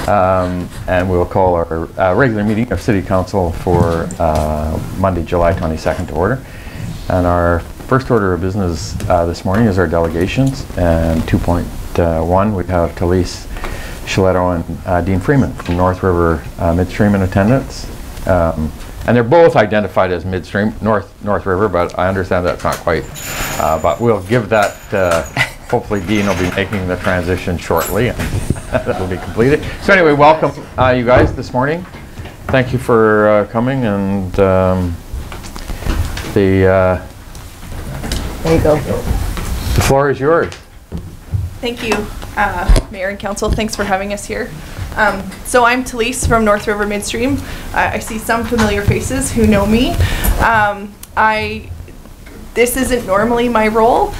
And we'll call our regular meeting of City Council for Monday, July 22nd to order. And our first order of business this morning is our delegations. And 2.1, we have Talise Chiletto and Dean Freeman from North River Midstream in attendance. And they're both identified as midstream, North River, but I understand that's not quite. But we'll give that, hopefully Dean will be making the transition shortly, and that will be completed. So anyway, welcome you guys this morning. Thank you for coming, and there you go. The floor is yours. Thank you, Mayor and Council. Thanks for having us here. So I'm Talise from North River Midstream. I see some familiar faces who know me. This isn't normally my role,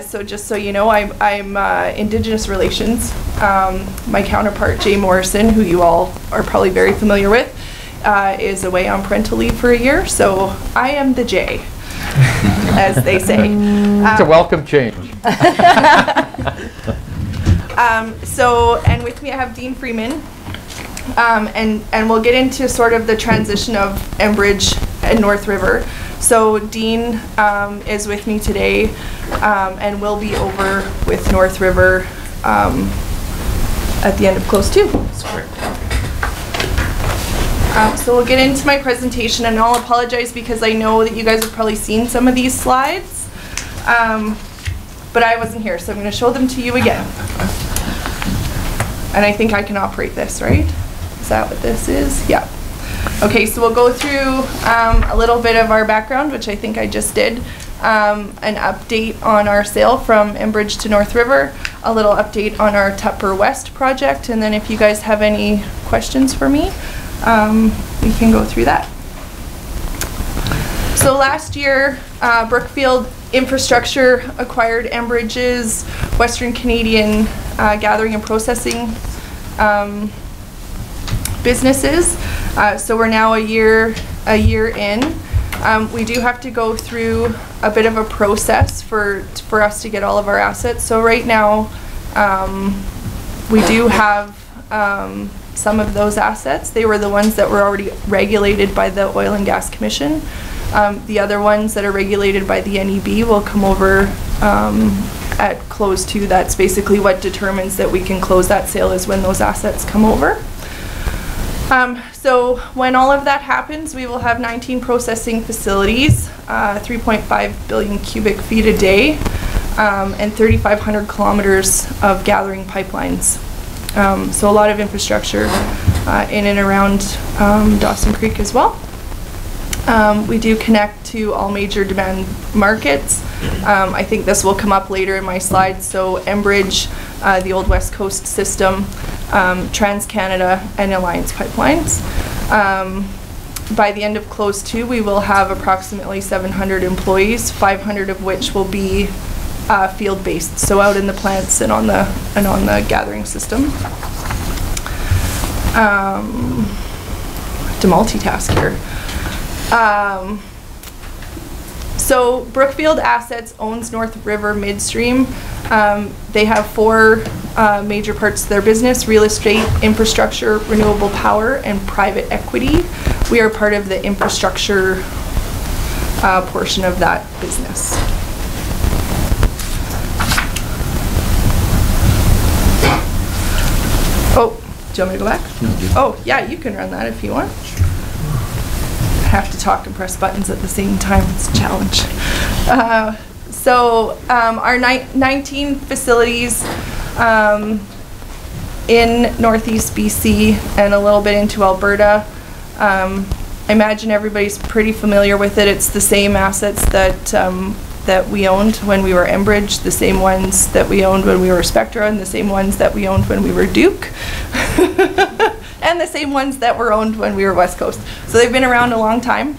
so just so you know, I'm Indigenous Relations. My counterpart, Jay Morrison, who you all are probably very familiar with, is away on parental leave for a year, so I am the Jay, as they say. It's a welcome change. And with me I have Dean Freeman, and we'll get into sort of the transition of Enbridge and North River. So Dean is with me today, and we'll be over with North River at the end of close 2. So we'll get into my presentation, and I'll apologize because I know that you guys have probably seen some of these slides, but I wasn't here, so I'm going to show them to you again. And I think I can operate this, right? Is that what this is? Yeah. Okay, so we'll go through a little bit of our background, which I think I just did, an update on our sale from Enbridge to North River, a little update on our Tupper West project, and then if you guys have any questions for me, we can go through that. So last year, Brookfield Infrastructure acquired Enbridge's Western Canadian gathering and processing businesses. So we're now a year in. We do have to go through a bit of a process for us to get all of our assets. So right now, we do have some of those assets. They were the ones that were already regulated by the Oil and Gas Commission. The other ones that are regulated by the NEB will come over at close 2. That's basically what determines that we can close that sale, is when those assets come over. So when all of that happens, we will have 19 processing facilities, 3.5 billion cubic feet a day, and 3,500 kilometers of gathering pipelines. So a lot of infrastructure in and around Dawson Creek as well. We do connect to all major demand markets. I think this will come up later in my slides. So Enbridge, the old West Coast system, TransCanada, and Alliance Pipelines. By the end of close 2, we will have approximately 700 employees, 500 of which will be field-based, so out in the plants and on the gathering system. To multitask here. So Brookfield Assets owns North River Midstream. They have 4 major parts to their business: real estate, infrastructure, renewable power, and private equity. We are part of the infrastructure portion of that business. Oh, do you want me to go back? Oh, yeah, you can run that if you want. I have to talk and press buttons at the same time. It's a challenge. Our 19 facilities in Northeast BC and a little bit into Alberta. I imagine everybody's pretty familiar with it. It's the same assets that we owned when we were Enbridge, the same ones that we owned when we were Spectra, and the same ones that we owned when we were Duke. And the same ones that were owned when we were West Coast. So they've been around a long time.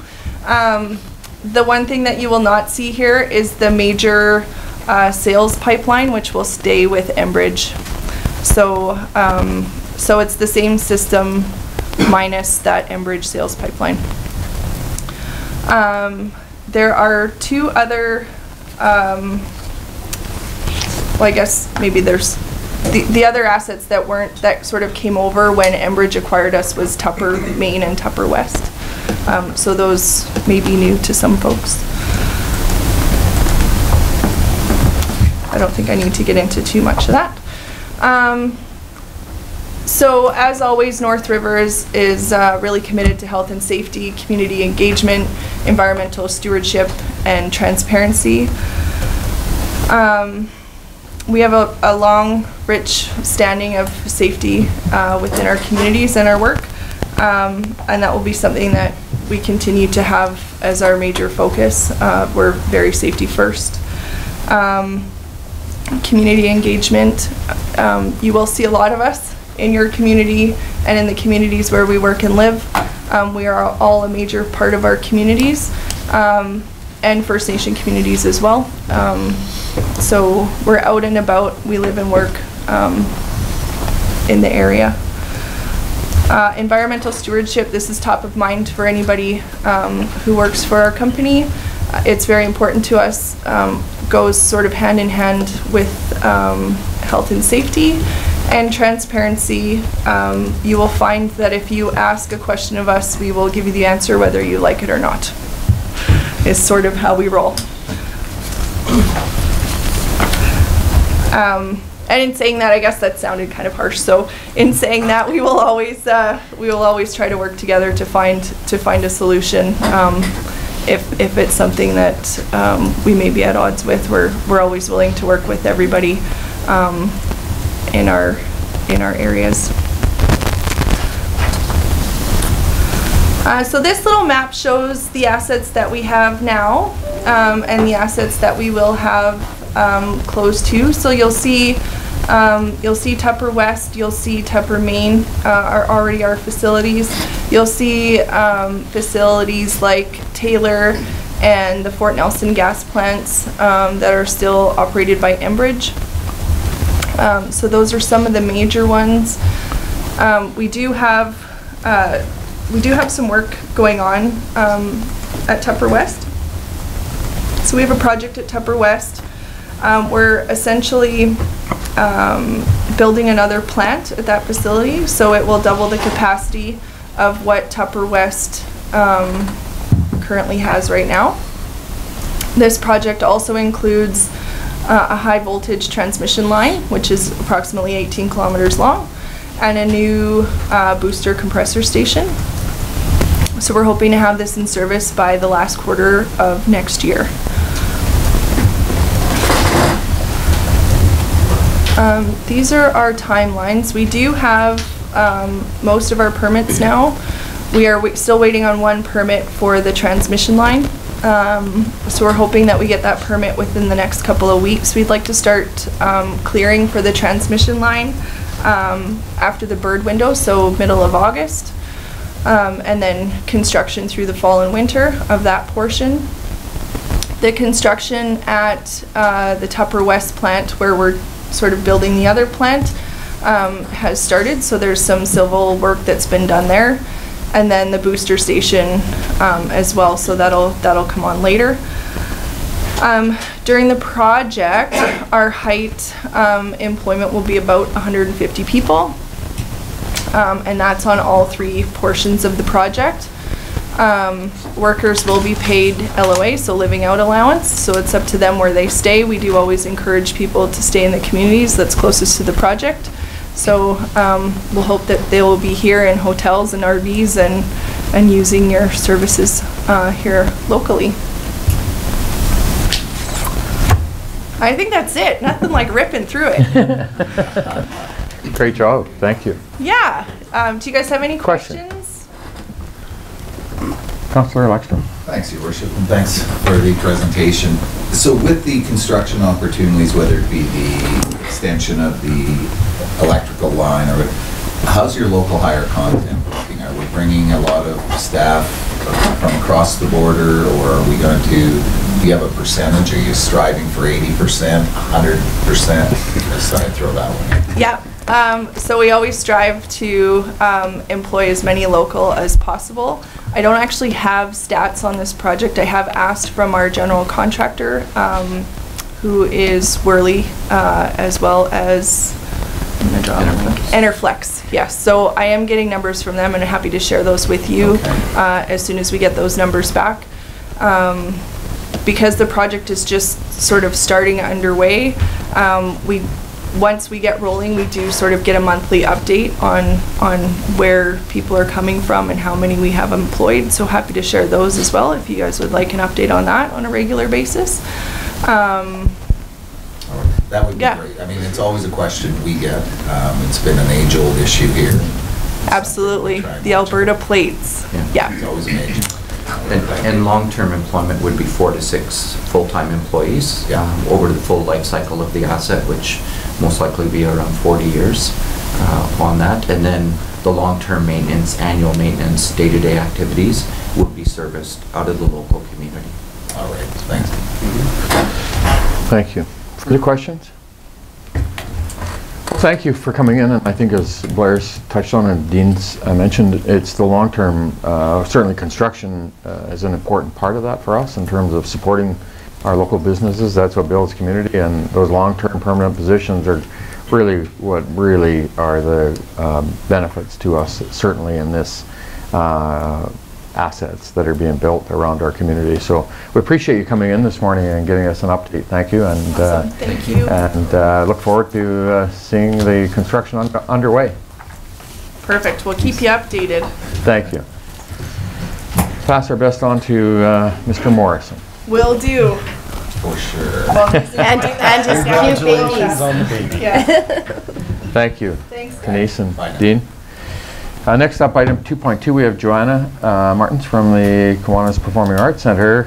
The one thing that you will not see here is the major sales pipeline, which will stay with Enbridge. So it's the same system minus that Enbridge sales pipeline. There are 2 other, well, I guess maybe there's the other assets that sort of came over when Enbridge acquired us was Tupper Main and Tupper West. So those may be new to some folks. I don't think I need to get into too much of that. So as always, North River is really committed to health and safety, community engagement, environmental stewardship, and transparency. We have a long, rich standing of safety within our communities and our work, and that will be something that we continue to have as our major focus. We're very safety first. Community engagement, you will see a lot of us in your community and in the communities where we work and live. We are all a major part of our communities, and First Nation communities as well. So we're out and about, we live and work in the area. Environmental stewardship, this is top of mind for anybody who works for our company. It's very important to us, goes sort of hand in hand with health and safety and transparency. You will find that if you ask a question of us, we will give you the answer whether you like it or not. It's sort of how we roll. And in saying that, I guess that sounded kind of harsh. So in saying that, we will always try to work together to find a solution. If it's something that we may be at odds with, we're always willing to work with everybody in our areas. So this little map shows the assets that we have now and the assets that we will have close to. So you'll see Tupper West, you'll see Tupper Main are already our facilities. You'll see facilities like Taylor and the Fort Nelson gas plants that are still operated by Enbridge. So those are some of the major ones. We do have some work going on at Tupper West. So we have a project at Tupper West. We're essentially building another plant at that facility, so it will double the capacity of what Tupper West currently has right now. This project also includes a high voltage transmission line, which is approximately 18 kilometers long, and a new booster compressor station. So we're hoping to have this in service by the last quarter of next year. These are our timelines. We do have most of our permits now. We are still waiting on one permit for the transmission line. So we're hoping that we get that permit within the next couple of weeks. We'd like to start clearing for the transmission line after the bird window, so middle of August. And then construction through the fall and winter of that portion. The construction at the Tupper West plant, where we're sort of building the other plant, has started, so there's some civil work that's been done there, and then the booster station as well, so that'll come on later. During the project, our height employment will be about 150 people, and that's on all three portions of the project. Workers will be paid LOA, so living out allowance, so it's up to them where they stay. We do always encourage people to stay in the communities that's closest to the project. So we'll hope that they will be here in hotels and RVs and using your services here locally. I think that's it. Nothing like ripping through it. Great job. Thank you. Yeah. Do you guys have any questions? Councillor Lexstrom. Thanks, Your Worship, and thanks for the presentation. So with the construction opportunities, whether it be the extension of the electrical line, or how's your local hire content looking? Are we bringing a lot of staff from across the border, or are we going to, do you have a percentage? Are you striving for 80%, 100%? Let's try and throw that one in. Yeah. So we always strive to employ as many local as possible. I don't actually have stats on this project. I have asked from our general contractor, who is Worley, as well as I'm gonna draw Enerflex, yes. So I am getting numbers from them and I'm happy to share those with you as soon as we get those numbers back. Because the project is just sort of starting underway, once we get rolling, we do sort of get a monthly update on where people are coming from and how many we have employed. So happy to share those as well if you guys would like an update on that on a regular basis. That would be great. I mean, it's always a question we get. It's been an age-old issue here. Absolutely. The Alberta plates. Yeah. It's always amazing. And long-term employment would be 4 to 6 full-time employees over the full life cycle of the asset, which most likely be around 40 years on that. And then the long-term maintenance, annual maintenance, day-to-day activities would be serviced out of the local community. All right, thanks. Thank you. Further questions? Well, thank you for coming in, and I think as Blair's touched on and Dean's mentioned, it's the long-term, certainly construction is an important part of that for us in terms of supporting our local businesses. That's what builds community, and those long-term permanent positions are really what really are the benefits to us, certainly in this assets that are being built around our community. So we appreciate you coming in this morning and giving us an update. Thank you, and awesome. Thank you. And look forward to seeing the construction underway. Perfect. We'll keep you updated. Thank you. Pass our best on to Mr. Morrison. Will do. For sure. And his cute babies. On the baby. Yeah. Thank you. Thanks, guys. Denise and Bye now. Dean. Next up, item 2.2, we have Joanna Martins from the Kiwanis Performing Arts Center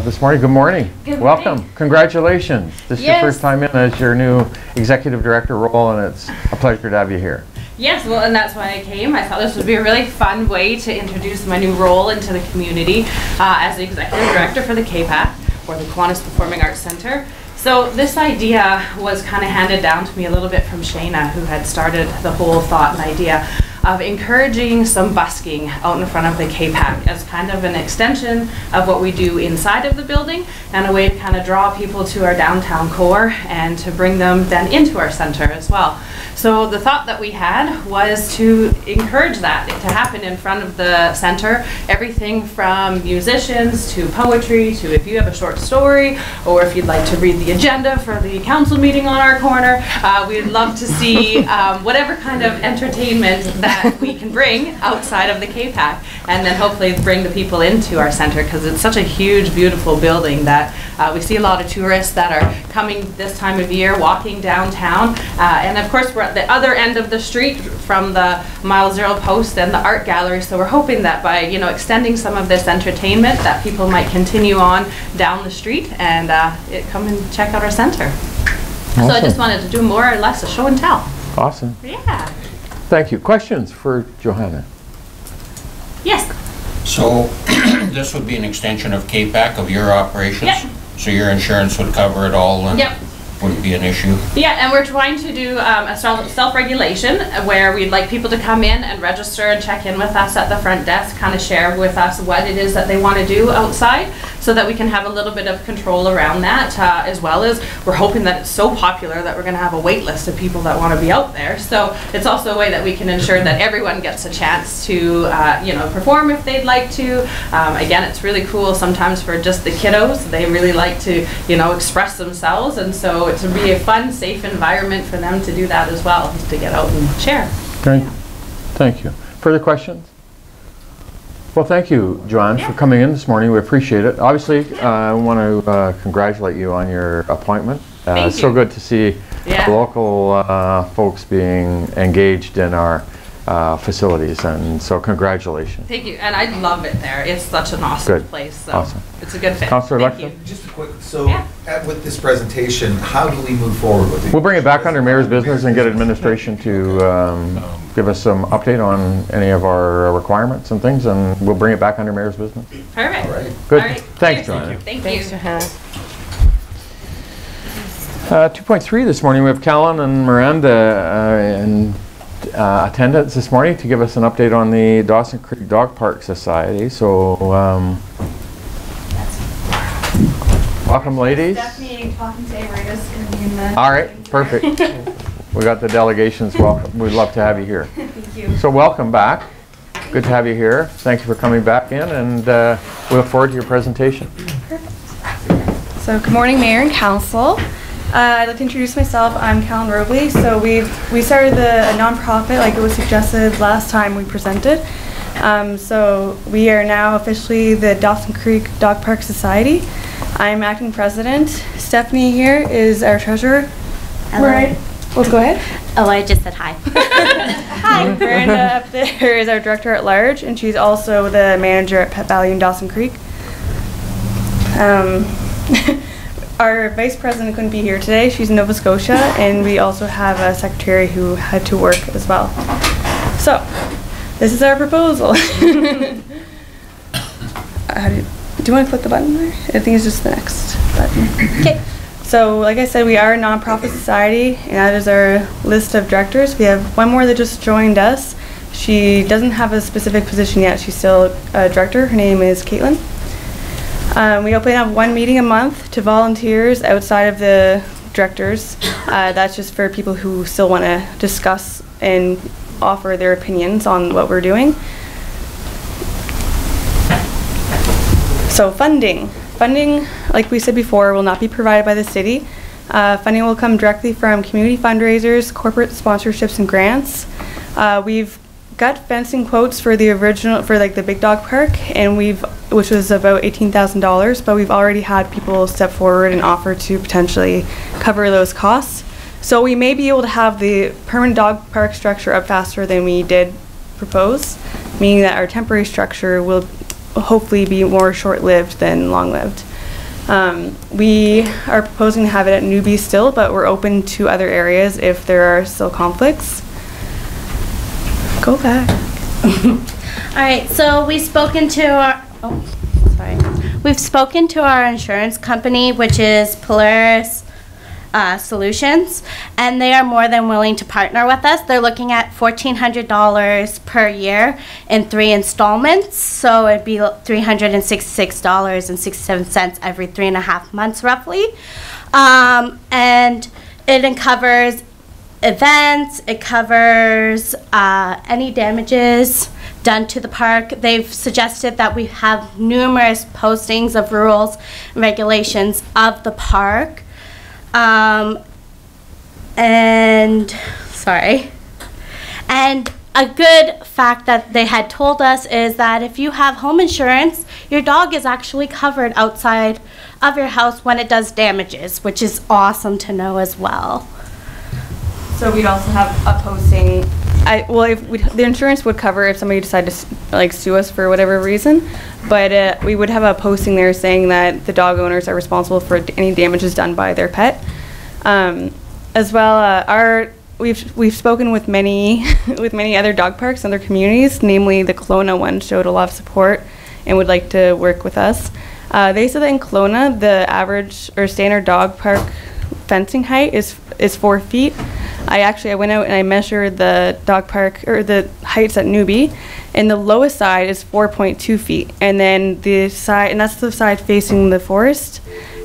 this morning. Good morning. Good morning. Welcome. Congratulations. This is your first time in as your new executive director role, and it's a pleasure to have you here. Yes, well, and that's why I came. I thought this would be a really fun way to introduce my new role into the community as the executive director for the KPAC, or the Kiwanis Performing Arts Center. So this idea was kind of handed down to me a little bit from Shayna, who had started the whole thought and idea of encouraging some busking out in front of the KPAC as kind of an extension of what we do inside of the building, and a way to kind of draw people to our downtown core and to bring them then into our center as well. So the thought that we had was to encourage that to happen in front of the center. Everything from musicians to poetry to if you have a short story, or if you'd like to read the agenda for the council meeting on our corner, we'd love to see whatever kind of entertainment that we can bring outside of the KPAC, and then hopefully bring the people into our center, because it's such a huge, beautiful building that we see a lot of tourists that are coming this time of year, walking downtown, and of course we're at the other end of the street from the Mile Zero Post and the art gallery. So we're hoping that by extending some of this entertainment, that people might continue on down the street and come and check out our center. Awesome. So I just wanted to do more or less a show and tell. Awesome. Yeah. Thank you. Questions for Johanna? Yes. So this would be an extension of KPAC, of your operations? Yep. So your insurance would cover it all and Yep. wouldn't be an issue? Yeah, and we're trying to do a self-regulation where we'd like people to come in and register and check in with us at the front desk, kind of share with us what it is that they want to do outside, so that we can have a little bit of control around that, as well as we're hoping that it's so popular that we're going to have a wait list of people that want to be out there. So it's also a way that we can ensure that everyone gets a chance to perform if they'd like to. Again, it's really cool sometimes for just the kiddos. They really like to express themselves, and so it would be a fun, safe environment for them to do that as well, just to get out and share. Great. Thank you. Further questions? Well, thank you, Joanne, for coming in this morning. We appreciate it. Obviously, I want to congratulate you on your appointment. It's so good to see local folks being engaged in our facilities, and so congratulations. Thank you, and I love it there. It's such an awesome place. So awesome. It's a good fit. Councillor Thank Lecter? you. Just a quick, with this presentation, how do we move forward with it? We'll bring it back under Mayor's business and get administration to give us some update on any of our requirements and things, and we'll bring it back under Mayor's business. Perfect. All right. Good. All right. Thanks, Cheers. Joanna. Thank you. Thanks, Johanna. 2.3 this morning, we have Callan and Miranda in attendance this morning to give us an update on the Dawson Creek Dog Park Society. So, welcome, ladies. Stephanie talking today, we're just going to be in the... All right, perfect. We got the delegations. Welcome. We'd love to have you here. Thank you. So welcome back. Good to have you here. Thank you for coming back in, and we look forward to your presentation. So good morning, Mayor and Council. I'd like to introduce myself. I'm Callan Robley. So we started a nonprofit like it was suggested last time we presented. So we are now officially the Dawson Creek Dog Park Society. I'm acting president. Stephanie here is our treasurer. Hello. Right. Well, go ahead. Oh, I just said hi. Hi. Miranda up there is our director at large, and she's also the manager at Pet Value in Dawson Creek. Our vice president couldn't be here today. She's in Nova Scotia, and we also have a secretary who had to work as well. So, this is our proposal. Do you want to click the button there? I think it's just the next button. Okay. So, like I said, we are a nonprofit society, and that is our list of directors. We have one more that just joined us. She doesn't have a specific position yet. She's still a director. Her name is Caitlin. We open up one meeting a month to volunteers outside of the directors. That's just for people who still want to discuss and offer their opinions on what we're doing. So funding. Funding, like we said before, will not be provided by the city. Funding will come directly from community fundraisers, corporate sponsorships, and grants. We've got fencing quotes for the original, for like the big dog park, and which was about $18,000, but we've already had people step forward and offer to potentially cover those costs. So we may be able to have the permanent dog park structure up faster than we did propose, meaning that our temporary structure will hopefully be more short-lived than long-lived. We are proposing to have it at Newbie still, but we're open to other areas if there are still conflicts. Go back. All right, so we've spoken to our, we've spoken to our insurance company, which is Polaris Solutions, and they are more than willing to partner with us. They're looking at $1,400 per year in 3 installments, so it'd be $366.67 every 3.5 months roughly. And it covers events, it covers any damages done to the park. They've suggested that we have numerous postings of rules and regulations of the park. And a good fact that they had told us is that if you have home insurance, your dog is actually covered outside of your house when it does damages, which is awesome to know as well. So we'd also have a posting. The insurance would cover if somebody decided to like sue us for whatever reason, but we would have a posting there saying that the dog owners are responsible for any damages done by their pet. As well, we've spoken with many other dog parks and other communities, namely the Kelowna one showed a lot of support and would like to work with us. They said that in Kelowna, the average or standard dog park fencing height is 4 feet. I went out and I measured the dog park, or the heights at Newbie, and the lowest side is 4.2 feet. And then the side, and that's the side facing the forest.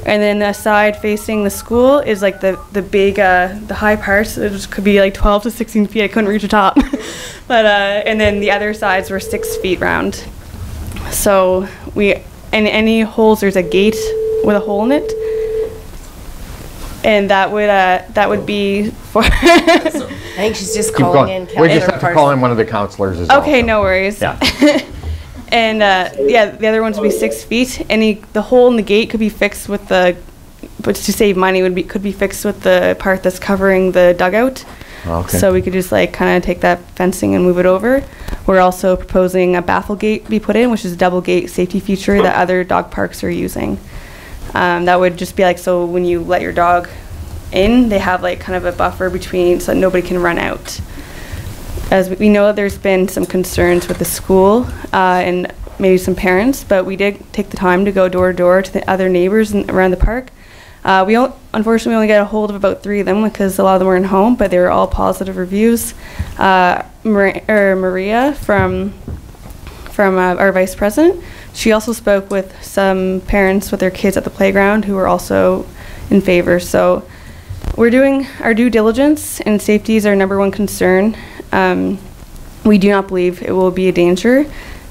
And then the side facing the school is like the big, the high parts. It could be like 12 to 16 feet. I couldn't reach the top. But, and then the other sides were 6 feet round. So in any holes, there's a gate with a hole in it. And that would be for. I think she's just calling in. We just have to call in one of the counselors as well. Okay, no worries. Yeah. And yeah, the other ones would be 6 feet. The hole in the gate could be fixed with but to save money could be fixed with the part that's covering the dugout. Okay. So we could just like kind of take that fencing and move it over. We're also proposing a baffle gate be put in, which is a double gate safety feature that other dog parks are using. That would just be like, so when you let your dog in, they have like kind of a buffer between so that nobody can run out. As we know, there's been some concerns with the school and maybe some parents, but we did take the time to go door to door to the other neighbors around the park. Unfortunately, we only got a hold of about 3 of them because a lot of them weren't home, but they were all positive reviews. Maria from our vice president, she also spoke with some parents with their kids at the playground who were also in favor. So we're doing our due diligence, and safety is our #1 concern. We do not believe it will be a danger.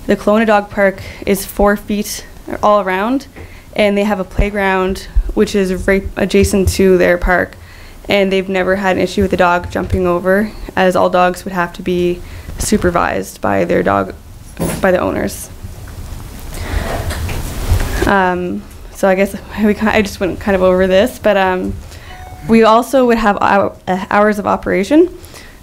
The Kelowna Dog Park is 4 feet all around, and they have a playground which is right adjacent to their park, and they've never had an issue with the dog jumping over, as all dogs would have to be supervised by their dog, by the owners. So I guess I just went kind of over this, but we also would have hours of operation.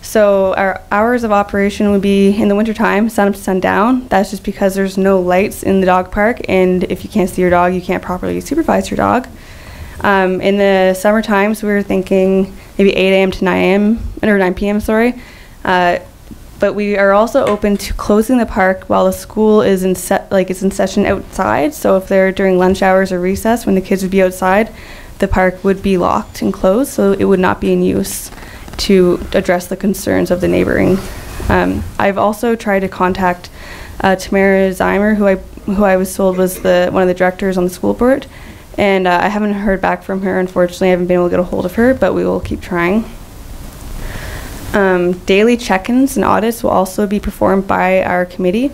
So our hours of operation would be in the wintertime, sun up to sundown. That's just because there's no lights in the dog park, and if you can't see your dog, you can't properly supervise your dog. In the summer times, we were thinking maybe 8 a.m. to 9 a.m. or 9 p.m. Sorry, but we are also open to closing the park while the school is in session outside. So if they're during lunch hours or recess, when the kids would be outside, the park would be locked and closed, so it would not be in use to address the concerns of the neighboring. I've also tried to contact Tamara Zeimer, who I was told was one of the directors on the school board, and I haven't heard back from her. Unfortunately, I haven't been able to get a hold of her, but we will keep trying. Daily check-ins and audits will also be performed by our committee.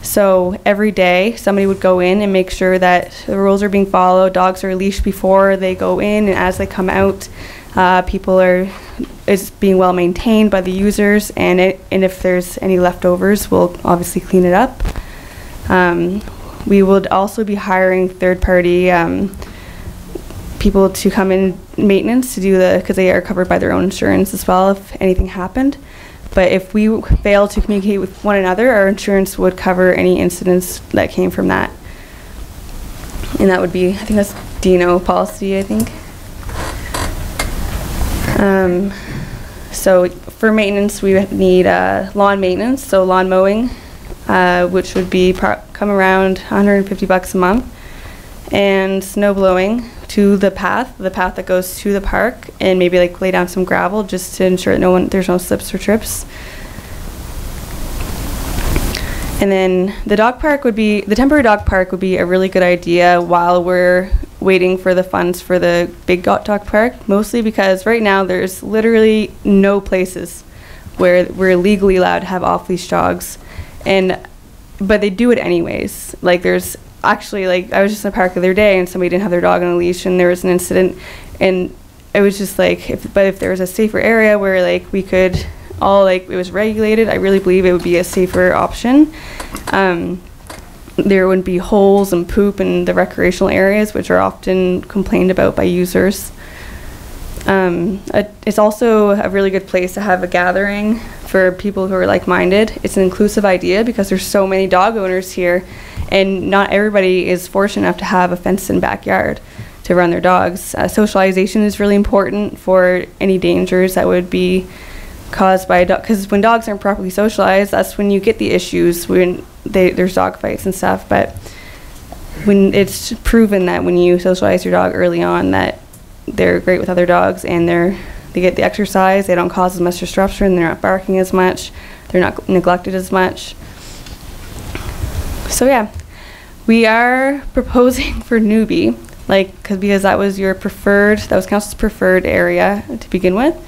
So every day, somebody would go in and make sure that the rules are being followed, dogs are leashed before they go in, and as they come out, is being well maintained by the users, and if there's any leftovers, we'll obviously clean it up. We would also be hiring third-party people to come in maintenance to do because they are covered by their own insurance as well if anything happened. But if we fail to communicate with one another, our insurance would cover any incidents that came from that. And that would be, I think that's Dino policy, I think. So for maintenance, we need lawn maintenance, so lawn mowing, which would be come around $150 a month, and snow blowing to the path that goes to the park, and maybe like lay down some gravel just to ensure that there's no slips or trips. And then the temporary dog park would be a really good idea while we're waiting for the funds for the big dog park, mostly because right now there's literally no places where we're legally allowed to have off-leash dogs, but they do it anyways. Like there's actually, like I was just in the park the other day and somebody didn't have their dog on a leash and there was an incident, and it was just like, if there was a safer area where like we could all it was regulated, I really believe it would be a safer option. There wouldn't be holes and poop in the recreational areas, which are often complained about by users. It's also a really good place to have a gathering for people who are like-minded. It's an inclusive idea because there's so many dog owners here, and not everybody is fortunate enough to have a fenced-in backyard to run their dogs. Socialization is really important for any dangers that would be caused by a dog, because when dogs aren't properly socialized, that's when you get the issues, when there's dog fights and stuff. But when it's proven that when you socialize your dog early on, that they're great with other dogs, and they get the exercise, they don't cause as much disruption, they're not barking as much, they're not neglected as much. So yeah, we are proposing for Newby, because that was council's preferred area to begin with.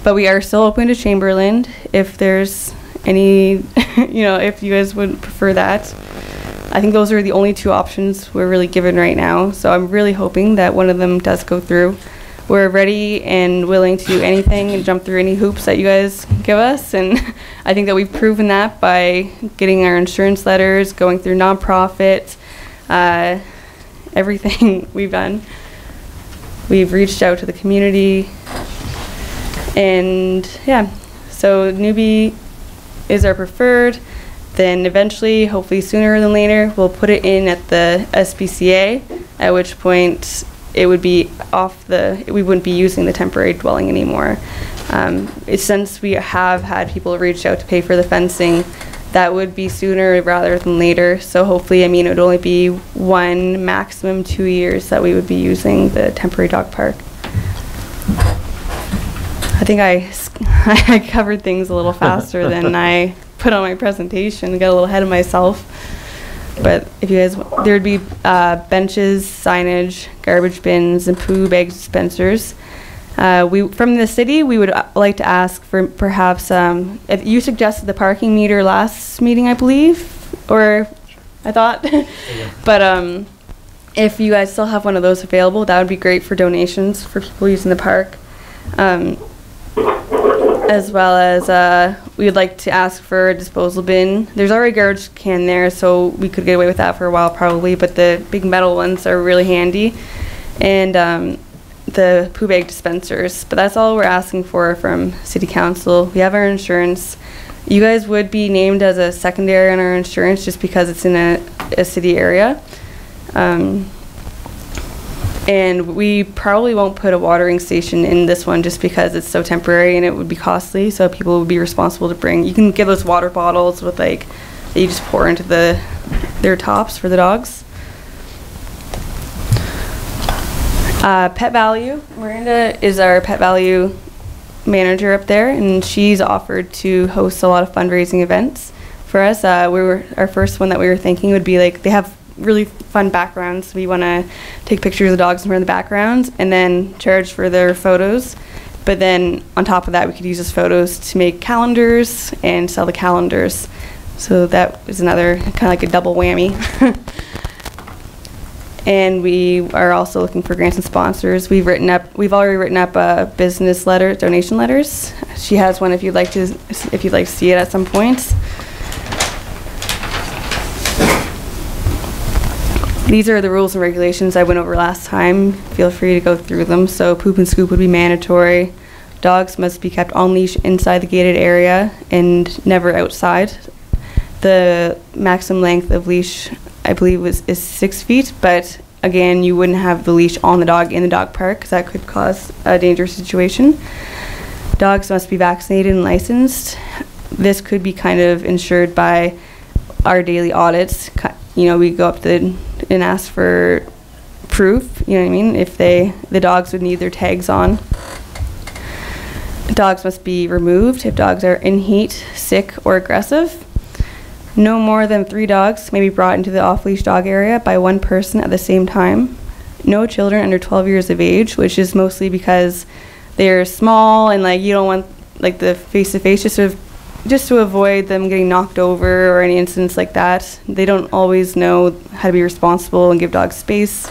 But we are still open to Chamberlain if there's any, if you guys would prefer that. I think those are the only two options we're really given right now. So I'm really hoping that one of them does go through. We're ready and willing to do anything and jump through any hoops that you guys give us. And I think that we've proven that by getting our insurance letters, going through nonprofit, everything we've done. We've reached out to the community. And yeah, so Newby is our preferred. Then eventually, hopefully sooner than later, we'll put it in at the SPCA, at which point it would be we wouldn't be using the temporary dwelling anymore. Since we have had people reach out to pay for the fencing, that would be sooner rather than later. So hopefully, it would only be 1, maximum 2 years that we would be using the temporary dog park. I think I covered things a little faster than I put on my presentation. I got a little ahead of myself. But if you guys, there would be benches, signage, garbage bins, and poo bag dispensers. From the city, we would like to ask for perhaps, if you suggested the parking meter last meeting, I believe, or I thought. But if you guys still have one of those available, that would be great for donations for people using the park. As well as we would like to ask for a disposal bin. There's already a garbage can there, so we could get away with that for a while probably, but the big metal ones are really handy. And the poo bag dispensers. But that's all we're asking for from City Council. We have our insurance. You guys would be named as a secondary on our insurance just because it's in a city area. And we probably won't put a watering station in this one just because it's so temporary and it would be costly, so people would be responsible to bring. You can give those water bottles with like, that you just pour into their tops for the dogs. Pet Value. Miranda is our Pet Value manager up there, and she's offered to host a lot of fundraising events for us. Our first one that we were thinking would be like, they have really fun backgrounds. We want to take pictures of the dogs in front of the backgrounds and then charge for their photos. But then on top of that, we could use those photos to make calendars and sell the calendars. So that is another kind of like a double whammy. And we are also looking for grants and sponsors. We've already written up business letter, donation letters. She has one if you'd like to see it at some point. These are the rules and regulations I went over last time. Feel free to go through them. So poop and scoop would be mandatory. Dogs must be kept on leash inside the gated area and never outside. The maximum length of leash, I believe, is 6 feet, but again, you wouldn't have the leash on the dog in the dog park because that could cause a dangerous situation. Dogs must be vaccinated and licensed. This could be kind of ensured by our daily audits. You know, we go up and ask for proof, you know what I mean, if the dogs would need their tags on. Dogs must be removed if dogs are in heat, sick, or aggressive. No more than 3 dogs may be brought into the off-leash dog area by one person at the same time. No children under 12 years of age, which is mostly because they're small and like you don't want like the face-to-face, just to avoid them getting knocked over or any incidents like that. They don't always know how to be responsible and give dogs space.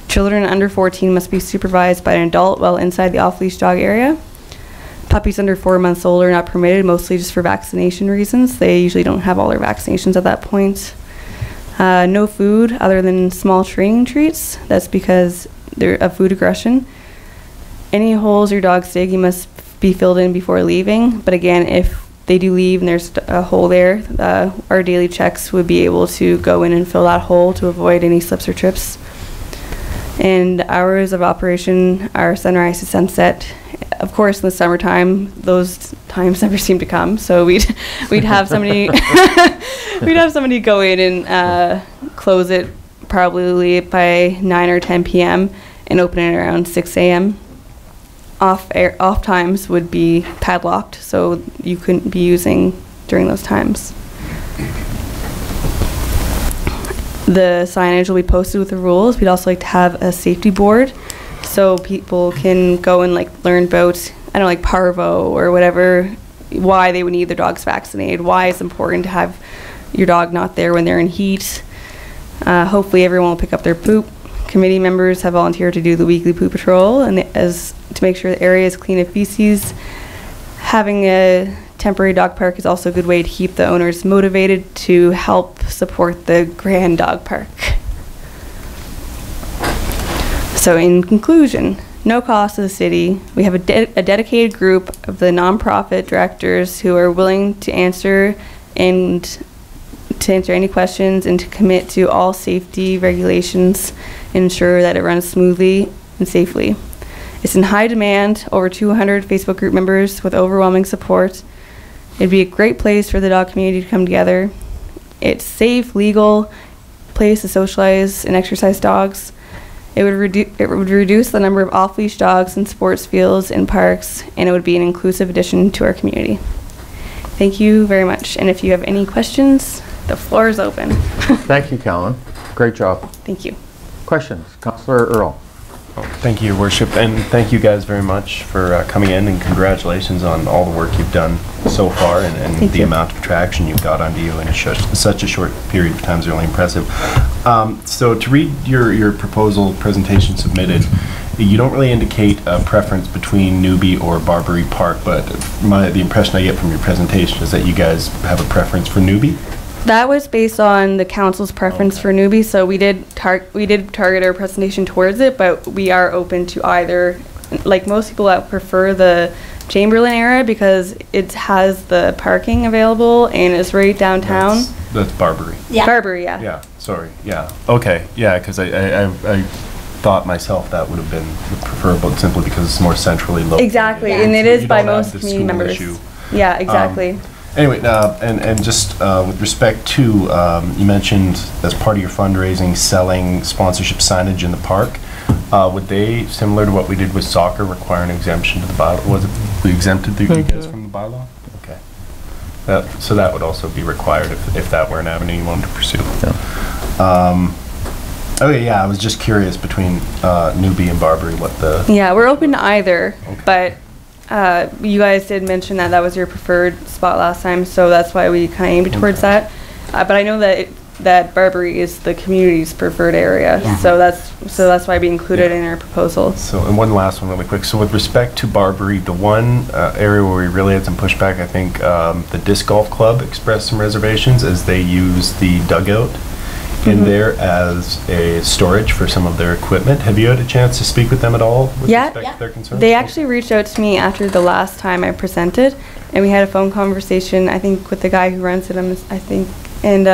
Children under 14 must be supervised by an adult while inside the off-leash dog area. Puppies under 4 months old are not permitted, mostly just for vaccination reasons. They usually don't have all their vaccinations at that point. No food other than small training treats. That's because they're of food aggression. Any holes your dogs dig, you must be filled in before leaving. But again, if they do leave and there's a hole there, our daily checks would be able to go in and fill that hole to avoid any slips or trips. And hours of operation are sunrise to sunset. Of course, in the summertime, those times never seem to come. So we'd have somebody go in and close it probably by 9 or 10 p.m. and open it around 6 a.m. Off times would be padlocked, so you couldn't be using during those times. The signage will be posted with the rules. We'd also like to have a safety board so people can go and like learn about, I don't know, like parvo or whatever, why they would need their dogs vaccinated, why it's important to have your dog not there when they're in heat. Hopefully everyone will pick up their poop. Committee members have volunteered to do the weekly poop patrol and to make sure the area is clean of feces. Having a temporary dog park is also a good way to keep the owners motivated to help support the grand dog park. So in conclusion, no cost to the city. We have a dedicated group of the nonprofit directors who are willing to answer any questions and to commit to all safety regulations and ensure that it runs smoothly and safely. It's in high demand, over 200 Facebook group members with overwhelming support. It'd be a great place for the dog community to come together. It's safe, legal place to socialize and exercise dogs. It would reduce the number of off-leash dogs in sports fields and parks, and it would be an inclusive addition to our community. Thank you very much. And if you have any questions, the floor is open. Thank you, Callan. Great job. Thank you. Questions? Councillor Earl. Thank you, Your Worship, and thank you guys very much for coming in, and congratulations on all the work you've done so far and the amount of traction you've got under you in such a short period of time is really impressive. So to read your proposal presentation submitted, you don't really indicate a preference between Newby or Barbary Park, but the impression I get from your presentation is that you guys have a preference for Newby? That was based on the council's preference for Newby, so we did target our presentation towards it, but we are open to either. Like most people that prefer the Chamberlain area because it has the parking available and it's right downtown. That's Barbary. Yeah. Barbary, yeah. Yeah, sorry, yeah. Okay, yeah, because I thought myself that would have been preferable simply because it's more centrally located. Exactly, Yeah. and it So is you by don't have most the community school members. issue. Yeah, exactly. Anyway, and just with respect to, you mentioned as part of your fundraising, selling sponsorship signage in the park. Would they, similar to what we did with soccer, require an exemption to the bylaw? Was it, we exempted you guys from the bylaw? Okay. So that would also be required if that were an avenue you wanted to pursue. Yeah. Okay, yeah, I was just curious between Newby and Barbary what the... Yeah, we're open to either, Okay. but you guys did mention that that was your preferred spot last time, so that's why we kind of aimed towards that. But I know that Barbary is the community's preferred area, Yeah. so that's why we included it in our proposal. So, and one last one really quick. So with respect to Barbary, the one area where we really had some pushback, I think the Disc Golf Club expressed some reservations as they use the dugout in there as a storage for some of their equipment. Have you had a chance to speak with them at all with Yeah. respect to their concerns? They actually reached out to me after the last time I presented, and we had a phone conversation, I think, with the guy who runs it, I think, and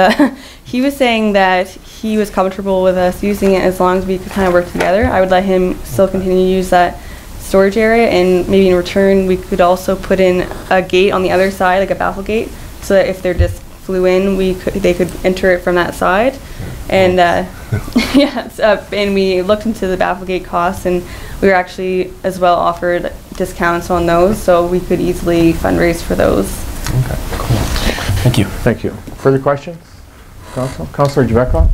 he was saying that he was comfortable with us using it as long as we could kind of work together. I would let him still continue to use that storage area, and maybe in return we could also put in a gate on the other side, like a baffle gate, so that if their disc flew in, they could enter it from that side. And and we looked into the baffle gate costs, and we were actually as well offered discounts on those, so we could easily fundraise for those. Okay, cool. Thank you. Thank you. Further questions? Councillor Javetkov?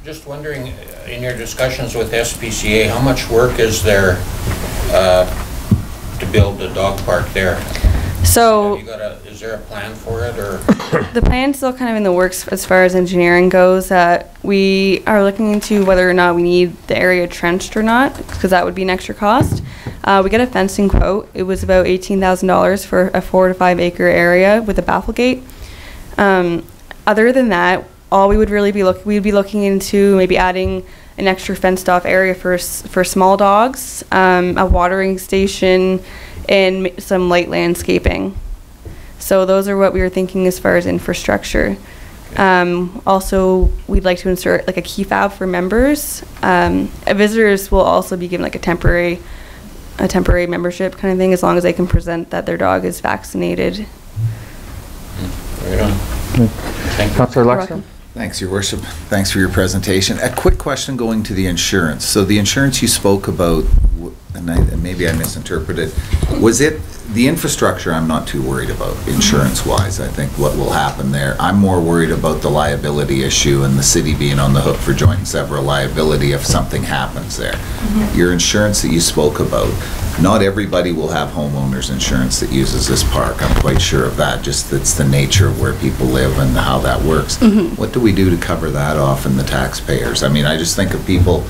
Just wondering, in your discussions with SPCA, how much work is there to build the dog park there? So Is there a plan for it, or? the plan's still kind of in the works as far as engineering goes. We are looking into whether or not we need the area trenched or not, because that would be an extra cost. We got a fencing quote. It was about $18,000 for a 4 to 5 acre area with a baffle gate. Other than that, all we would really be we'd be looking into maybe adding an extra fenced off area for small dogs, a watering station, and some light landscaping. So those are what we were thinking as far as infrastructure. Also, we'd like to insert like a key fob for members. Visitors will also be given like a temporary membership kind of thing, as long as they can present that their dog is vaccinated. Right on. Thank you. Councillor You're Lexstrom? welcome. Thanks, Your Worship. Thanks for your presentation. A quick question going to the insurance. So the insurance you spoke about, and maybe I misinterpreted, was it the infrastructure? I'm not too worried about insurance-wise. I think what will happen there. I'm more worried about the liability issue and the city being on the hook for joint and several liability if something happens there. Your insurance that you spoke about, not everybody will have homeowners insurance that uses this park. I'm quite sure of that. Just that's the nature of where people live and how that works. What do we do to cover that off in the taxpayers? I mean, I just think of people.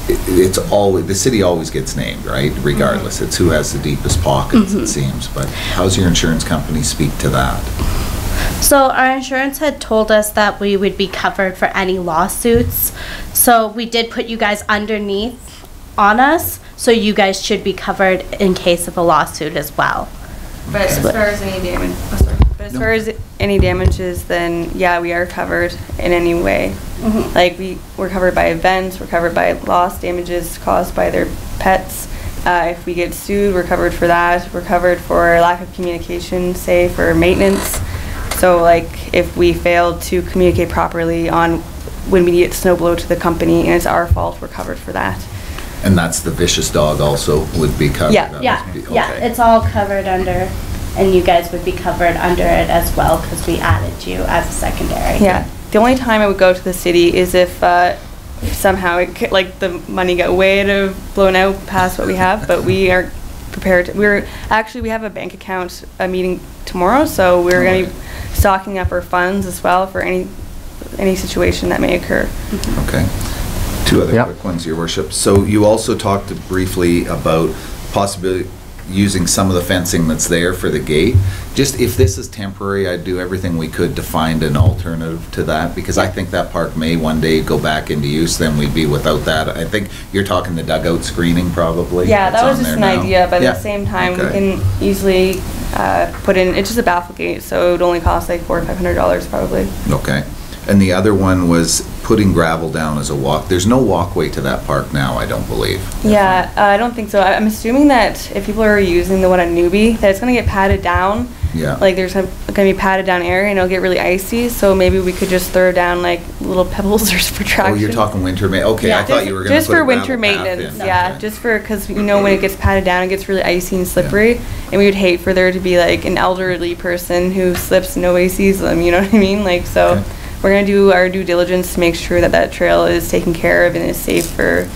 It's always, the city always gets named, right? Regardless, it's who has the deepest pockets, it seems. But how's your insurance company speak to that? So our insurance had told us that we would be covered for any lawsuits. So we did put you guys underneath on us, so you guys should be covered in case of a lawsuit as well. But as far as any damages, then yeah, we are covered in any way. Like we're covered by events, we're covered by loss damages caused by their pets. If we get sued, we're covered for that. We're covered for lack of communication, say for maintenance. So like if we failed to communicate properly on when we needed snow blow to the company and it's our fault, we're covered for that. And that's the vicious dog also would be covered? Yeah. That Yeah, would be- yeah, okay. it's all covered under, and you guys would be covered under it as well, because we added you as a secondary. Yeah. The only time I would go to the city is if somehow like the money got way blown out past what we have, but we are prepared. We have a bank account meeting tomorrow, so we're going to be stocking up our funds as well for any situation that may occur. Okay. 2 other quick ones, Your Worship. So you also talked briefly about possibly using some of the fencing that's there for the gate. Just if this is temporary, I'd do everything we could to find an alternative to that, because I think that park may one day go back into use, then we'd be without that. I think you're talking the dugout screening probably. Yeah, that was just an idea, but yeah. at the same time, we can easily put in, it's just a baffle gate, so it would only cost like $400 or $500 probably. Okay. And the other one was putting gravel down as a walk. There's no walkway to that park now, I don't believe. Yeah, I don't think so. I'm assuming that if people are using the one at Newbie, that it's going to get padded down. Yeah. Like there's going to be padded down area and it'll get really icy, so maybe we could just throw down like little pebbles or for traction. Oh, you're talking winter maintenance. Okay, yeah, I thought you were going to just put for a winter gravel path maintenance. in. Yeah, Okay. just for, because you know when it gets padded down, it gets really icy and slippery, and we would hate for there to be like an elderly person who slips and nobody sees them. You know what I mean? Like so. Okay. We're going to do our due diligence to make sure that that trail is taken care of and is safe for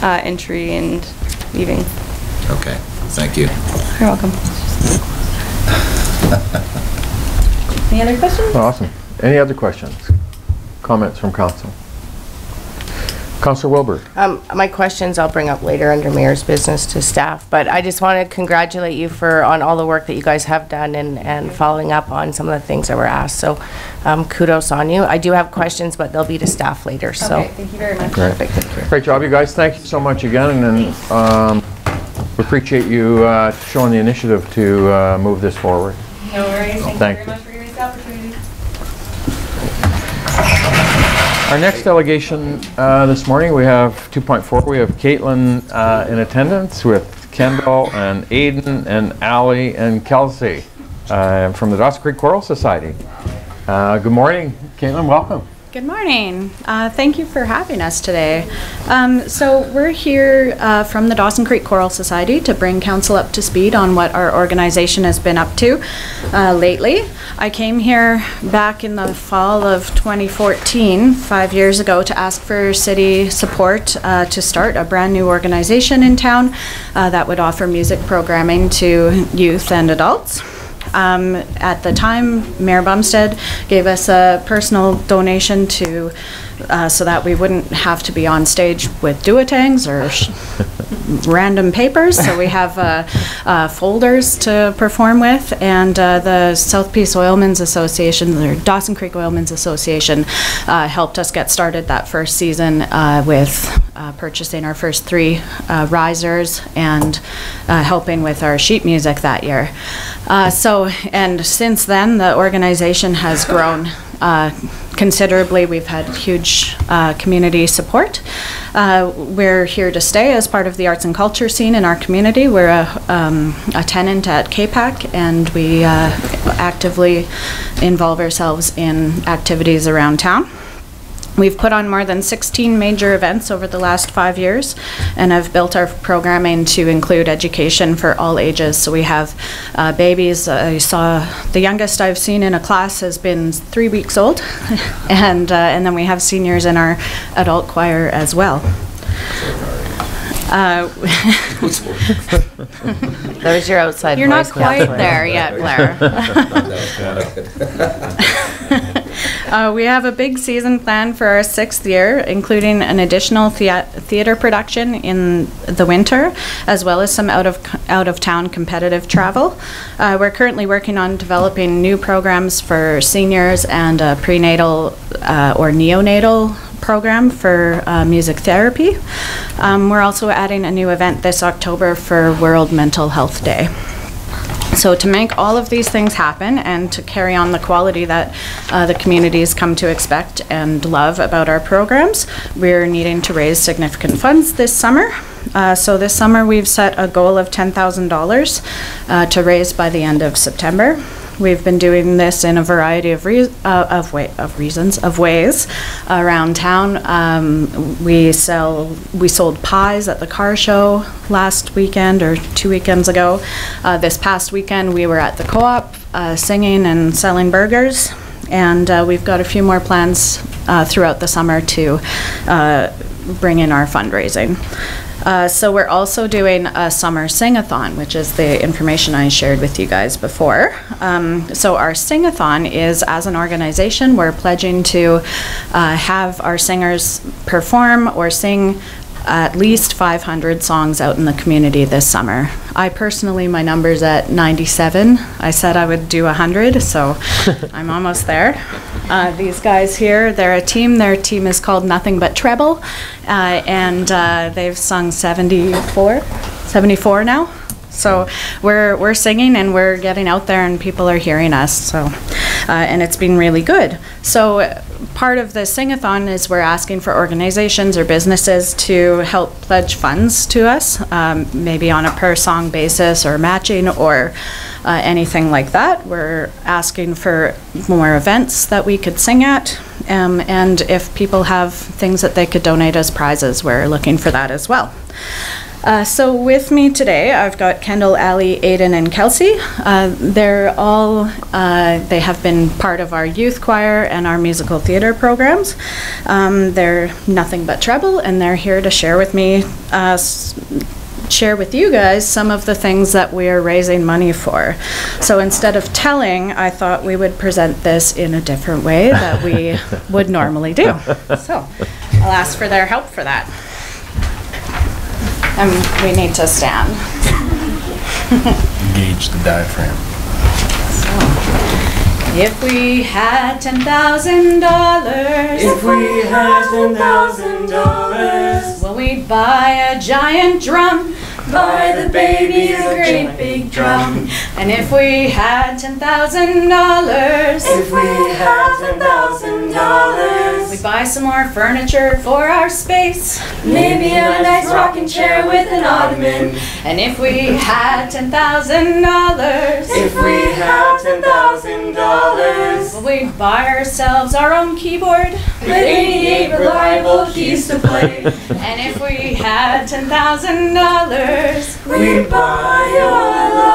entry and leaving. Okay, thank you. You're welcome. Any other questions? Awesome. Any other questions? Comments from council? Councillor Wilbur. My questions I'll bring up later under mayor's business to staff, but I just want to congratulate you on all the work that you guys have done and following up on some of the things that were asked. So kudos on you. I do have questions, but they'll be to staff later. So Okay, thank you very much. Great. perfect. Thank you. Great job, you guys. Thank you so much again, and we appreciate you showing the initiative to move this forward. No worries. Thank you very you. much for giving us the opportunity. Our next delegation this morning, we have 2.4. We have Caitlin in attendance with Kendall and Aiden and Allie and Kelsey from the Dawson Creek Choral Society. Good morning, Caitlin. Welcome. Good morning. Thank you for having us today. So we're here from the Dawson Creek Choral Society to bring council up to speed on what our organization has been up to lately. I came here back in the fall of 2014, 5 years ago, to ask for city support to start a brand new organization in town that would offer music programming to youth and adults. At the time, Mayor Bumstead gave us a personal donation to so that we wouldn't have to be on stage with duotangs or random papers. So we have folders to perform with, and the South Peace Oilmen's Association, or Dawson Creek Oilmen's Association, helped us get started that first season with purchasing our first 3 risers and helping with our sheet music that year. And since then, the organization has grown considerably. We've had huge community support. We're here to stay as part of the arts and culture scene in our community. We're a tenant at KPAC, and we actively involve ourselves in activities around town. We've put on more than 16 major events over the last 5 years, and have built our programming to include education for all ages. So we have babies. I saw the youngest I've seen in a class has been 3 weeks old, and then we have seniors in our adult choir as well. That was your outside You're not voice, quite Councillor. there yet, Blair. We have a big season planned for our 6th year, including an additional theater production in the winter, as well as some out of town competitive travel. We're currently working on developing new programs for seniors and a prenatal or neonatal program for music therapy. We're also adding a new event this October for World Mental Health Day. So to make all of these things happen and to carry on the quality that the communities come to expect and love about our programs, we're needing to raise significant funds this summer. So this summer we've set a goal of $10,000 to raise by the end of September. We've been doing this in a variety of ways around town. We sold pies at the car show last weekend or 2 weekends ago. This past weekend we were at the co-op singing and selling burgers, and we've got a few more plans throughout the summer to bring in our fundraising. So we're also doing a summer sing-a-thon, which is the information I shared with you guys before. So our sing-a-thon is, as an organization, we're pledging to have our singers perform or sing at least 500 songs out in the community this summer. I personally, my number's at 97. I said I would do 100, so I'm almost there. These guys here, they're a team. Their team is called Nothing But Treble, and they've sung 74 now. So we're singing and we're getting out there and people are hearing us. So and it's been really good. So part of the sing-a-thon is we're asking for organizations or businesses to help pledge funds to us, maybe on a per song basis or matching or anything like that. We're asking for more events that we could sing at, and if people have things that they could donate as prizes, we're looking for that as well. So with me today, I've got Kendall, Ali, Aiden, and Kelsey. They're all, they have been part of our youth choir and our musical theater programs. They're Nothing But Treble, and they're here to share with me, share with you guys some of the things that we're raising money for. So instead of telling, I thought we would present this in a different way that we would normally do. So I'll ask for their help for that. And we need to stand. Engage the diaphragm. So, if we had $10,000. If we had $10,000. Well, we'd buy a giant drum. Buy the baby a great big drum. And if we had $10,000. If we had $10,000. We'd buy some more furniture for our space. Maybe a nice rocking chair with an ottoman. And if we had $10,000. If we had $10,000. Well, we'd buy ourselves our own keyboard. With 88 reliable keys to play. And if we had $10,000. We'd buy your love.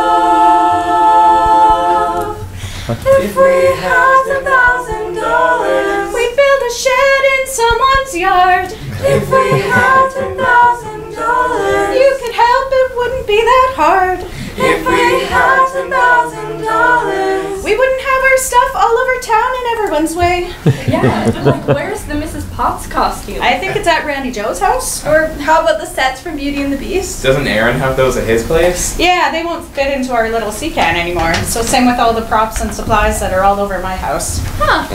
If we had $10,000. We'd build a shed in someone's yard. If we had $10,000. You could help, it wouldn't be that hard. If we had $10,000. We wouldn't have our stuff all over town in everyone's way. Yeah, like where's the Mrs. Potts costume? I think it's at Randy Joe's house. Or how about the sets from Beauty and the Beast? Doesn't Aaron have those at his place? Yeah, they won't fit into our little sea can anymore. So same with all the props and supplies that are all over my house. Huh.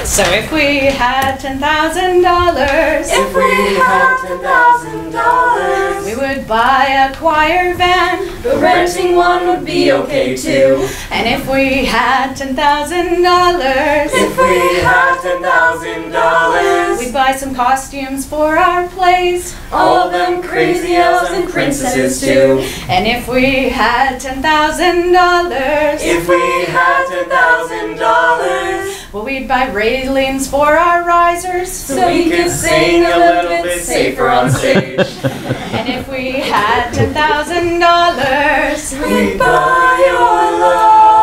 So if we had $10,000. If we had $10,000. We would buy a choir van. But renting one would be okay too. And if we had $10,000. If we had $10,000. We'd buy some costumes for our plays. All of them crazy elves and princesses too. And if we had $10,000. If we had $10,000. Well, we'd buy railings for our risers. So we could sing a little bit safer on stage. And if we had $10,000. We'd buy your love.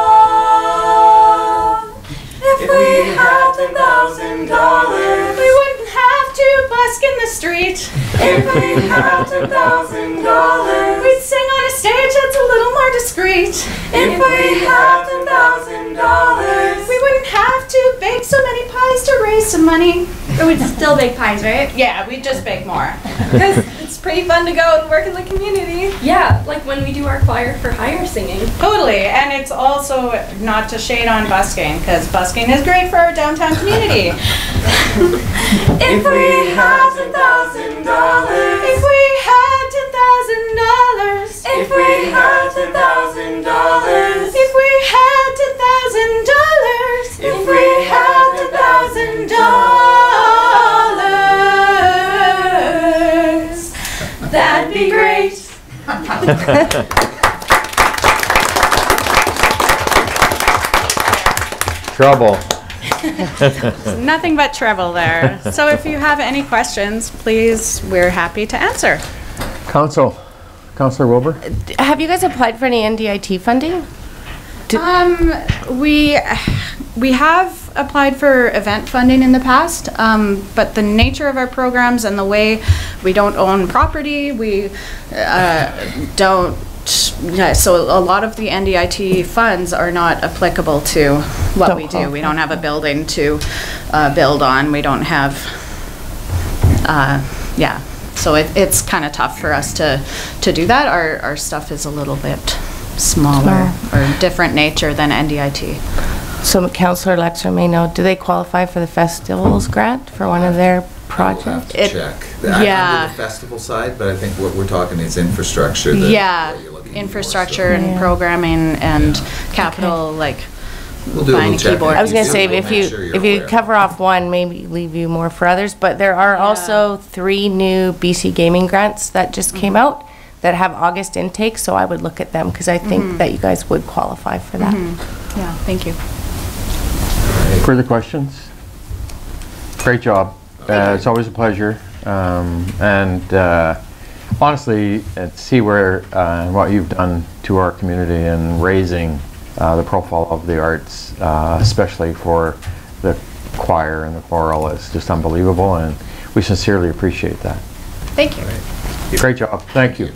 If we had $10,000. We wouldn't have to busk in the street. If we had $10,000. We'd sing on a stage that's a little more discreet. If we had $10,000. We wouldn't have to bake so many pies to raise some money. Or we'd still bake pies, right? Yeah, we'd just bake more. Because it's pretty fun to go out and work in the community. Yeah, like when we do our choir for hire singing. Totally, and it's also not to shade on busking, because busking is great for our downtown community. If we had $10,000. If we had $10,000. If we had $10,000. If we had $10,000. If we had $10,000. That'd be great. Trouble. Nothing but treble there. So if you have any questions, please, we're happy to answer. Councillor Wilbur? We have applied for event funding in the past, but the nature of our programs and the way we don't own property, we don't. Yeah, so a lot of the NDIT funds are not applicable to what we do. We don't have a building to build on. We don't have, yeah. So it's kind of tough for us to do that. Our stuff is a little bit smaller or different nature than NDIT. So Councillor Lexer may know, do they qualify for the festivals grant for one of their projects? We'll have to check. Yeah. Under the festival side, but I think what we're talking is infrastructure. Yeah, infrastructure and programming and capital, like buying a keyboard. I was going to say, if you cover off one, maybe leave you more for others, but there are also 3 new BC gaming grants that just came out that have August intake, so I would look at them because I think that you guys would qualify for that. Yeah, thank you. Further questions? Great job. It's always a pleasure. Honestly, to see where what you've done to our community in raising the profile of the arts, especially for the choir and the choral, is just unbelievable, and we sincerely appreciate that. Thank you. Great job. Thank you.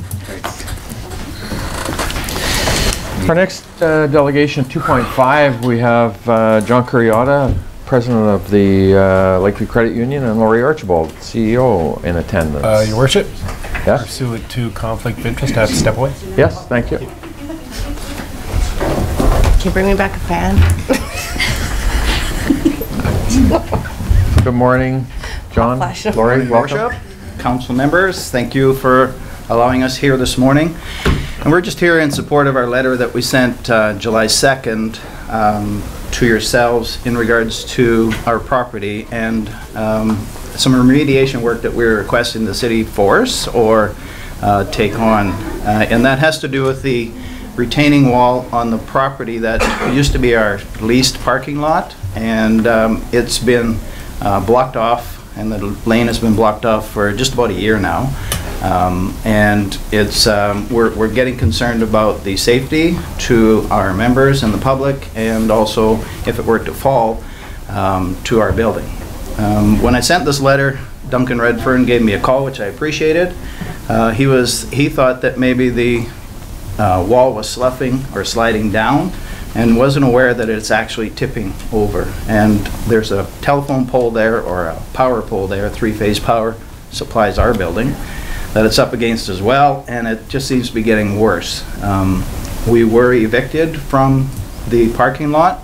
Our next delegation, 2.5, we have John Curriata, President of the Lakeview Credit Union, and Laurie Archibald, CEO, in attendance. Your Worship, yes? Pursuant to conflict of interest, I have to step away. Yes, thank you. Can you bring me back a fan? Good morning, John. Laurie, welcome. Council members, thank you for allowing us here this morning. And we're just here in support of our letter that we sent July 2nd to yourselves in regards to our property and some remediation work that we're requesting the city force or take on. And that has to do with the retaining wall on the property that used to be our leased parking lot, and it's been blocked off, and the lane has been blocked off for just about a year now. And it's we're getting concerned about the safety to our members and the public, and also if it were to fall to our building. When I sent this letter, Duncan Redfern gave me a call, which I appreciated. He thought that maybe the wall was sloughing or sliding down, and wasn't aware that it's actually tipping over. And there's a telephone pole there, or a power pole there, 3-phase power supplies our building, that it's up against as well, and it just seems to be getting worse. We were evicted from the parking lot.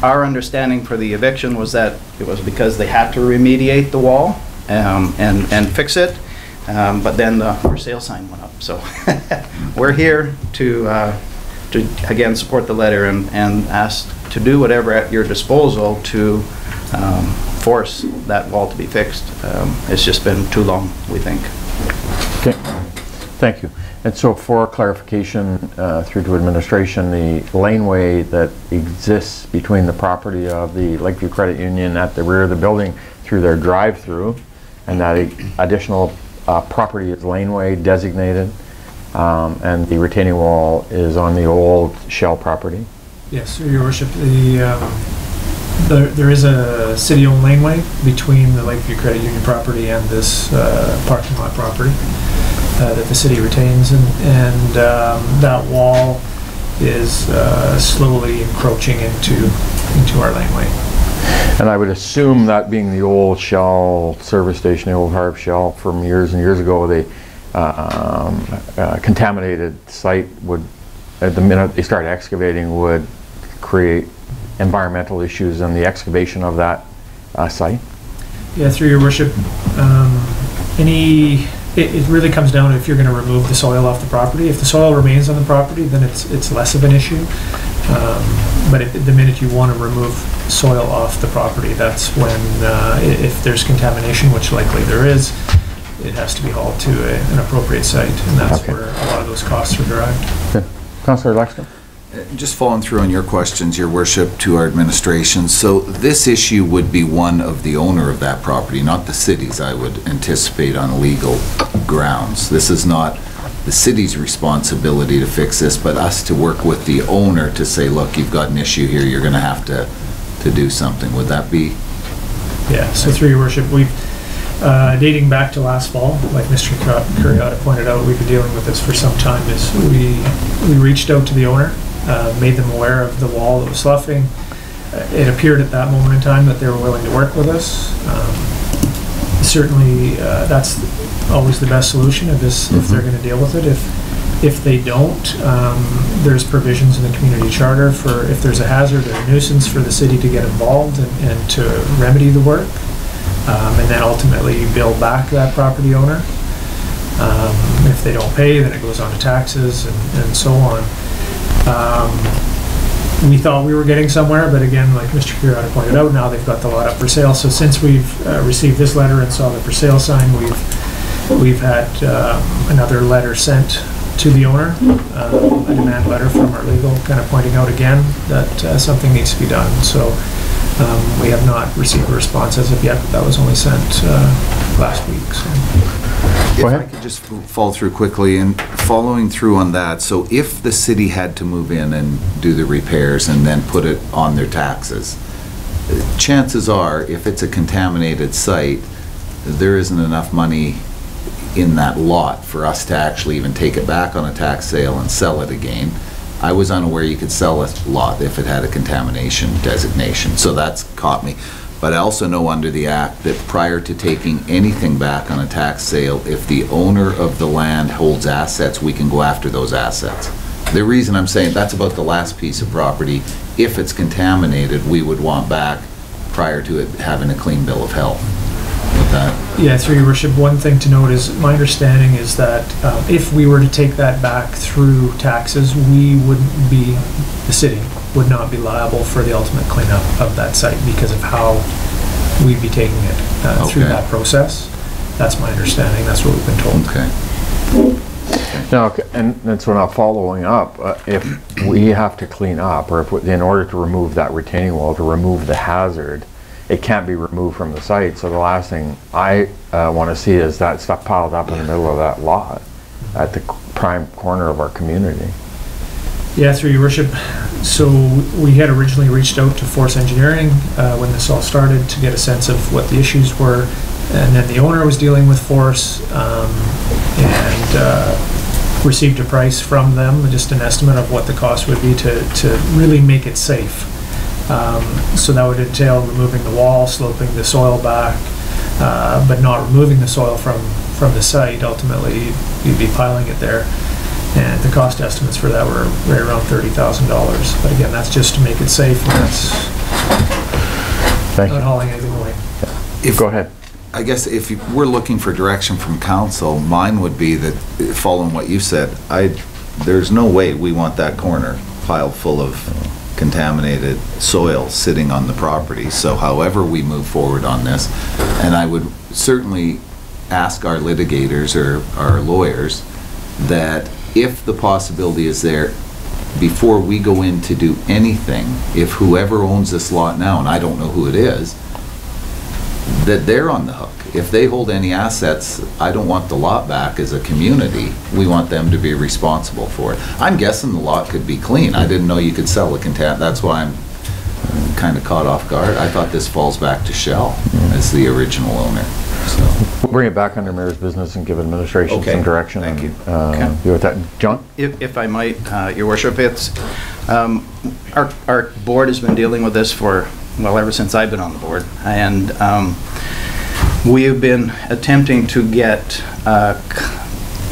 Our understanding for the eviction was that it was because they had to remediate the wall and fix it, but then the for sale sign went up. So we're here to again support the letter and ask to do whatever at your disposal to force that wall to be fixed. It's just been too long, we think. Okay, thank you. And so for clarification through to administration, the laneway that exists between the property of the Lakeview Credit Union at the rear of the building through their drive-through, and that additional property is laneway designated, and the retaining wall is on the old Shell property? Yes, Your Worship. There is a city-owned laneway between the Lakeview Credit Union property and this parking lot property that the city retains, and that wall is slowly encroaching into our laneway. And I would assume that being the old Shell service station, the old Harv Shell from years and years ago, the contaminated site would, at the minute they start excavating, would create environmental issues in the excavation of that site? Yeah, through Your Worship, it really comes down to if you're going to remove the soil off the property. If the soil remains on the property, then it's less of an issue. But the minute you want to remove soil off the property, that's when, if there's contamination, which likely there is, it has to be hauled to an appropriate site, and that's where a lot of those costs are derived. Okay. Councillor Lexton? Just following through on your questions, Your Worship, to our administration. So this issue would be one of the owner of that property, not the city's, I would anticipate, on legal grounds. This is not the city's responsibility to fix this, but us to work with the owner to say, look, you've got an issue here, you're going to have to to do something. Would that be? Yeah, so through your worship, we've, dating back to last fall, like Mr. Curriata pointed out, we've been dealing with this for some time, is we reached out to the owner, made them aware of the wall that was sloughing. It appeared at that moment in time that they were willing to work with us. Certainly, that's always the best solution if they're going to deal with it. If they don't, there's provisions in the community charter for if there's a hazard or a nuisance for the city to get involved and to remedy the work, and then ultimately bill back that property owner. If they don't pay, then it goes on to taxes and so on. We thought we were getting somewhere, but again, like Mr. Curriata pointed out, now they've got the lot up for sale. So since we've received this letter and saw the for sale sign, we've had another letter sent to the owner, a demand letter from our legal, kind of pointing out again that something needs to be done. So we have not received a response as of yet, but that was only sent last week. So. If I could just fall through quickly and following through on that. So if the city had to move in and do the repairs and then put it on their taxes, chances are, if it's a contaminated site, there isn't enough money in that lot for us to actually even take it back on a tax sale and sell it again. I was unaware you could sell a lot if it had a contamination designation, so that's caught me. But I also know under the Act that prior to taking anything back on a tax sale, if the owner of the land holds assets, we can go after those assets. The reason I'm saying that's about the last piece of property, if it's contaminated, we would want back prior to it having a clean bill of health. With that. Yeah, through your worship, one thing to note is my understanding is that if we were to take that back through taxes, we wouldn't be, the city would not be liable for the ultimate cleanup of that site because of how we'd be taking it through that process. That's my understanding. That's what we've been told. Okay. Now, and that's what I'm following up. If we have to clean up, or if in order to remove that retaining wall, to remove the hazard, it can't be removed from the site. So the last thing I want to see is that stuff piled up in the middle of that lot at the prime corner of our community. Yeah, through your worship. So we had originally reached out to Force Engineering when this all started to get a sense of what the issues were, and then the owner was dealing with Force and received a price from them, just an estimate of what the cost would be to really make it safe. So that would entail removing the wall, sloping the soil back, but not removing the soil from the site. Ultimately, you'd be piling it there. And the cost estimates for that were right around $30,000. But again, that's just to make it safe, and that's not hauling anything away. Go ahead. I guess if we're looking for direction from council, mine would be that, following what you said, there's no way we want that corner piled full of contaminated soil sitting on the property. So however we move forward on this, and I would certainly ask our litigators or our lawyers that if the possibility is there, before we go in to do anything, if whoever owns this lot now, and I don't know who it is, that they're on the hook. If they hold any assets, I don't want the lot back as a community. We want them to be responsible for it. I'm guessing the lot could be clean. I didn't know you could sell a contaminant. That's why I'm kind of caught off guard. I thought this falls back to Shell as the original owner. So we'll bring it back under mayor's business and give administration some direction. Thank you. You with that, John? If I might, Your Worship, it's our board has been dealing with this for, well, ever since I've been on the board, and we have been attempting to get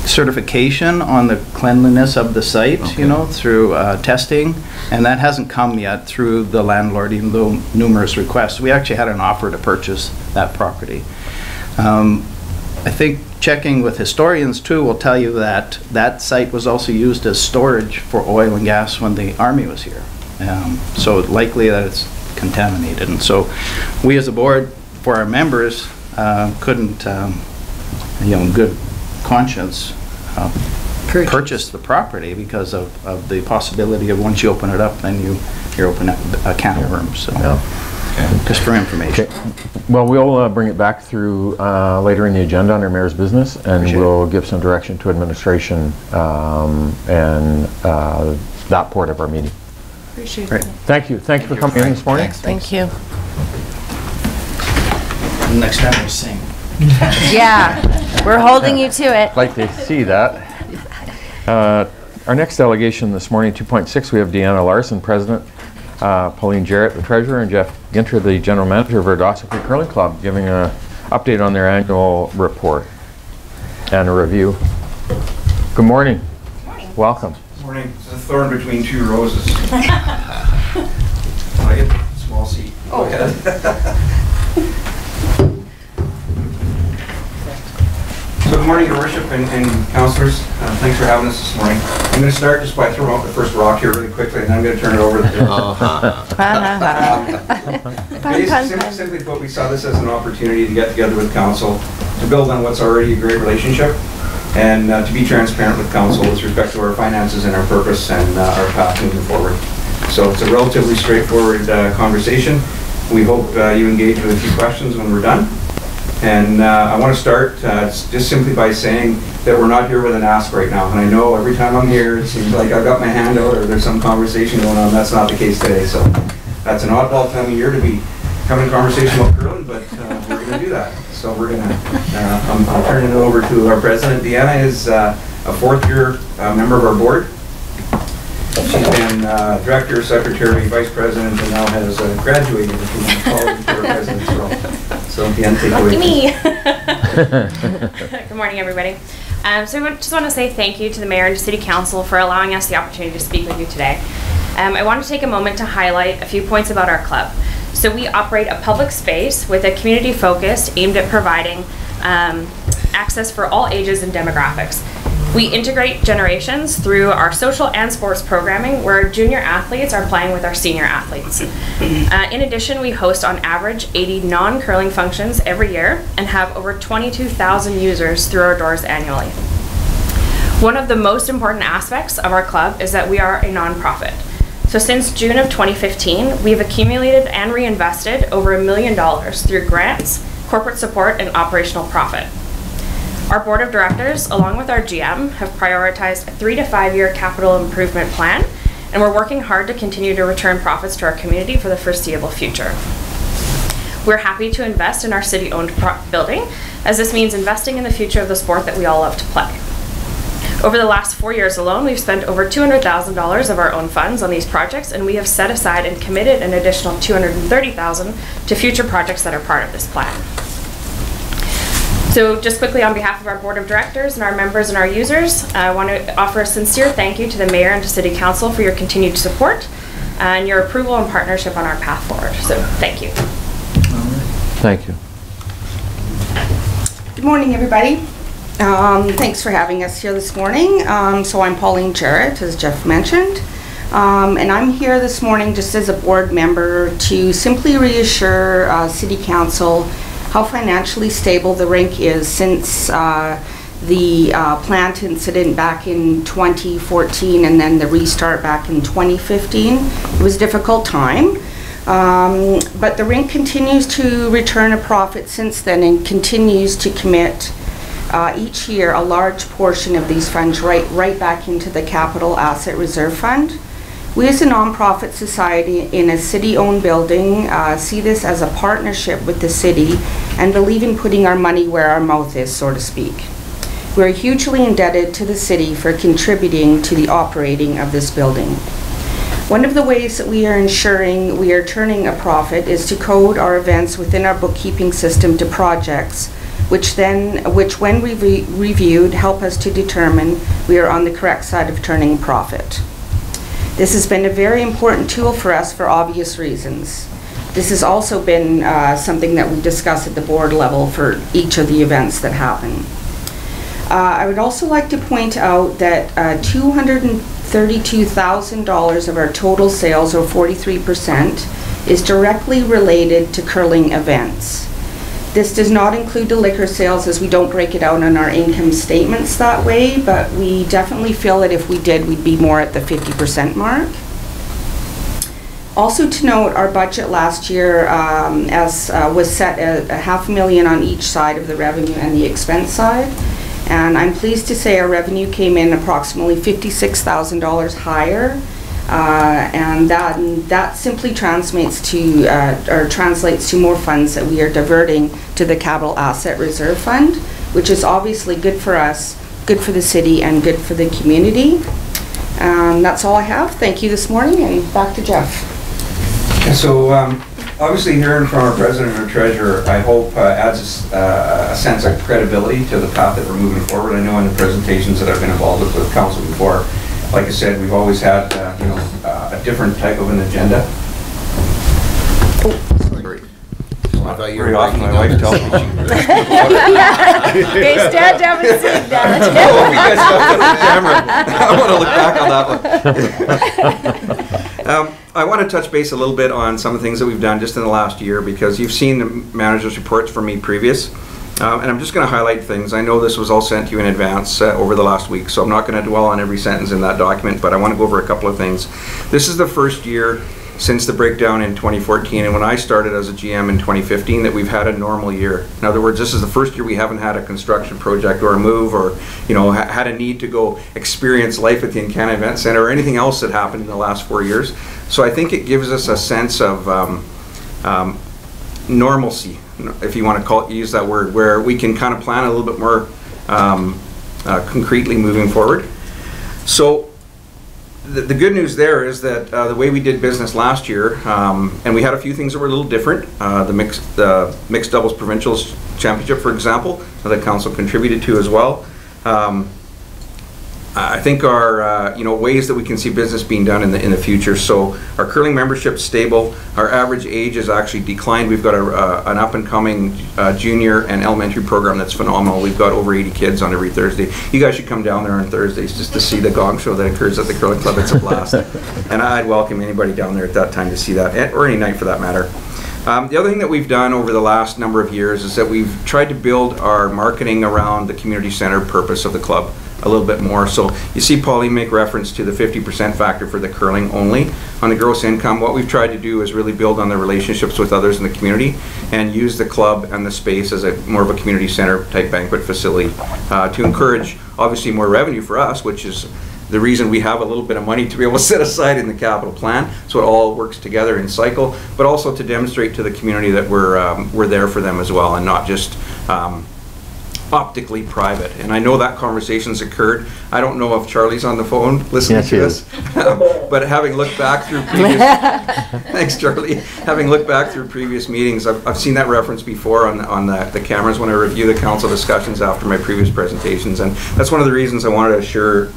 certification on the cleanliness of the site, you know, through testing, and that hasn't come yet through the landlord, even though numerous requests. We actually had an offer to purchase that property. I think checking with historians too will tell you that that site was also used as storage for oil and gas when the Army was here. So likely that it's contaminated, and so we as a board, for our members, couldn't, you know, in good conscience, purchase the property because of the possibility of once you open it up, then you're opening up a can of worms. So, just for information. Okay. Well, we'll bring it back through later in the agenda under mayor's business, and we'll give some direction to administration and that part of our meeting. Appreciate Great. it. Thank you. Thank you for coming in this morning. Thank you. Next time we'll sing. Yeah, we're holding you to it. Like to see that. Our next delegation this morning, 2.6, we have Deanna Larson, President, Pauline Jarrett, the Treasurer, and Jeff Ginter, the General Manager of our Dawson Creek Curling Club, giving an update on their annual report and a review. Good morning. Good morning. Welcome. Good morning. It's a thorn between two roses. I get a small seat. Go ahead. So good morning, Your Worship and councillors. Thanks for having us this morning. I'm going to start just by throwing out the first rock here really quickly, and then I'm going to turn it over to the Simply put, we saw this as an opportunity to get together with council to build on what's already a great relationship, and to be transparent with council with respect to our finances and our purpose and our path moving forward. So it's a relatively straightforward conversation. We hope you engage with a few questions when we're done. And I want to start just simply by saying that we're not here with an ask right now. And I know every time I'm here, it seems like I've got my hand out or there's some conversation going on. That's not the case today. So that's an oddball time of year to be having a conversation about curling, but we're going to do that. So we're going to, I'm turning it over to our president. Deanna is a fourth-year member of our board. She's been director, secretary, vice president, and now has graduated, if you want to call it, to our president's role. So Deanna, take it away. Good morning, everybody. So I just want to say thank you to the Mayor and to City Council for allowing us the opportunity to speak with you today. I want to take a moment to highlight a few points about our club. So we operate a public space with a community focus aimed at providing access for all ages and demographics. We integrate generations through our social and sports programming, where junior athletes are playing with our senior athletes. In addition, we host on average 80 non-curling functions every year and have over 22,000 users through our doors annually. One of the most important aspects of our club is that we are a nonprofit. So since June of 2015, we've accumulated and reinvested over $1 million through grants, corporate support, and operational profit. Our board of directors, along with our GM, have prioritized a 3 to 5 year capital improvement plan, and we're working hard to continue to return profits to our community for the foreseeable future. We're happy to invest in our city-owned building, as this means investing in the future of the sport that we all love to play. Over the last 4 years alone, we've spent over $200,000 of our own funds on these projects, and we have set aside and committed an additional $230,000 to future projects that are part of this plan. So just quickly, on behalf of our board of directors and our members and our users, I want to offer a sincere thank you to the Mayor and to City Council for your continued support and your approval and partnership on our path forward. So thank you. Thank you. Good morning, everybody. Thanks for having us here this morning. So I'm Pauline Jarrett, as Jeff mentioned, and I'm here this morning just as a board member to simply reassure City Council how financially stable the rink is since the plant incident back in 2014 and then the restart back in 2015. It was a difficult time, but the rink continues to return a profit since then and continues to commit each year a large portion of these funds right back into the Capital Asset Reserve Fund. We as a nonprofit society in a city-owned building see this as a partnership with the city and believe in putting our money where our mouth is, so to speak. We're hugely indebted to the city for contributing to the operating of this building. One of the ways that we are ensuring we are turning a profit is to code our events within our bookkeeping system to projects, which when reviewed help us to determine we are on the correct side of turning a profit. This has been a very important tool for us for obvious reasons. This has also been something that we discuss at the board level for each of the events that happen. I would also like to point out that $232,000 of our total sales, or 43%, is directly related to curling events. This does not include the liquor sales, as we don't break it out on our income statements that way, but we definitely feel that if we did, we'd be more at the 50% mark. Also to note, our budget last year was set at $500,000 on each side of the revenue and the expense side. And I'm pleased to say our revenue came in approximately $56,000 higher And that simply translates to more funds that we are diverting to the Capital Asset Reserve Fund, which is obviously good for us, good for the city, and good for the community. That's all I have. Thank you this morning, and back to Jeff. So obviously hearing from our president and our treasurer, I hope adds a sense of credibility to the path that we're moving forward. I know in the presentations that I've been involved with council before, like I said, we've always had a different type of an agenda. Sorry. I thought you were Very often my wife tells me Okay, stand down and sit down. Oh, you guys got the camera. I want to look back on that one. I want to touch base a little bit on some of the things that we've done just in the last year, because you've seen the manager's reports from me previous. And I'm just going to highlight things. I know this was all sent to you in advance over the last week, so I'm not going to dwell on every sentence in that document, but I want to go over a couple of things. This is the first year since the breakdown in 2014, and when I started as a GM in 2015, that we've had a normal year. In other words, this is the first year we haven't had a construction project or a move, or had a need to go experience life at the Encana Event Center or anything else that happened in the last 4 years. So I think it gives us a sense of normalcy, if you want to use that word, where we can kind of plan a little bit more concretely moving forward. So the good news there is that the way we did business last year, and we had a few things that were a little different. The mixed doubles provincials championship, for example, that council contributed to as well. I think our ways that we can see business being done in the future. So our curling membership's stable. Our average age has actually declined. We've got an up and coming junior and elementary program that's phenomenal. We've got over 80 kids on every Thursday. You guys should come down there on Thursdays just to see the gong show that occurs at the curling club. It's a blast, and I'd welcome anybody down there at that time to see that, or any night for that matter. The other thing that we've done over the last number of years is that we've tried to build our marketing around the community center purpose of the club a little bit more. So you see Pauline make reference to the 50% factor for the curling only on the gross income. What we've tried to do is really build on the relationships with others in the community and use the club and the space as more of a community center type banquet facility to encourage obviously more revenue for us, which is the reason we have a little bit of money to be able to set aside in the capital plan, so it all works together in cycle, but also to demonstrate to the community that we're there for them as well, and not just optically private. And I know that conversation's occurred. I don't know if Charlie's on the phone listening to us, but having looked back through previous thanks Charlie, having looked back through previous meetings, I've seen that reference before on the cameras when I review the council discussions after my previous presentations, and that's one of the reasons I wanted to assure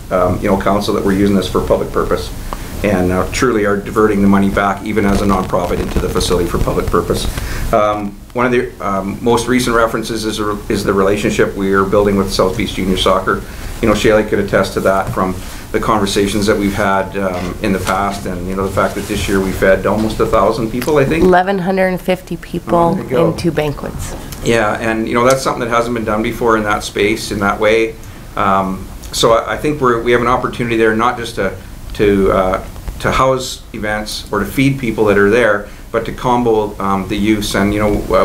council that we're using this for public purpose, and truly are diverting the money back even as a non-profit into the facility for public purpose. One of the most recent references is the relationship we are building with South Beach Junior Soccer. Shaylee could attest to that from the conversations that we've had in the past, and the fact that this year we fed almost 1,000 people, I think. 1,150 people in 2 banquets. Yeah, and that's something that hasn't been done before in that space, in that way. So I think we have an opportunity there, not just to house events or to feed people that are there, but to combo the use. And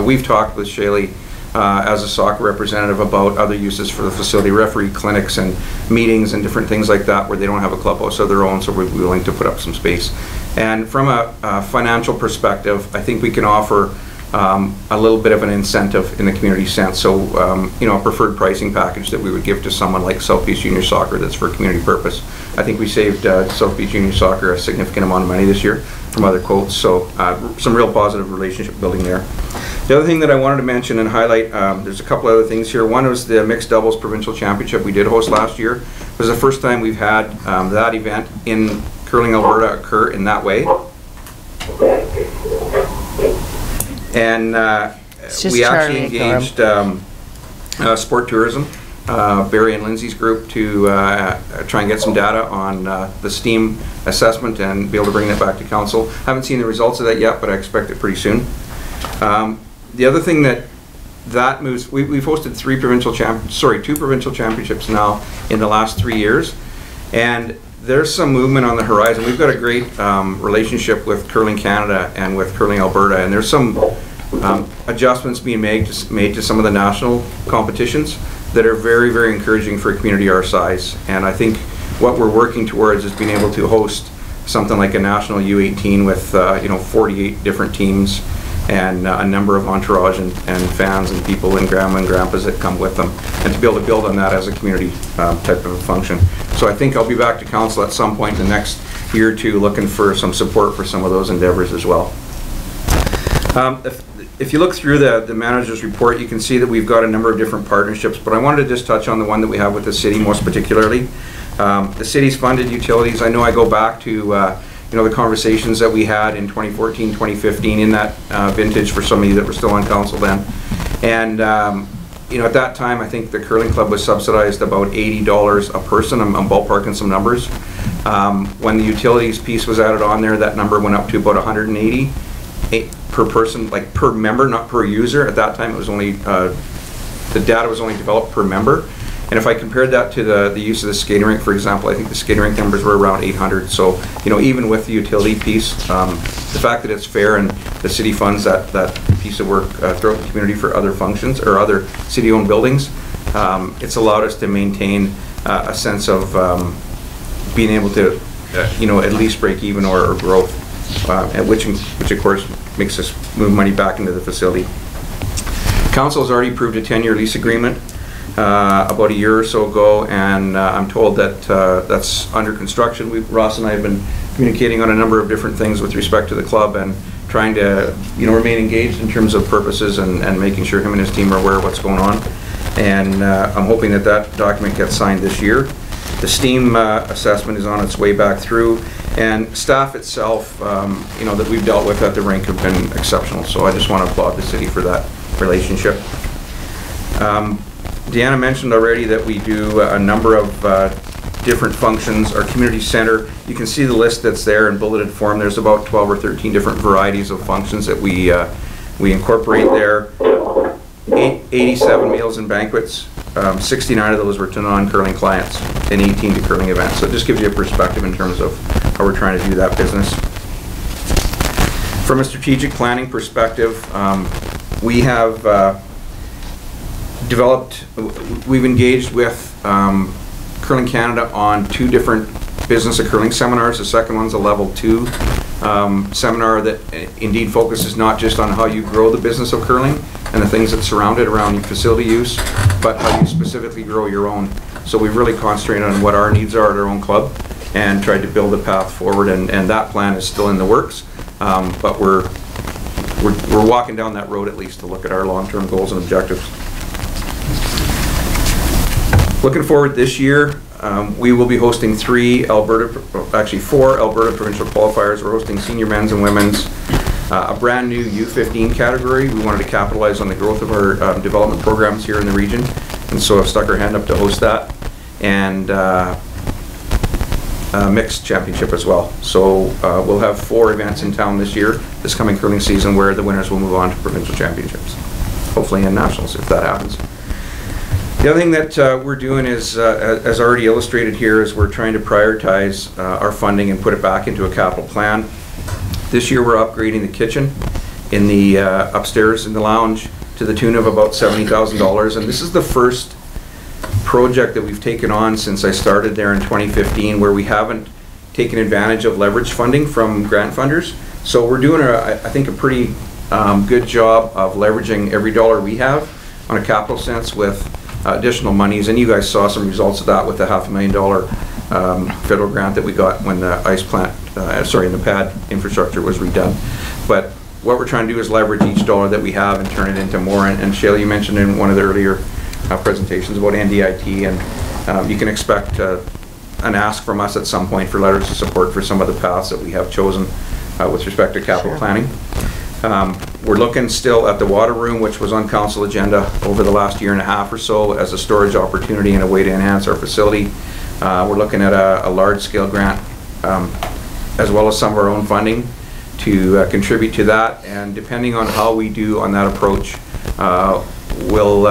we've talked with Shaylee as a soccer representative about other uses for the facility, referee clinics and meetings and different things like that where they don't have a clubhouse of their own, so we're willing to put up some space. And from a financial perspective, I think we can offer a little bit of an incentive in the community sense. So, a preferred pricing package that we would give to someone like South Beach Junior Soccer that's for community purpose. I think we saved South Beach Junior Soccer a significant amount of money this year from other quotes, so some real positive relationship building there. The other thing that I wanted to mention and highlight, there's a couple other things here. One was the Mixed Doubles Provincial Championship we did host last year. It was the first time we've had that event in Curling Alberta occur in that way. And we actually engaged Sport Tourism, Barry and Lindsay's group, to try and get some data on the STEAM assessment and be able to bring that back to council. Haven't seen the results of that yet, but I expect it pretty soon. The other thing that moves, we've hosted 2 provincial championships now in the last 3 years, and there's some movement on the horizon. We've got a great relationship with Curling Canada and with Curling Alberta, and there's some adjustments being made to some of the national competitions that are very, very encouraging for a community our size. And I think what we're working towards is being able to host something like a national U18 with 48 different teams and a number of entourage and fans and people and grandma and grandpas that come with them, and to be able to build on that as a community type of a function. So I think I'll be back to council at some point in the next year or two looking for some support for some of those endeavors as well. If you look through the manager's report, you can see that we've got a number of different partnerships, but I wanted to just touch on the one that we have with the city most particularly. The city's funded utilities. I know I go back to the conversations that we had in 2014, 2015 in that vintage for some of you that were still on council then. And at that time, I think the curling club was subsidized about $80 a person. I'm ballparking some numbers. When the utilities piece was added on there, that number went up to about $180 per person, like per member, not per user. At that time, it was only the data was only developed per member. And if I compared that to the use of the skating rink, for example, I think the skating rink numbers were around 800. So, even with the utility piece, the fact that it's fair and the city funds that piece of work throughout the community for other functions or other city-owned buildings, it's allowed us to maintain a sense of being able to, at least break even or growth, which of course makes us move money back into the facility. Council has already approved a 10-year lease agreement about a year or so ago, and I'm told that that's under construction. Ross and I have been communicating on a number of different things with respect to the club and trying to remain engaged in terms of purposes and making sure him and his team are aware of what's going on. And I'm hoping that document gets signed this year. The STEAM assessment is on its way back through, and staff itself that we've dealt with at the rink have been exceptional, so I just want to applaud the city for that relationship. Deanna mentioned already that we do a number of different functions. Our community center, you can see the list that's there in bulleted form. There's about 12 or 13 different varieties of functions that we incorporate there. 87 meals and banquets, 69 of those were to non-curling clients and 18 to curling events. So it just gives you a perspective in terms of how we're trying to do that business. From a strategic planning perspective, we have we've engaged with Curling Canada on 2 different business of curling seminars. The second one's a level 2 seminar that indeed focuses not just on how you grow the business of curling and the things that surround it around facility use, but how you specifically grow your own. So we've really concentrated on what our needs are at our own club and tried to build a path forward, and that plan is still in the works, but we're walking down that road at least to look at our long-term goals and objectives. Looking forward this year, we will be hosting 4 Alberta provincial qualifiers. We're hosting senior men's and women's, a brand new U15 category. We wanted to capitalize on the growth of our development programs here in the region, and so I've stuck our hand up to host that, and a mixed championship as well. So we'll have 4 events in town this coming curling season, where the winners will move on to provincial championships, hopefully in nationals if that happens. The other thing that we're doing is, as already illustrated here, is we're trying to prioritize our funding and put it back into a capital plan. This year we're upgrading the kitchen in the upstairs in the lounge to the tune of about $70,000, and this is the first project that we've taken on since I started there in 2015 where we haven't taken advantage of leverage funding from grant funders. So we're doing, I think, a pretty good job of leveraging every dollar we have on a capital sense with additional monies, and you guys saw some results of that with the $500,000 federal grant that we got when the ice plant, the pad infrastructure was redone. But what we're trying to do is leverage each dollar that we have and turn it into more. And Shayla, you mentioned in one of the earlier presentations about NDIT, and you can expect an ask from us at some point for letters of support for some of the paths that we have chosen with respect to capital planning. We're looking still at the water room, which was on council agenda over the last year and a half or so as a storage opportunity and a way to enhance our facility. We're looking at a large-scale grant as well as some of our own funding to contribute to that, and depending on how we do on that approach will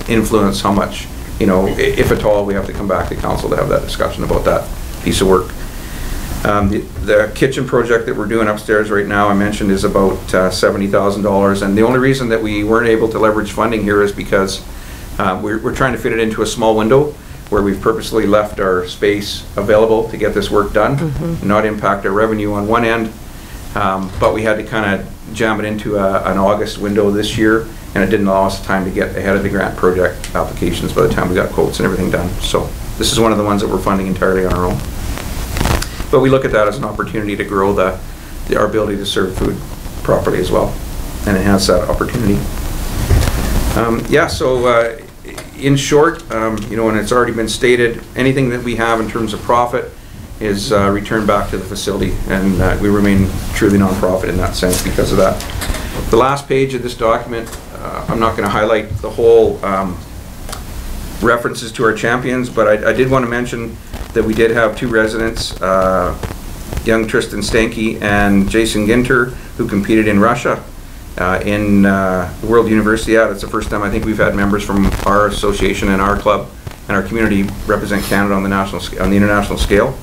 influence how much, if at all, we have to come back to council to have that discussion about that piece of work. The kitchen project that we're doing upstairs right now, I mentioned, is about $70,000, and the only reason that we weren't able to leverage funding here is because we're trying to fit it into a small window where we've purposely left our space available to get this work done, not impact our revenue on one end, but we had to kind of jam it into an August window this year, and it didn't allow us time to get ahead of the grant project applications by the time we got quotes and everything done. So this is one of the ones that we're funding entirely on our own. But we look at that as an opportunity to grow our ability to serve food properly as well and enhance that opportunity. So in short, you know, and it's already been stated, anything that we have in terms of profit is returned back to the facility, and we remain truly non-profit in that sense because of that. The last page of this document, I'm not going to highlight the whole references to our champions, but I did want to mention that we did have 2 residents, young Tristan Stanky and Jason Ginter, who competed in Russia in the World Universiade. It's the first time I think we've had members from our association and our club and our community represent Canada on the international scale.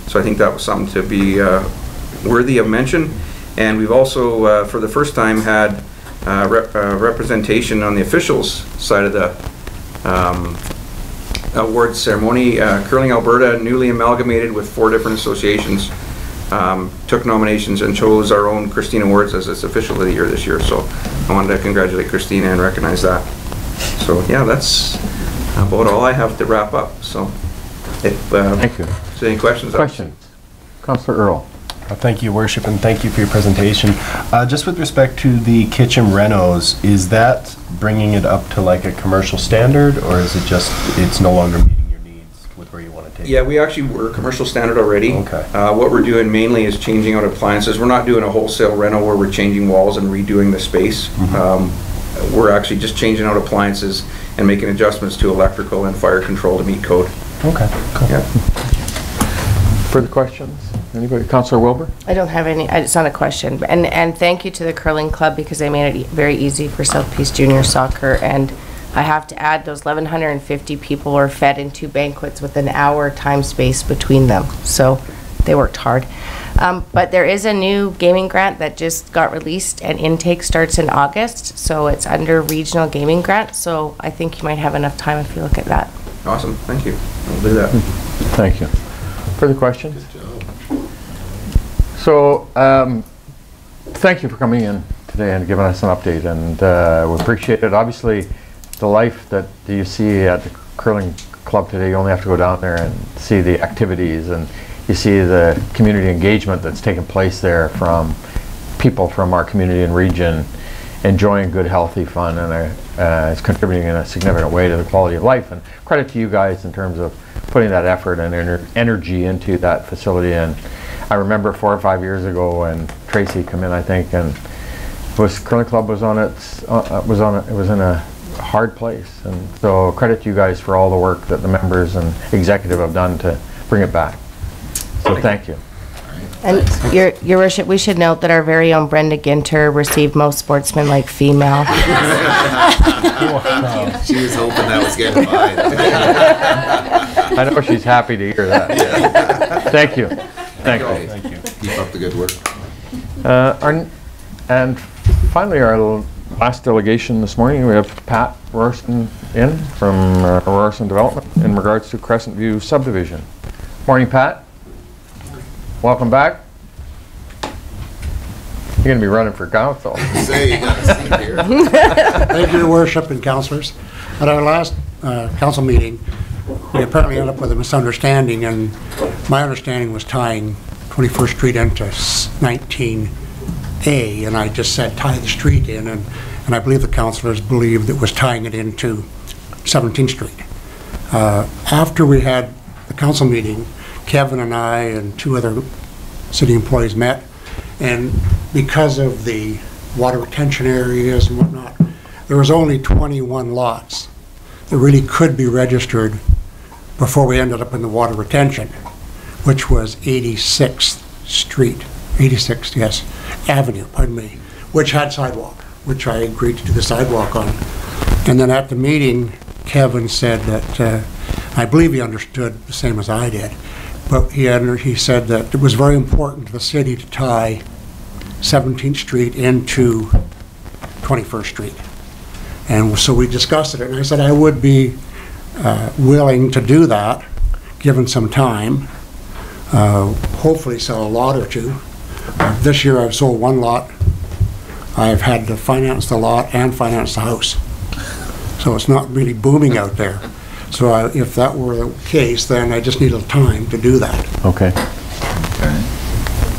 So I think that was something to be worthy of mention. And we've also, for the first time, had representation on the officials side of the awards ceremony. Curling Alberta, newly amalgamated with 4 different associations, took nominations and chose our own Christina Awards as its official of the year this year. So I wanted to congratulate Christina and recognize that. So yeah, that's about all I have to wrap up. So if thank you. So any questions? Questions? Councillor Earl. Thank you, Worship, and thank you for your presentation. Just with respect to the kitchen renos, is that bringing it up to like a commercial standard, or is it just it's no longer meeting your needs with where you want to take it? Yeah, we actually were commercial standard already. Okay. What we're doing mainly is changing out appliances. We're not doing a wholesale reno where we're changing walls and redoing the space. We're actually just changing out appliances and making adjustments to electrical and fire control to meet code. Okay, cool. Yeah. Further questions? Anybody? Councillor Wilbur? I don't have any. It's not a question. And thank you to the curling club because they made it very easy for South Peace Junior Soccer. And I have to add, those 1,150 people were fed in 2 banquets with an hour time space between them. So they worked hard. But there is a new gaming grant that just got released, and intake starts in August. So it's under regional gaming grant. So I think you might have enough time if you look at that. Awesome. Thank you. I'll do that. Thank you. Further questions? So, thank you for coming in today and giving us an update, and we appreciate it. Obviously, the life that you see at the curling club today, you only have to go down there and see the activities, and you see the community engagement that's taking place there from people from our community and region enjoying good, healthy fun, and it's contributing in a significant way to the quality of life. And credit to you guys in terms of putting that effort and energy into that facility. And I remember 4 or 5 years ago when Tracy came in, I think, and curling club was in a hard place. And so credit to you guys for all the work that the members and executive have done to bring it back. So thank you. And Your Worship, we should note that our very own Brenda Ginter received most sportsmanlike female. She was hoping that was getting by. I know she's happy to hear that. Yeah. Thank you. Thank you. Thank you. Keep up the good work. And finally, our last delegation this morning, we have Pat Rorson in from Rorson Development in regards to Crescent View subdivision. Morning, Pat. Welcome back. You're going to be running for council. Say, you got a seat here. Thank you, Your Worship and councillors. At our last council meeting, we apparently ended up with a misunderstanding, and my understanding was tying 21st Street into 19A, and I just said tie the street in, and I believe the councillors believed it was tying it into 17th Street. After we had the council meeting, Kevin and I and 2 other city employees met, and because of the water retention areas and whatnot, there was only 21 lots that really could be registered before we ended up in the water retention, which was 86th Street, 86th, yes, Avenue, pardon me, which had sidewalk, which I agreed to do the sidewalk on. And then at the meeting, Kevin said that, I believe he understood the same as I did, but he said that it was very important to the city to tie 17th Street into 21st Street. And so we discussed it, and I said I would be willing to do that, given some time. Hopefully sell a lot or two. This year I've sold one lot. I've had to finance the lot and finance the house. So it's not really booming out there. So if that were the case, then I just need a little time to do that. Okay. Okay.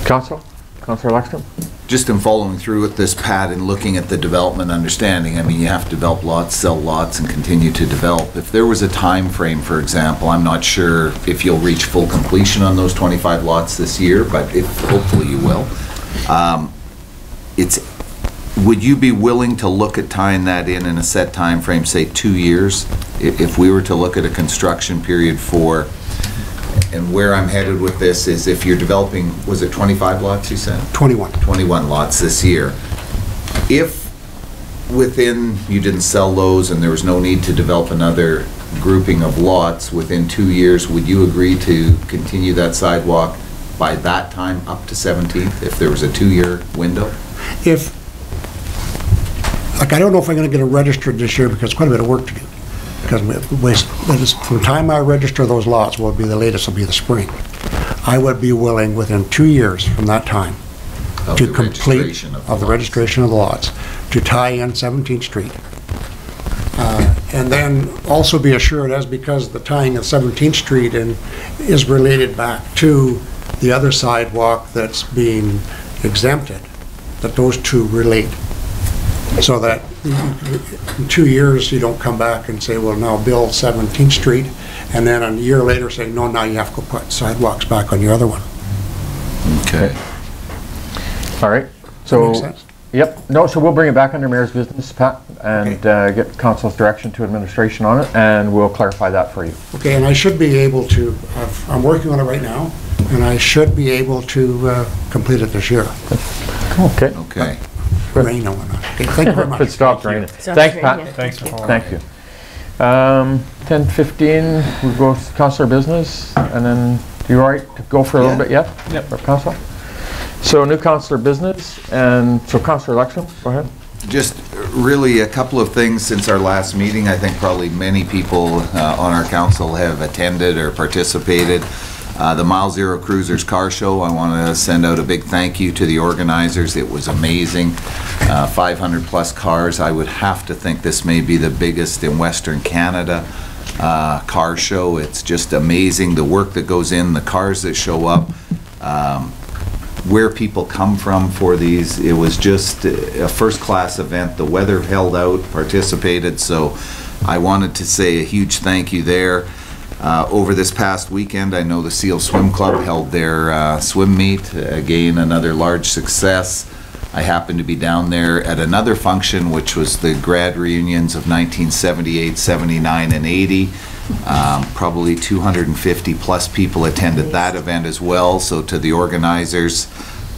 Councillor Lexstrom? Just in following through with this, Pat, and looking at the development understanding, I mean, you have to develop lots, sell lots, and continue to develop. If there was a time frame, for example, I'm not sure if you'll reach full completion on those 25 lots this year, but hopefully you will. Would you be willing to look at tying that in a set time frame, say 2 years? If we were to look at a construction period for, and where I'm headed with this is if you're developing, was it 25 lots you said? 21. 21 lots this year. If within, you didn't sell those and there was no need to develop another grouping of lots within 2 years, would you agree to continue that sidewalk by that time up to 17th if there was a 2-year window? Like, I don't know if I'm going to get it registered this year because quite a bit of work to do. Because from the time I register those lots, will be the latest will be the spring. I would be willing within 2 years from that time to complete the registration of the lots, to tie in 17th Street. And then also be assured, as because the tying of 17th Street is related back to the other sidewalk that's being exempted, that those two relate. So that in 2 years, you don't come back and say, well, now build 17th Street, and then a year later say, no, now you have to go put sidewalks back on your other one. Okay. All right. So, that makes sense? Yep. No, so we'll bring it back under Mayor's business, Pat, and get Council's direction to administration on it, and we'll clarify that for you. Okay, and I should be able to, I'm working on it right now, and I should be able to complete it this year. Okay. Okay. Rain or not. Okay, thank you very much. If it stops raining. Thanks, Pat. Thanks for calling. Thank you. 10:15, we go to Councilor Business, and then you all right to go for a little bit? Yep. Councilor. So new Councilor Business, and so Councilor Lexstrom, go ahead. Just really a couple of things since our last meeting. I think probably many people on our council have attended or participated. The Mile Zero Cruisers Car Show, I want to send out a big thank you to the organizers. It was amazing. 500 plus cars. I would have to think this may be the biggest in Western Canada car show. It's just amazing the work that goes in, the cars that show up, where people come from for these. It was just a first-class event. The weather held out, participated, so I wanted to say a huge thank you there. Over this past weekend, I know the Seal Swim Club held their swim meet. Again, another large success. I happened to be down there at another function, which was the grad reunions of 1978, 79, and 80. Probably 250 plus people attended that event as well. So to the organizers,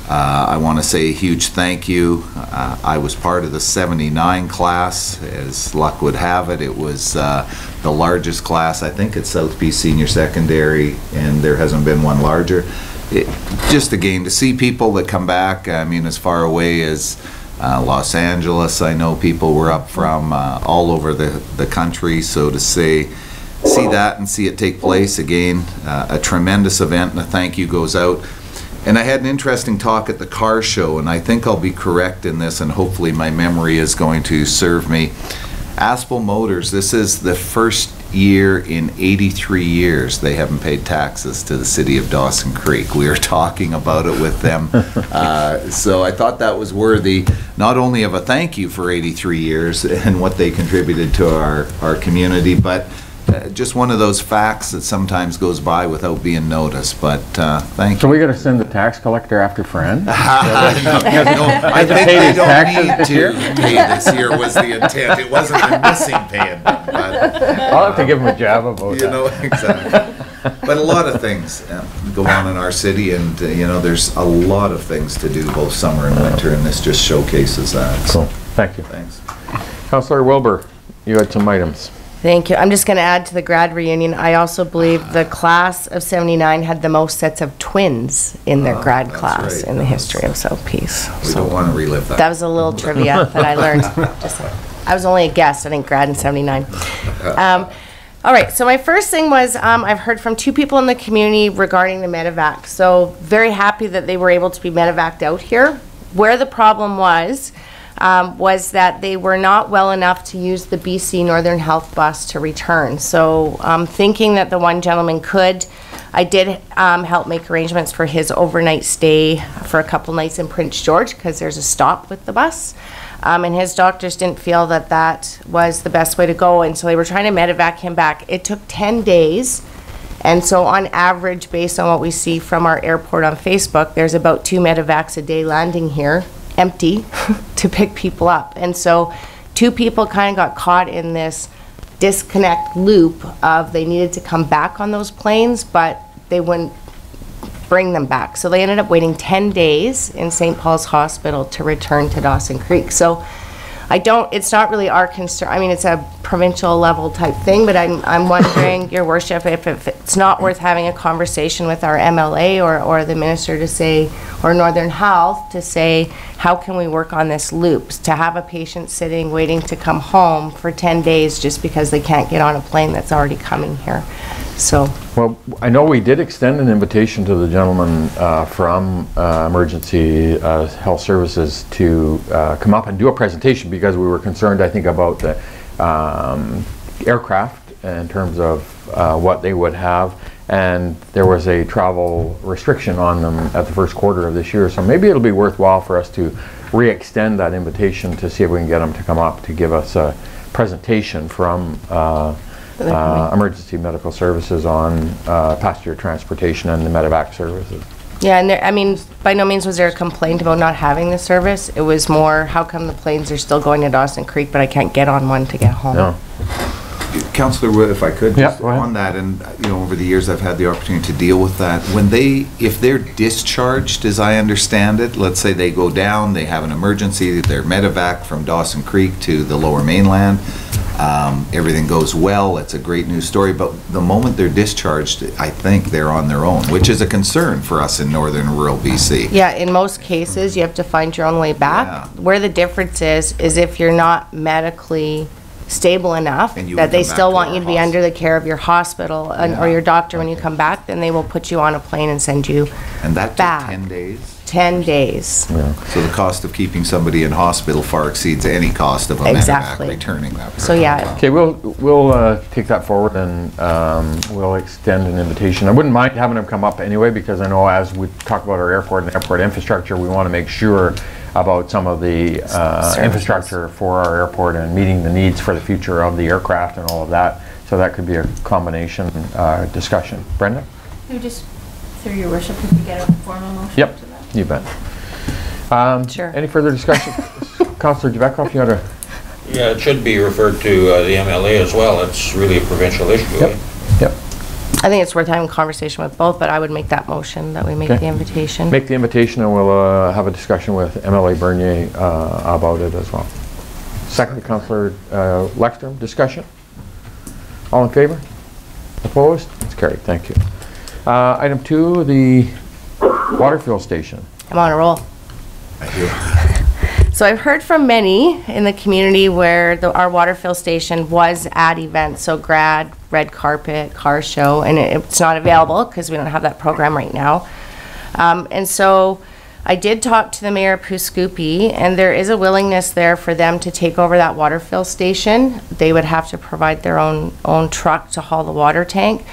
I want to say a huge thank you. I was part of the 79 class. As luck would have it, it was the largest class, I think, at South Beach Senior Secondary, and there hasn't been one larger. Just again, to see people that come back, I mean, as far away as Los Angeles, I know people were up from all over the country, so to see that and see it take place, again, a tremendous event, and a thank you goes out. And I had an interesting talk at the car show, and I think I'll be correct in this, and hopefully my memory is going to serve me. Aspel Motors, this is the first year in 83 years they haven't paid taxes to the city of Dawson Creek. We were talking about it with them. So I thought that was worthy not only of a thank you for 83 years and what they contributed to our community, but just one of those facts that sometimes goes by without being noticed, but thank you. So we got to send the tax collector after Fran? No, I think they don't need to pay this year was the intent. It wasn't the missing paying them, but I'll have to give him a jab about you know, exactly. But a lot of things go on in our city, and you know, there's a lot of things to do both summer and winter, and this just showcases that. Cool. Thank you. Thanks. Councillor Wilbur, you had some items. Thank you. I'm just going to add to the grad reunion. I also believe the class of 79 had the most sets of twins in their grad class in the history of South Peace. We don't want to relive that. That was a little trivia that I learned. I was only a guest. I didn't grad in 79. All right, so my first thing was I've heard from 2 people in the community regarding the medevac. So very happy that they were able to be medevaced out here. Where the problem was that they were not well enough to use the BC Northern Health bus to return. So thinking that the one gentleman could, I did help make arrangements for his overnight stay for a couple nights in Prince George because there's a stop with the bus. And his doctors didn't feel that that was the best way to go, and so they were trying to medevac him back. It took 10 days, and so on average, based on what we see from our airport on Facebook, there's about 2 medevacs a day landing here, empty, to pick people up. And so 2 people kind of got caught in this disconnect loop of they needed to come back on those planes, but they wouldn't bring them back. So they ended up waiting 10 days in St. Paul's Hospital to return to Dawson Creek. So it's not really our concern. I mean, it's a provincial level type thing, but I'm wondering, Your Worship, if it's not worth having a conversation with our MLA or the minister to say, or Northern Health to say, how can we work on this loop? To have a patient sitting, waiting to come home for 10 days just because they can't get on a plane that's already coming here. So. Well, I know we did extend an invitation to the gentleman from Emergency Health Services to come up and do a presentation because we were concerned, I think, about the aircraft in terms of what they would have, and there was a travel restriction on them at the first quarter of this year. So maybe it'll be worthwhile for us to re-extend that invitation to see if we can get them to come up to give us a presentation from Emergency Medical Services on passenger transportation and the medevac services. Yeah, and I mean, by no means was there a complaint about not having the service. It was more, how come the planes are still going to Dawson Creek, but I can't get on one to get home? No. Councillor Wood, if I could, just go ahead. on that, and over the years I've had the opportunity to deal with that. If they're discharged, as I understand it, let's say they go down, they have an emergency, they're medevac from Dawson Creek to the Lower Mainland, everything goes well, it's a great news story, but the moment they're discharged, I think they're on their own, which is a concern for us in northern rural BC. Yeah, in most cases, you have to find your own way back. Yeah. Where the difference is if you're not medically stable enough that they still want you to be under the care of your hospital or your doctor when you come back, then they will put you on a plane and send you And that took back. 10 days? 10 days. Yeah. So the cost of keeping somebody in hospital far exceeds any cost of a Exactly. medevac returning that. So yeah. Okay, we'll take that forward and we'll extend an invitation. I wouldn't mind having them come up anyway because I know as we talk about our airport and airport infrastructure, we want to make sure about some of the infrastructure for our airport and meeting the needs for the future of the aircraft and all of that. So that could be a combination discussion. Brenda? Maybe just through your worship, if we get a formal motion Yep, to that. you bet. Sure. Any further discussion? Councillor Javetkov, you had a... Yeah, it should be referred to the MLA as well. It's really a provincial issue. Yep. Yep. I think it's worth having a conversation with both, but I would make that motion that we make Okay. the invitation. Make the invitation and we'll have a discussion with MLA Bernier about it as well. Second, Councillor Leckstrom, discussion? All in favor? Opposed? It's carried, thank you. Item 2, the water fill station. I'm on a roll. So I've heard from many in the community where our water fill station was at events, so grad, red carpet, car show, and it's not available because we don't have that program right now. And so I did talk to the mayor of Puskupi, and there is a willingness there for them to take over that water fill station. They would have to provide their own truck to haul the water tank,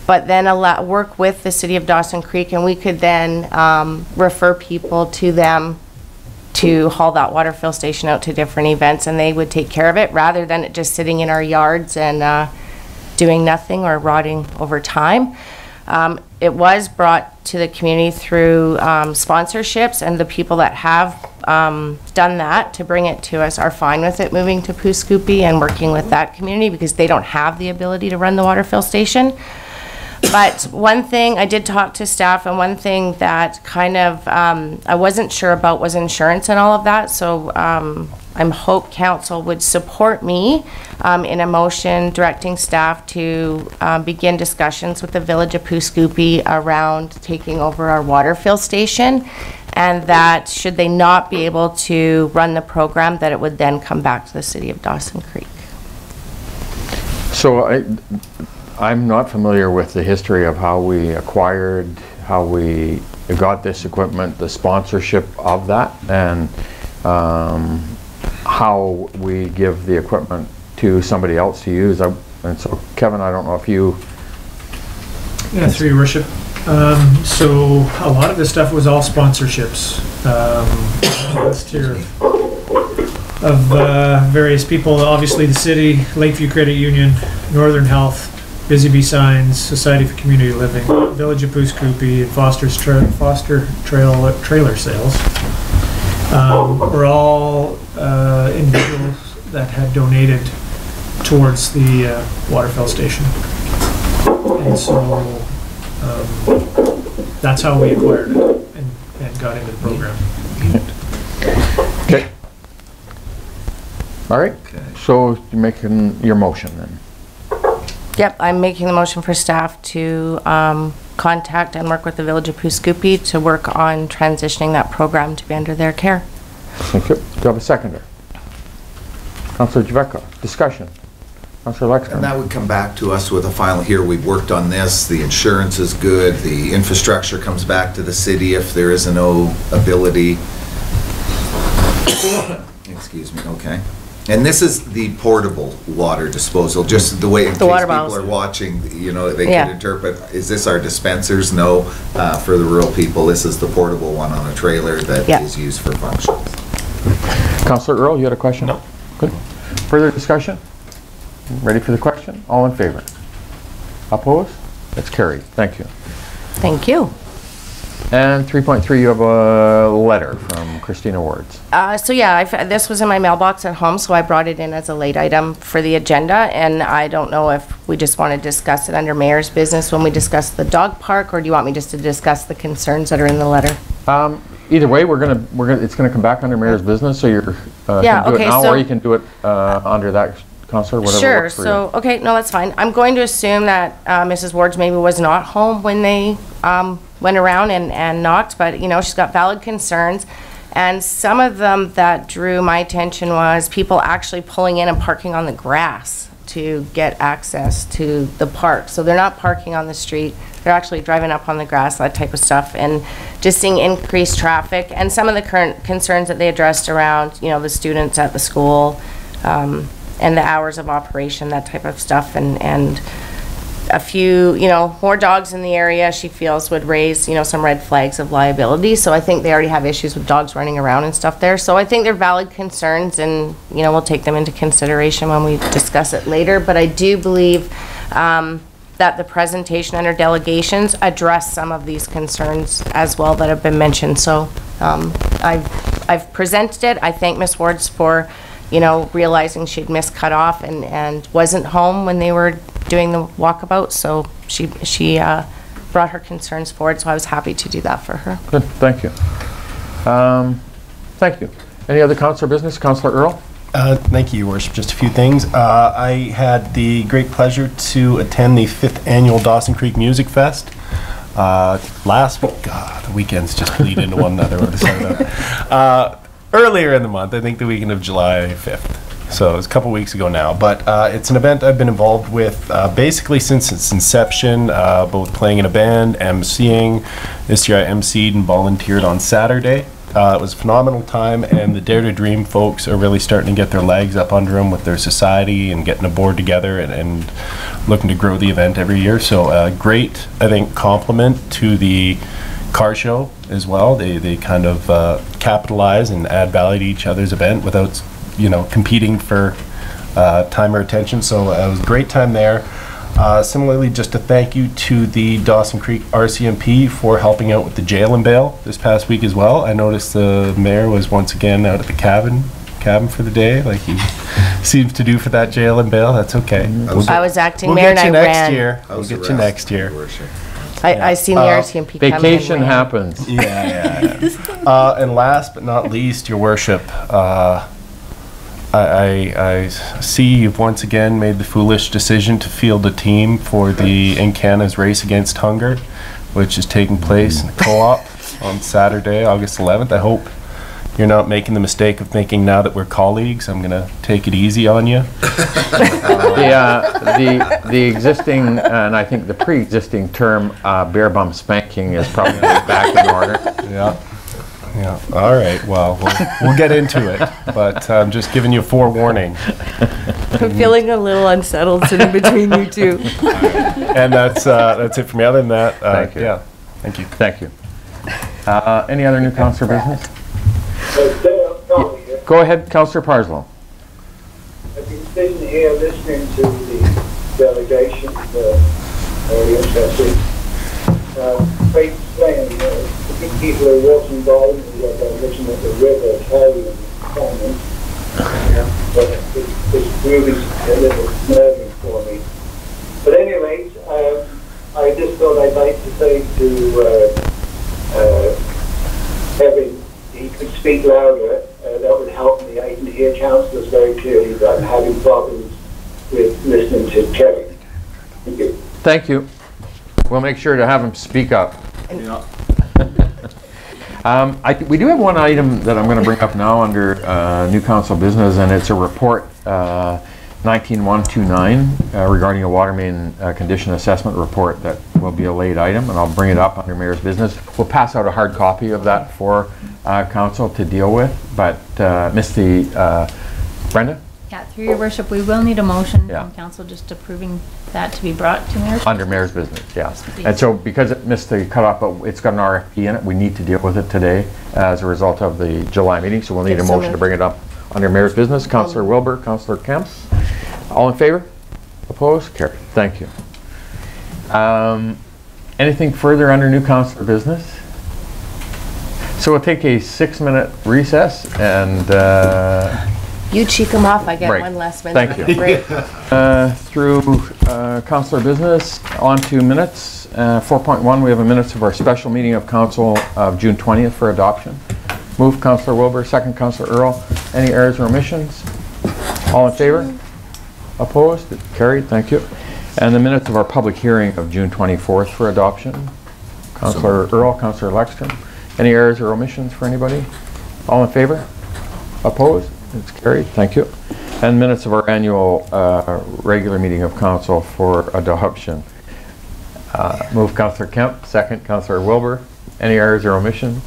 but then work with the city of Dawson Creek, and we could then refer people to them to haul that water fill station out to different events, and they would take care of it rather than it just sitting in our yards and doing nothing or rotting over time. It was brought to the community through sponsorships, and the people that have done that to bring it to us are fine with it moving to Puskupi and working with that community because they don't have the ability to run the water fill station. But one thing, I did talk to staff, and one thing that kind of I wasn't sure about was insurance and all of that. So I hope council would support me in a motion directing staff to begin discussions with the village of Puskupi around taking over our water fill station, and that should they not be able to run the program, that it would then come back to the city of Dawson Creek. So I'm not familiar with the history of how we acquired, how we got this equipment, the sponsorship of that, and how we give the equipment to somebody else to use. And so, Kevin, I don't know if you... Yeah, through your worship. So a lot of this stuff was all sponsorships. List here of various people. Obviously, the city, Lakeview Credit Union, Northern Health, Busy Bee Signs, Society for Community Living, Village of Pooskoopie, and Foster Trailer Sales. Were all individuals that had donated towards the Waterfell station. And so that's how we acquired it and got into the program. Okay. All right. So you're making your motion then? Yep, I'm making the motion for staff to contact and work with the Village of Pooskoopie to work on transitioning that program to be under their care. Thank you. Do you have a seconder? Councillor Javecka, discussion. Councillor Lexman. And that would come back to us with a final here. We've worked on this. The insurance is good. The infrastructure comes back to the city if there is no ability. Excuse me. Okay. And this is the portable water disposal, just the way in case people are watching, you know, they can interpret, is this our dispensers? No. For the rural people, this is the portable one on a trailer that is used for functions. Councillor Earl, you had a question? No. Good. Further discussion? Ready for the question? All in favor? Opposed? That's carried. Thank you. Thank you. And 3.3, you have a letter from Christina Wards. So yeah, this was in my mailbox at home, so I brought it in as a late item for the agenda, and I don't know if we just want to discuss it under mayor's business when we discuss the dog park, or do you want me just to discuss the concerns that are in the letter? Either way, it's gonna come back under mayor's business, so you're can do it now, or you can do it under that, Councillor, whatever works for you. Sure. So okay, no, that's fine. I'm going to assume that Mrs. Wards maybe was not home when they went around and knocked, but you know, she's got valid concerns, and some of them that drew my attention was people actually pulling in and parking on the grass to get access to the park. So they're not parking on the street, they're actually driving up on the grass, that type of stuff, and just seeing increased traffic, and some of the current concerns that they addressed around, you know, the students at the school, and the hours of operation, that type of stuff, and a few, you know, more dogs in the area she feels would raise, you know, some red flags of liability. So I think they already have issues with dogs running around and stuff there. So I think they're valid concerns, and, you know, we'll take them into consideration when we discuss it later. But I do believe that the presentation under delegations address some of these concerns as well that have been mentioned. So I've presented it. I thank Ms. Wards for, you know, realizing she'd missed cutoff and wasn't home when they were doing the walkabout, so she brought her concerns forward, so I was happy to do that for her. Good, thank you. Thank you. Any other councillor business? Councillor Earl? Thank you, Your Worship. Just a few things. I had the great pleasure to attend the 5th annual Dawson Creek Music Fest. Last week, God, the weekends just bleed into one another. Earlier in the month, I think the weekend of July 5th. So it was a couple weeks ago now, but it's an event I've been involved with basically since its inception, both playing in a band, emceeing. This year I emceed and volunteered on Saturday. It was a phenomenal time, and the Dare to Dream folks are really starting to get their legs up under them with their society and getting a board together and looking to grow the event every year. So great, I think, compliment to the car show as well. They kind of capitalize and add value to each other's event without, you know, competing for time or attention. So it was a great time there. Similarly, just a thank you to the Dawson Creek RCMP for helping out with the jail and bail this past week as well. I noticed the mayor was once again out at the cabin for the day, like he seems to do for that jail and bail. That's okay. I was acting mayor and I ran. We'll get you next year. I seen the RCMP come in. Vacation happens. Yeah. And last but not least, Your Worship, I see you've once again made the foolish decision to field a team for the Encana's Race Against Hunger, which is taking place in the co-op on Saturday, August 11th. I hope you're not making the mistake of thinking now that we're colleagues, I'm gonna take it easy on you. The existing, and I think the pre-existing term, bear bum spanking is probably back in order. Yeah. Yeah, all right, well, we'll get into it, but I'm just giving you a forewarning. I'm feeling a little unsettled sitting between you two. And that's it for me. Other than that, Thank you. yeah, thank you. Thank you. Any other new councillor business? Go ahead, Councillor Parslow. I've been sitting here listening to the delegation, the audience, that's it. Quite explain, I think people who are walking by and they're looking at the river, Harry and Common, but it's really a little nerving for me. But anyways, I just thought I'd like to say to Kevin, he could speak louder, that would help me. I can hear councillors very clearly, but I'm having problems with listening to Kevin. Thank you. Thank you. We'll make sure to have him speak up. Yeah. We do have one item that I'm going to bring up now under new council business, and it's a report 19129 regarding a water main condition assessment report that will be a late item, and I'll bring it up under mayor's business. We'll pass out a hard copy of that for council to deal with, but Brenda? Yeah, through your worship, we will need a motion from council just approving that to be brought to mayor's. Under mayor's business, yes. And so because it missed the cutoff, but it's got an RFP in it, we need to deal with it today as a result of the July meeting, so we'll need a motion to bring it up under mayor's business. Councillor Wilbur, Councillor Kemp. All in favor? Opposed? Carried. Thank you. Anything further under new councillor business? So we'll take a 6-minute recess and You cheek them off, I get break. one less minute. Thank you. Through councillor business, on to minutes. 4.1, we have a minutes of our special meeting of council of June 20th for adoption. Move Councillor Wilbur, second Councillor Earl. Any errors or omissions? All in favor? Opposed? Carried. Thank you. And the minutes of our public hearing of June 24th for adoption. Councillor Earl, Councillor Lexstrom. Any errors or omissions for anybody? All in favor? Opposed? It's carried. Thank you. And minutes of our annual regular meeting of council for adoption. Move Councillor Kemp, second Councillor Wilbur. Any errors or omissions?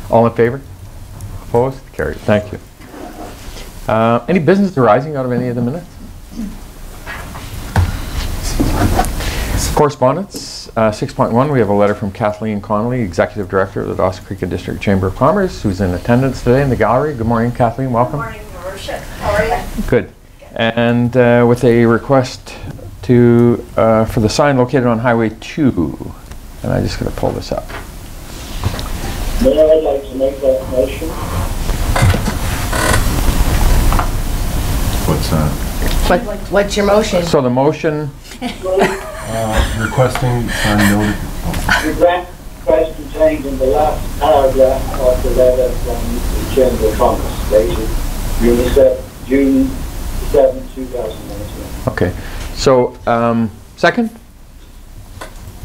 All in favor? Opposed? Carried. Thank you. Any business arising out of any of the minutes? Correspondence. 6.1, we have a letter from Kathleen Connolly, Executive Director of the Dawson Creek and District Chamber of Commerce, who's in attendance today in the gallery. Good morning, Kathleen. Welcome. Good morning, Your Worship. How are you? Good. And with a request to for the sign located on Highway 2. And I just got to pull this up. Mayor, I'd like to make that motion. What's that? What's your motion? So the motion... requesting Request contained in the last paragraph of the letter from the Chamber of Commerce dated June 7, 2019. Okay. So, second?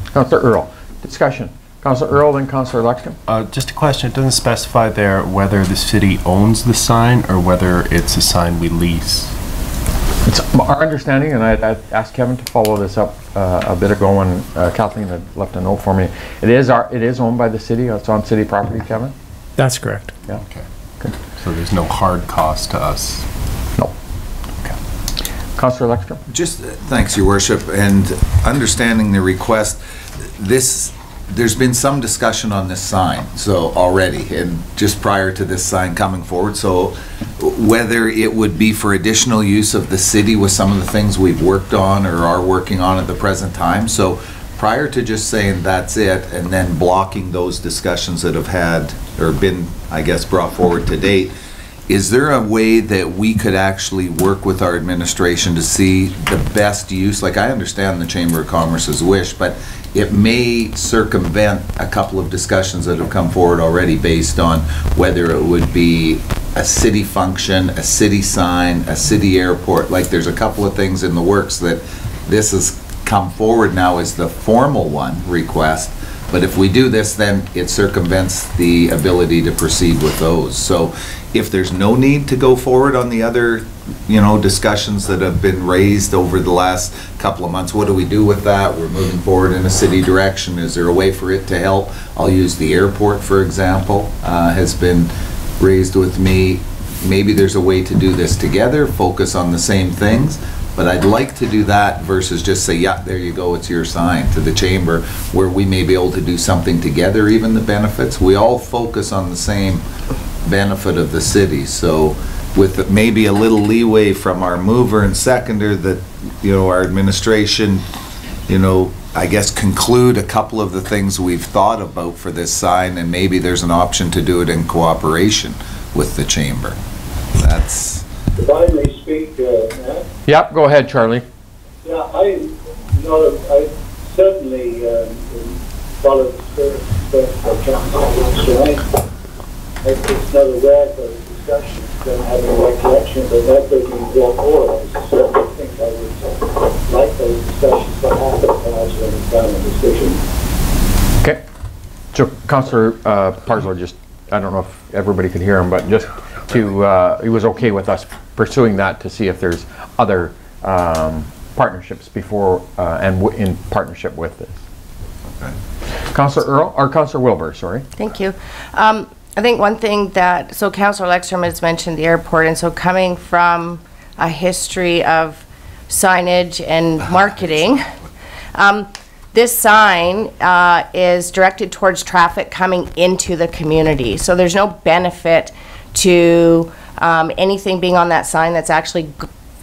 Councillor Earl. Discussion. Councillor Earl, then Councillor Lexstrom. Just a question. It doesn't specify there whether the city owns the sign or whether it's a sign we lease. It's our understanding, and I asked Kevin to follow this up a bit ago when Kathleen had left a note for me. It is owned by the city. It's on city property, Kevin? That's correct. Yeah. Okay. Good. So there's no hard cost to us? No. Okay. Councillor Lexstrom? Just, thanks, Your Worship, and understanding the request, there's been some discussion on this sign, so already, and just prior to this sign coming forward, so whether it would be for additional use of the city with some of the things we've worked on or are working on at the present time. So prior to just saying that's it and then blocking those discussions that have had or been, I guess, brought forward to date, is there a way that we could actually work with our administration to see the best use? Like, I understand the Chamber of Commerce's wish, but it may circumvent a couple of discussions that have come forward already based on whether it would be a city function, a city sign, a city airport. Like, there's a couple of things in the works that this has come forward now as the formal one request, But if we do this, then it circumvents the ability to proceed with those. So if there's no need to go forward on the other, discussions that have been raised over the last couple of months, what do we do with that? We're moving forward in a city direction. Is there a way for it to help? I'll use the airport, for example, has been raised with me. Maybe there's a way to do this together, focus on the same things, but I'd like to do that versus just say, yeah, there you go, it's your sign, to the chamber, where we may be able to do something together, even the benefits. We all focus on the same benefit of the city, so with maybe a little leeway from our mover and seconder that, our administration, I guess conclude a couple of the things we've thought about for this sign, and maybe there's an option to do it in cooperation with the chamber. That's... If I may speak, Matt? Yep, go ahead, Charlie. Yeah, I certainly followed the council. It's not aware of the discussion, don't have any recollection, but that would be brought forward. I certainly think I would like those discussions to happen as we've done a decision. Okay. So Councillor Parslow, just, I don't know if everybody could hear him, but just to, he was okay with us pursuing that to see if there's other partnerships before and in partnership with this. Okay. Councillor Earl, or Councillor Wilbur, sorry. Thank you. I think one thing that, so Councillor Lekstrom has mentioned the airport, and so coming from a history of signage and marketing, this sign is directed towards traffic coming into the community. So there's no benefit to anything being on that sign that's actually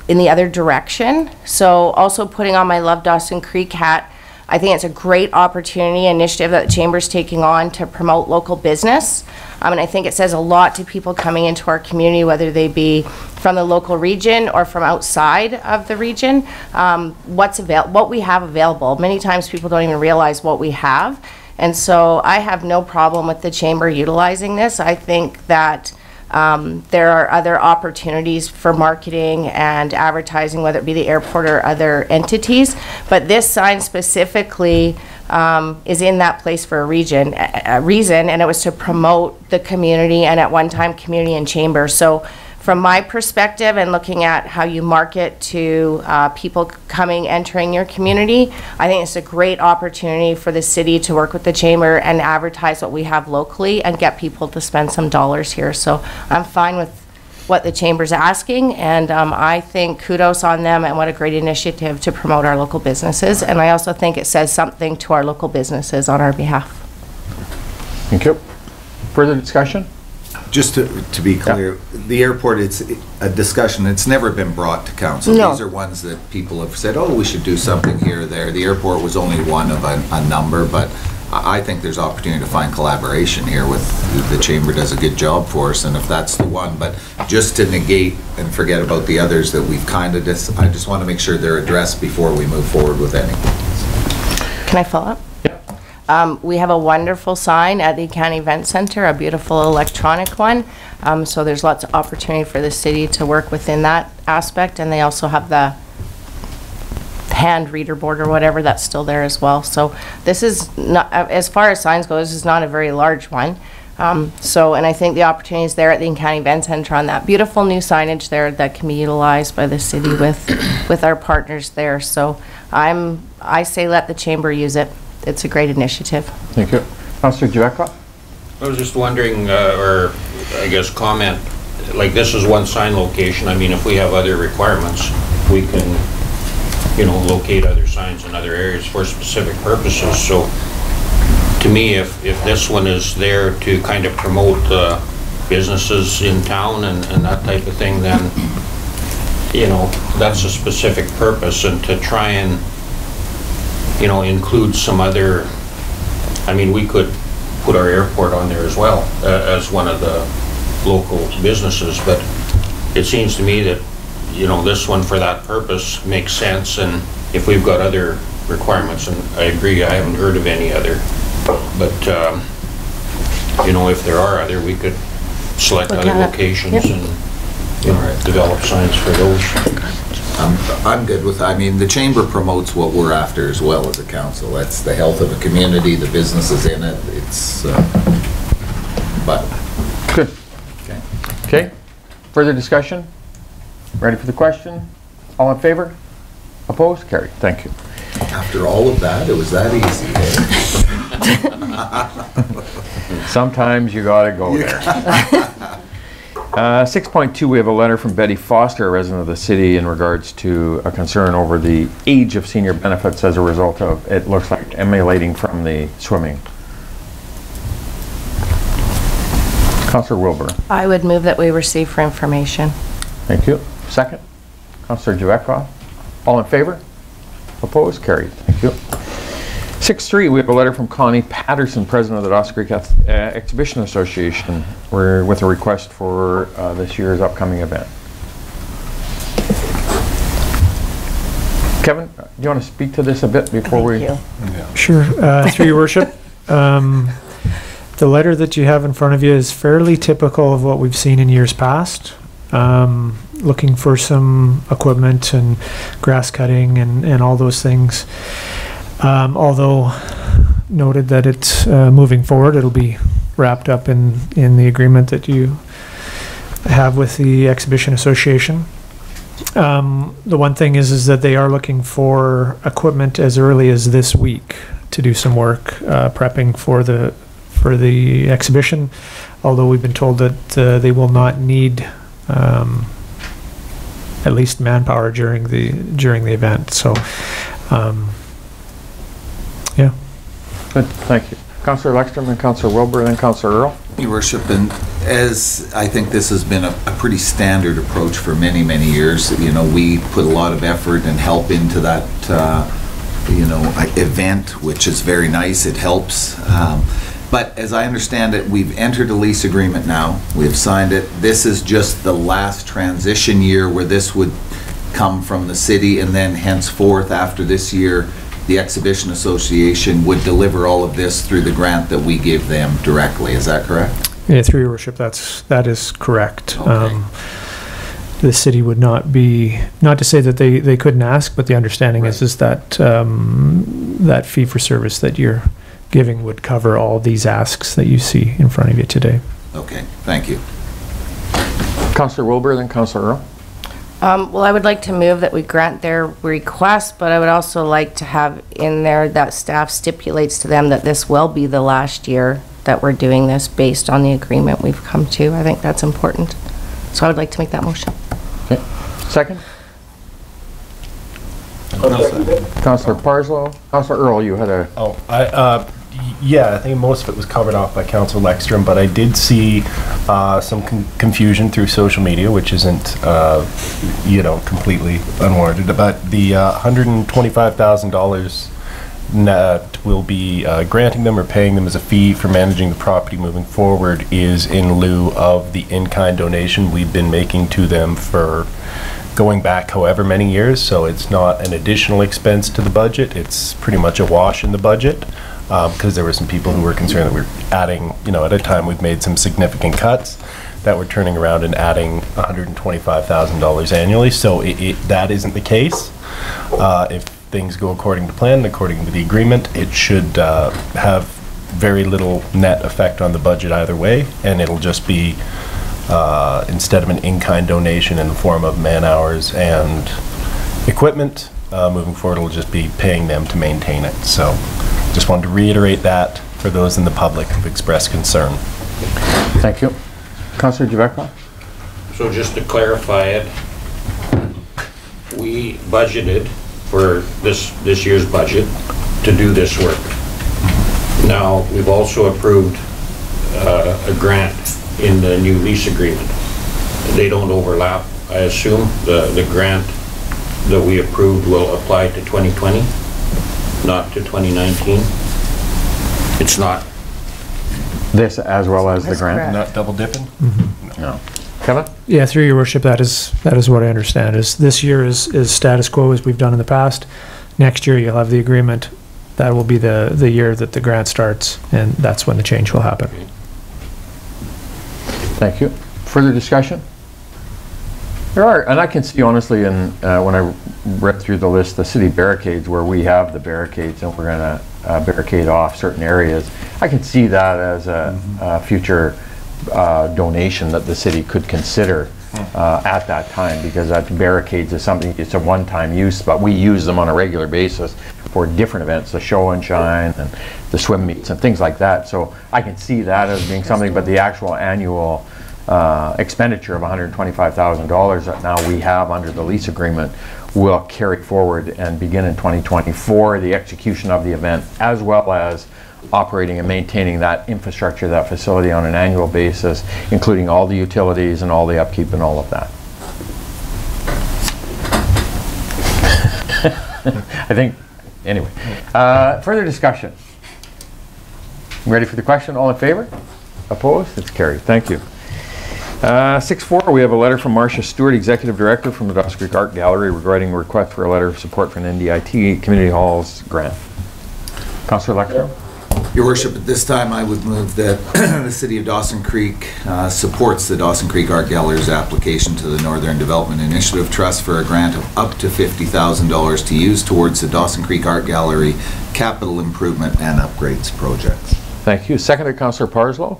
in the other direction. So also putting on my Love Dawson Creek hat, I think it's a great opportunity, initiative that the Chamber's taking on to promote local business. And I think it says a lot to people coming into our community, whether they be from the local region or from outside of the region, what we have available. Many times people don't even realize what we have. And so I have no problem with the Chamber utilizing this. I think that there are other opportunities for marketing and advertising, whether it be the airport or other entities. But this sign specifically is in that place for a reason, and it was to promote the community and at one time community and chamber. So from my perspective and looking at how you market to people entering your community, I think it's a great opportunity for the city to work with the chamber and advertise what we have locally and get people to spend some dollars here. So I'm fine with what the chamber's asking, and I think kudos on them and what a great initiative to promote our local businesses. And I also think it says something to our local businesses on our behalf. Thank you. Further discussion? Just to be clear, the airport, it's a discussion, it's never been brought to council. No. These are ones that people have said, oh, we should do something here or there. The airport was only one of a number, but I think there's opportunity to find collaboration here with the chamber does a good job for us, and if that's the one. But just to negate and forget about the others that we've kind of I just want to make sure they're addressed before we move forward with any. Can I follow up? We have a wonderful sign at the County Event Center, a beautiful electronic one. So there's lots of opportunity for the city to work within that aspect, and they also have the hand reader board or whatever that's still there as well. So this is not, as far as signs go, this is not a very large one. And I think the opportunity is there at the County Event Center on that beautiful new signage there that can be utilized by the city with our partners there. So I say let the chamber use it. It's a great initiative. Thank you. Councillor Giacca? I was just wondering, or I guess comment, like this is one sign location. I mean, if we have other requirements, we can, locate other signs in other areas for specific purposes. So to me, if this one is there to kind of promote businesses in town and that type of thing, then, that's a specific purpose. And to try and include some other, I mean, we could put our airport on there as well as one of the local businesses, but it seems to me that, this one for that purpose makes sense, and if we've got other requirements, and I agree, I haven't heard of any other, but, if there are other, we could select other locations and develop signs for those. I'm good with, I mean, the chamber promotes what we're after as well as a council. That's the health of a community, the businesses in it, it's, but. Good. Okay. Okay, further discussion? Ready for the question? All in favor? Opposed? Carried. Thank you. After all of that, it was that easy. Sometimes you gotta go there. 6.2, we have a letter from Betty Foster, a resident of the city, in regards to a concern over the age of senior benefits as a result of, it looks like, emulating from the swimming. Councillor Wilbur. I would move that we receive for information. Thank you. Second. Councillor Javetkov. All in favor? Opposed? Carried. Thank you. 6.3, we have a letter from Connie Patterson, President of the Dawson Creek Exhibition Association, with a request for this year's upcoming event. Kevin, do you want to speak to this a bit before we... Thank you. Sure. Through your worship, the letter that you have in front of you is fairly typical of what we've seen in years past. Looking for some equipment and grass cutting and all those things. Although noted that it's moving forward, it'll be wrapped up in the agreement that you have with the Exhibition Association. The one thing is that they are looking for equipment as early as this week to do some work prepping for the exhibition. Although we've been told that they will not need at least manpower during the event. So. Yeah. Good, thank you. Councillor Lexstrom and Councillor Wilbur, and then Councillor Earl. Your Worship, and as I think this has been a pretty standard approach for many, many years, you know, we put a lot of effort and help into that, event, which is very nice. It helps. But as I understand it, we've entered a lease agreement now. We've signed it. This is just the last transition year where this would come from the city, and then henceforth after this year, the Exhibition Association would deliver all of this through the grant that we give them directly. Is that correct? Yeah, through your worship, that is correct. Okay. The city would not be, not to say that they couldn't ask, but the understanding is that that fee for service that you're giving would cover all these asks that you see in front of you today. Okay, thank you. Councillor Wilbur, then Councillor Earl. Well, I would like to move that we grant their request, but I would also like to have in there that staff stipulates to them that this will be the last year that we're doing this based on the agreement we've come to. I think that's important. So I would like to make that motion. Okay. Second? Councillor Parslow. Councillor Earl, you had a... Yeah, I think most of it was covered off by Councillor Lexstrom, but I did see some confusion through social media, which isn't, completely unwarranted. But the $125,000 net will be granting them or paying them as a fee for managing the property moving forward is in lieu of the in-kind donation we've been making to them for going back however many years. So it's not an additional expense to the budget. It's pretty much a wash in the budget. Because there were some people who were concerned that we're adding, at a time we've made some significant cuts, that we're turning around and adding $125,000 annually. So that isn't the case. If things go according to plan, according to the agreement, it should have very little net effect on the budget either way, and it'll just be, instead of an in-kind donation in the form of man-hours and equipment, moving forward it'll just be paying them to maintain it. So just wanted to reiterate that for those in the public who've expressed concern. Thank you. Councillor Javetkov? So just to clarify it, we budgeted for this year's budget to do this work. Now, we've also approved a grant in the new lease agreement. They don't overlap, I assume. The grant that we approved will apply to 2020, not to 2019. It's not. This as well as the grant? Correct. Not double dipping? Mm-hmm. No. Kevin? Yeah, through your worship, that is what I understand. Is this year is status quo as we've done in the past. Next year you'll have the agreement. That will be the year that the grant starts, and that's when the change will happen. Thank you. Further discussion? There are, and I can see honestly, when I read through the list, the city barricades where we have the barricades and we're going to barricade off certain areas. I can see that as a future donation that the city could consider at that time, because that barricades is something, it's a one-time use, but we use them on a regular basis for different events, the show and shine and the swim meets and things like that. So I can see that as being something, but the actual annual expenditure of $125,000 that now we have under the lease agreement will carry forward and begin in 2020 for the execution of the event, as well as operating and maintaining that infrastructure, that facility on an annual basis, including all the utilities and all the upkeep and all of that. I think, anyway. Further discussion? Ready for the question? All in favor? Opposed? It's carried. Thank you. 6.4, we have a letter from Marcia Stewart, Executive Director from the Dawson Creek Art Gallery, regarding a request for a letter of support for an NDIT Community Halls grant. Councillor Lecter. Your Worship, at this time I would move that the City of Dawson Creek supports the Dawson Creek Art Gallery's application to the Northern Development Initiative Trust for a grant of up to $50,000 to use towards the Dawson Creek Art Gallery capital improvement and upgrades projects. Thank you. Seconded, Councillor Parslow.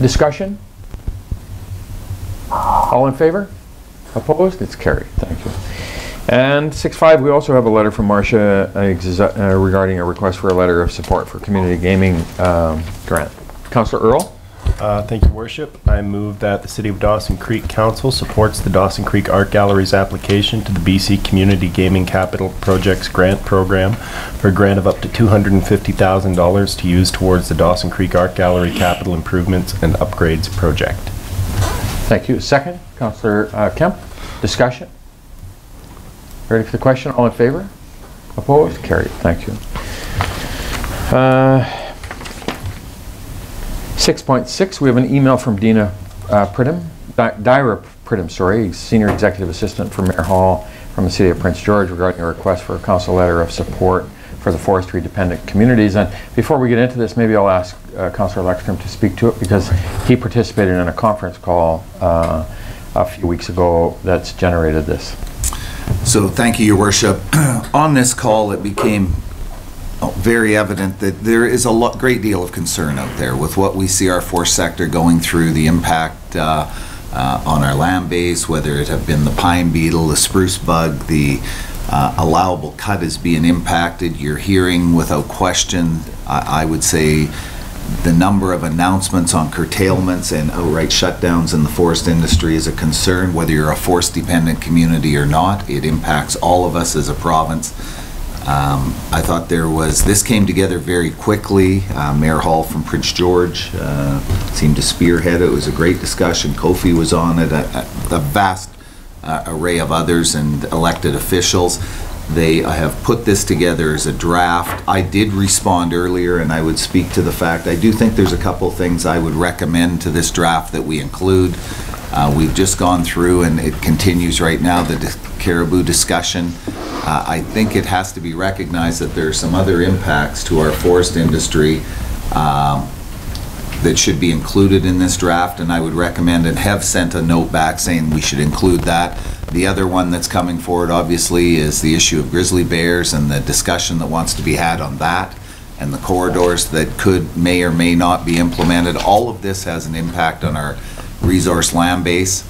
Discussion? All in favor? Opposed? It's carried. Thank you. And 6.5, we also have a letter from Marcia regarding a request for a letter of support for community gaming grant. Councillor Earl. Thank you, Worship. I move that the City of Dawson Creek Council supports the Dawson Creek Art Gallery's application to the BC Community Gaming Capital Projects Grant Program for a grant of up to $250,000 to use towards the Dawson Creek Art Gallery capital improvements and upgrades project. Thank you. Second, Councillor Kemp. Discussion? Ready for the question? All in favor? Opposed? Carried. Thank you. 6.6, we have an email from Dina Pridham, Dyra Pridham, sorry, Senior Executive Assistant for Mayor Hall from the City of Prince George, regarding a request for a council letter of support for the forestry dependent communities. And before we get into this, maybe I'll ask Councillor Lekstrom to speak to it, because he participated in a conference call a few weeks ago that's generated this. So thank you, Your Worship. On this call, it became very evident that there is a great deal of concern out there with what we see our forest sector going through, the impact on our land base, whether it have been the pine beetle, the spruce bug, the allowable cut is being impacted. You're hearing without question, I would say, the number of announcements on curtailments and outright shutdowns in the forest industry is a concern, whether you're a forest-dependent community or not. It impacts all of us as a province. I thought this came together very quickly. Mayor Hall from Prince George seemed to spearhead it. It was a great discussion. Kofi was on it, a vast array of others and elected officials. They have put this together as a draft. I did respond earlier, and I would speak to the fact I do think there's a couple things I would recommend to this draft that we include. We've just gone through, and it continues right now, the caribou discussion. I think it has to be recognized that there are some other impacts to our forest industry that should be included in this draft, and I would recommend and have sent a note back saying we should include that. The other one that's coming forward, obviously, is the issue of grizzly bears and the discussion that wants to be had on that, and the corridors that may or may not be implemented. All of this has an impact on our resource land base.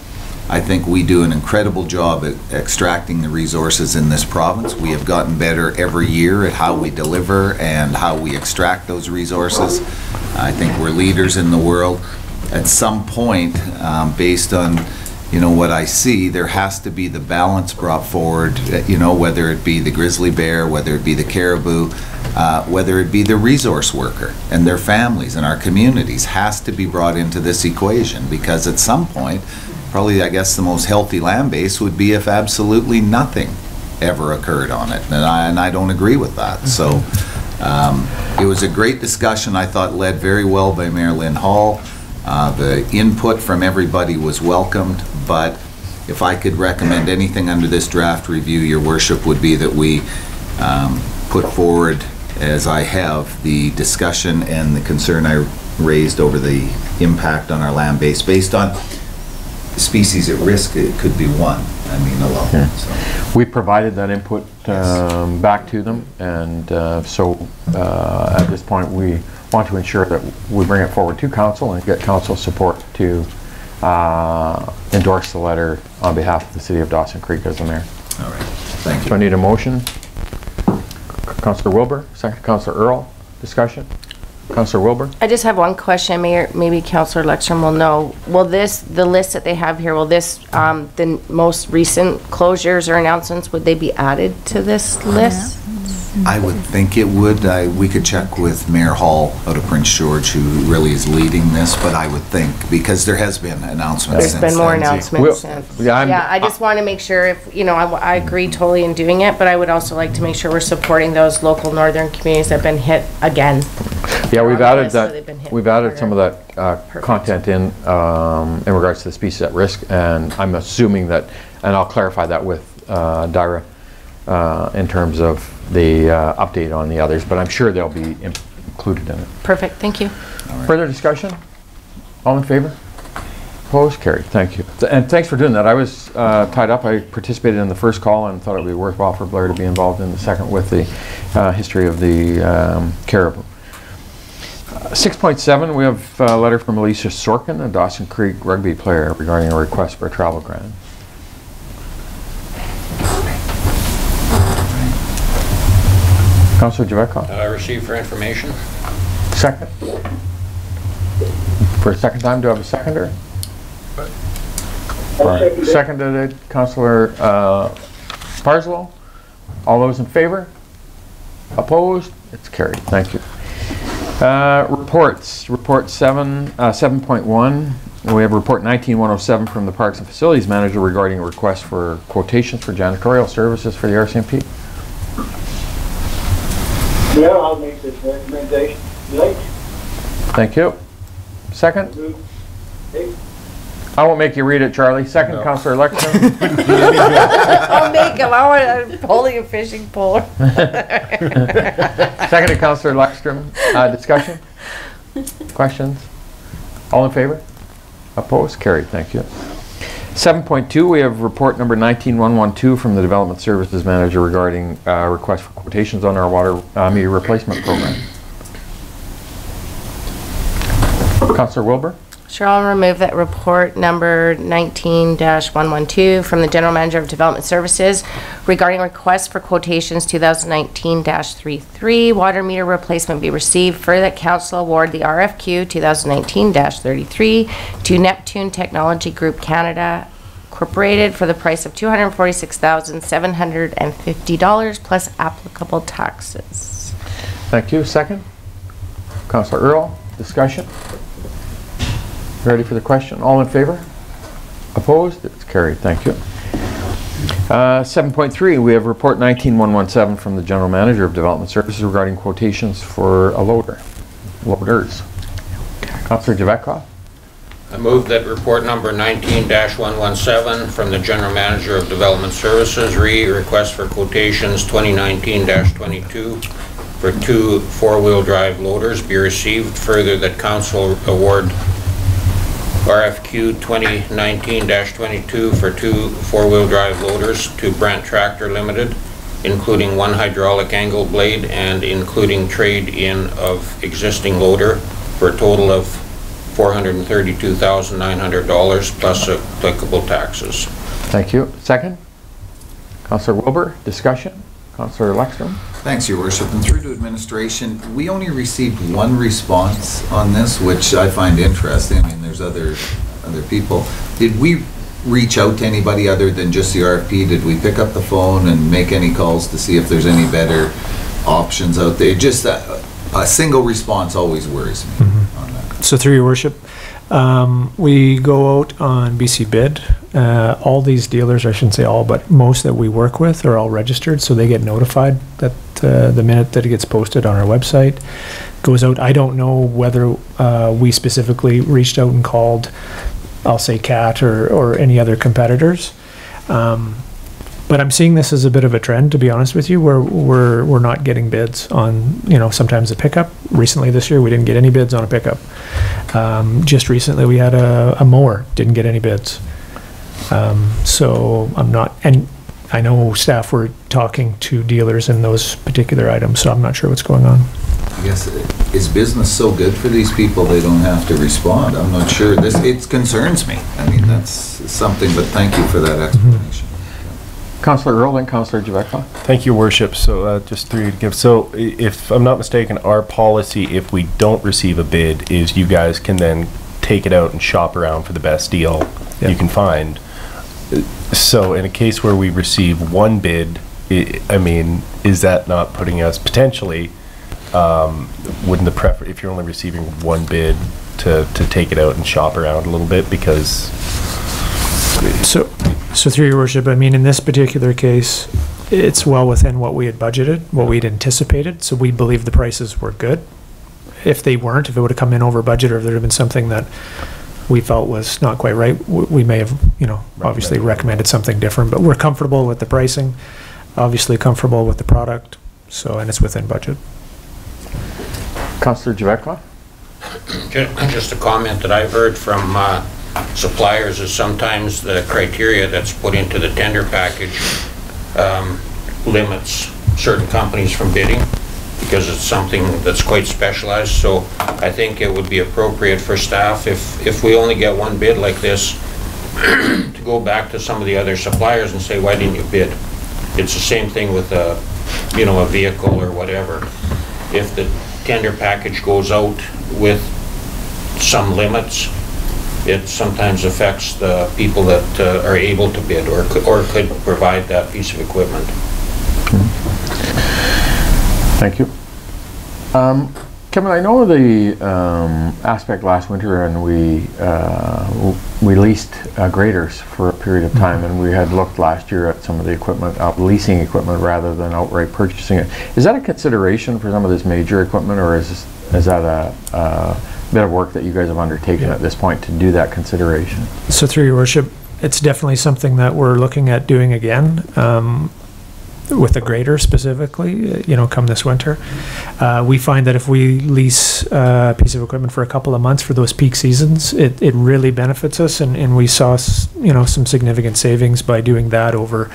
I think we do an incredible job at extracting the resources in this province. We have gotten better every year at how we deliver and how we extract those resources. I think we're leaders in the world. At some point, based on what I see, there has to be the balance brought forward, whether it be the grizzly bear, whether it be the caribou, whether it be the resource worker and their families and our communities, has to be brought into this equation, because at some point, probably, I guess, the most healthy land base would be if absolutely nothing ever occurred on it, and I don't agree with that. So it was a great discussion, I thought, led very well by Mayor Lynn Hall. The input from everybody was welcomed, but if I could recommend anything under this draft review, Your Worship, would be that we put forward, as I have, the discussion and the concern I raised over the impact on our land base based on species at risk, it could be one, I mean, alone. So. We provided that input back to them, and so at this point we want to ensure that we bring it forward to council and get council support to endorse the letter on behalf of the City of Dawson Creek as the mayor. All right, thank you. So I need a motion. Councillor Wilbur, second Councillor Earl. Discussion? Councillor Wilbur? I just have one question, Mayor. Maybe Councillor Leckstrom will know. Will this, the list that they have here, will this, the most recent closures or announcements, would they be added to this list? I would think it would. We could check with Mayor Hall out of Prince George, who really is leading this, but I would think, because there has been announcements since then. There's been more announcements since. Yeah, I just want to make sure if, you know, I agree totally in doing it, but I would also like to make sure we're supporting those local northern communities that have been hit again. Yeah, we've added that. We've added some of that content in regards to the species at risk, and I'm assuming that, and I'll clarify that with Dyra in terms of the update on the others, but I'm sure they'll be included in it. Perfect, thank you. Right. Further discussion? All in favor? Opposed? Carried. Thank you. And thanks for doing that. I was tied up. I participated in the first call and thought it would be worthwhile for Blair to be involved in the second with the history of the caribou. 6.7, we have a letter from Alicia Sorkin, a Dawson Creek rugby player, regarding a request for a travel grant. Councillor Javetkov. Received for information. Second. For a second time, do I have a seconder? Right. Seconded, Councillor Parslow. All those in favor? Opposed? It's carried. Thank you. Reports. Report 7.1. We have report 19-107 from the Parks and Facilities Manager regarding a request for quotations for janitorial services for the RCMP. Yeah, I'll make this recommendation. Late. Thank you. Second? I won't make you read it, Charlie. Second, no. Councillor Leckstrom. I'll make him. I want a pulling a fishing pole. Second, Councillor Leckstrom. Discussion? Questions? All in favor? Opposed? Carried. Thank you. 7.2, we have report number 19-112 from the Development Services Manager regarding request for quotations on our water meter replacement program. Councillor Wilbur? Sure, I'll remove that report number 19-112 from the General Manager of Development Services regarding request for quotations 2019-33 water meter replacement be received. Further, that Council award the RFQ 2019-33 to Neptune Technology Group Canada Incorporated for the price of $246,750 plus applicable taxes. Thank you. Second? Councillor Earl. Discussion? Ready for the question? All in favor? Opposed? It's carried. Thank you. 7.3, we have report 19-117 from the General Manager of Development Services regarding quotations for a loaders. Councillor Javetkov. I move that report number 19-117 from the General Manager of Development Services request for quotations 2019-22 for 2 4-wheel drive loaders be received. Further, that Council award RFQ 2019-22 for 2 4-wheel drive loaders to Brent Tractor Limited, including 1 hydraulic angle blade and including trade-in of existing loader for a total of $432,900 plus applicable taxes. Thank you. Second? Councillor Wilbur. Discussion? Councillor Leckstrom. Thanks, Your Worship. And through to administration, we only received 1 response on this, which I find interesting. I mean, there's other people. Did we reach out to anybody other than just the RFP? Did we pick up the phone and make any calls to see if there's any better options out there? Just a single response always worries me on that. So through Your Worship, we go out on BC Bid. All these dealers, I shouldn't say all, but most that we work with are all registered, so they get notified that the minute that it gets posted on our website goes out. I don't know whether we specifically reached out and called, I'll say CAT or any other competitors. But I'm seeing this as a bit of a trend, to be honest with you, where we're not getting bids on, sometimes a pickup. Recently this year, we didn't get any bids on a pickup. Just recently, we had a mower, didn't get any bids. So I'm not, and I know staff were talking to dealers in those particular items, so I'm not sure what's going on. I guess, is business so good for these people they don't have to respond? I'm not sure. It concerns me. I mean, that's something, but thank you for that explanation. Councillor Earl and Councillor Javetkov. Thank you, Worship. So just three to give. So if I'm not mistaken, our policy, if we don't receive a bid, is you guys can then take it out and shop around for the best deal you can find. So in a case where we receive one bid, I mean, is that not putting us potentially, wouldn't the if you're only receiving one bid to take it out and shop around a little bit, because So through your worship, I mean, in this particular case, it's well within what we had budgeted, what we'd anticipated, so we believe the prices were good. If they weren't, if it would have come in over budget, or if there had been something that we felt was not quite right, we may have, you know, obviously recommended something different, but we're comfortable with the pricing, obviously comfortable with the product, so, and it's within budget. Councillor Javetkov? Just a comment that I've heard from suppliers is sometimes the criteria that's put into the tender package limits certain companies from bidding, because it's something that's quite specialized. So I think it would be appropriate for staff, if we only get one bid like this, to go back to some of the other suppliers and say, why didn't you bid? It's the same thing with a vehicle or whatever. If the tender package goes out with some limits, it sometimes affects the people that are able to bid or could provide that piece of equipment. Thank you. Kevin, I know the aspect last winter, and we leased graders for a period of time, and we had looked last year at some of the equipment, leasing equipment rather than outright purchasing it. Is that a consideration for some of this major equipment, or is that a bit of work that you guys have undertaken at this point to do that consideration? So through your worship, it's definitely something that we're looking at doing again. With the grader specifically, you know, come this winter. We find that if we lease a piece of equipment for a couple of months for those peak seasons, it really benefits us, and we saw, you know, some significant savings by doing that over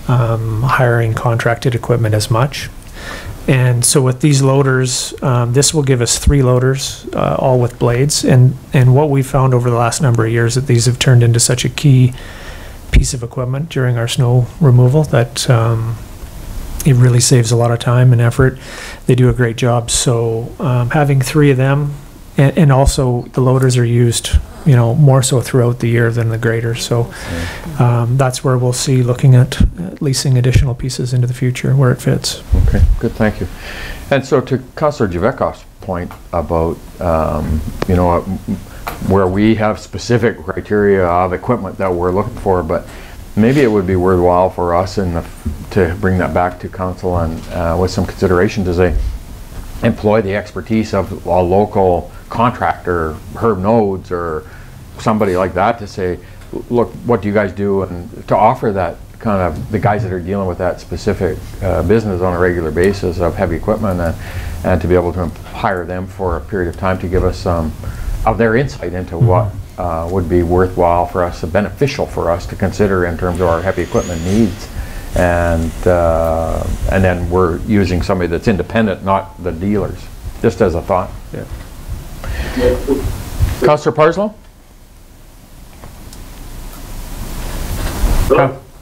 hiring contracted equipment as much. And so with these loaders, this will give us 3 loaders, all with blades, and what we found over the last number of years, that these have turned into such a key piece of equipment during our snow removal that it really saves a lot of time and effort. They do a great job. So having 3 of them, and also the loaders are used, you know, more so throughout the year than the grader. So that's where we'll see, looking at leasing additional pieces into the future where it fits. Okay, good, thank you. And so to Councillor Javetkov's point about, you know, where we have specific criteria of equipment that we're looking for, but maybe it would be worthwhile for us to bring that back to council and with some consideration to say, employ the expertise of a local contractor, Herb Nodes or somebody like that, to say, look, what do you guys do, and to offer that kind of, the guys that are dealing with that specific business on a regular basis of heavy equipment, and to be able to hire them for a period of time to give us some of their insight into what would be worthwhile for us, beneficial for us to consider in terms of our heavy equipment needs. And then we're using somebody that's independent, not the dealers, just as a thought. Yeah. Councillor Parslow?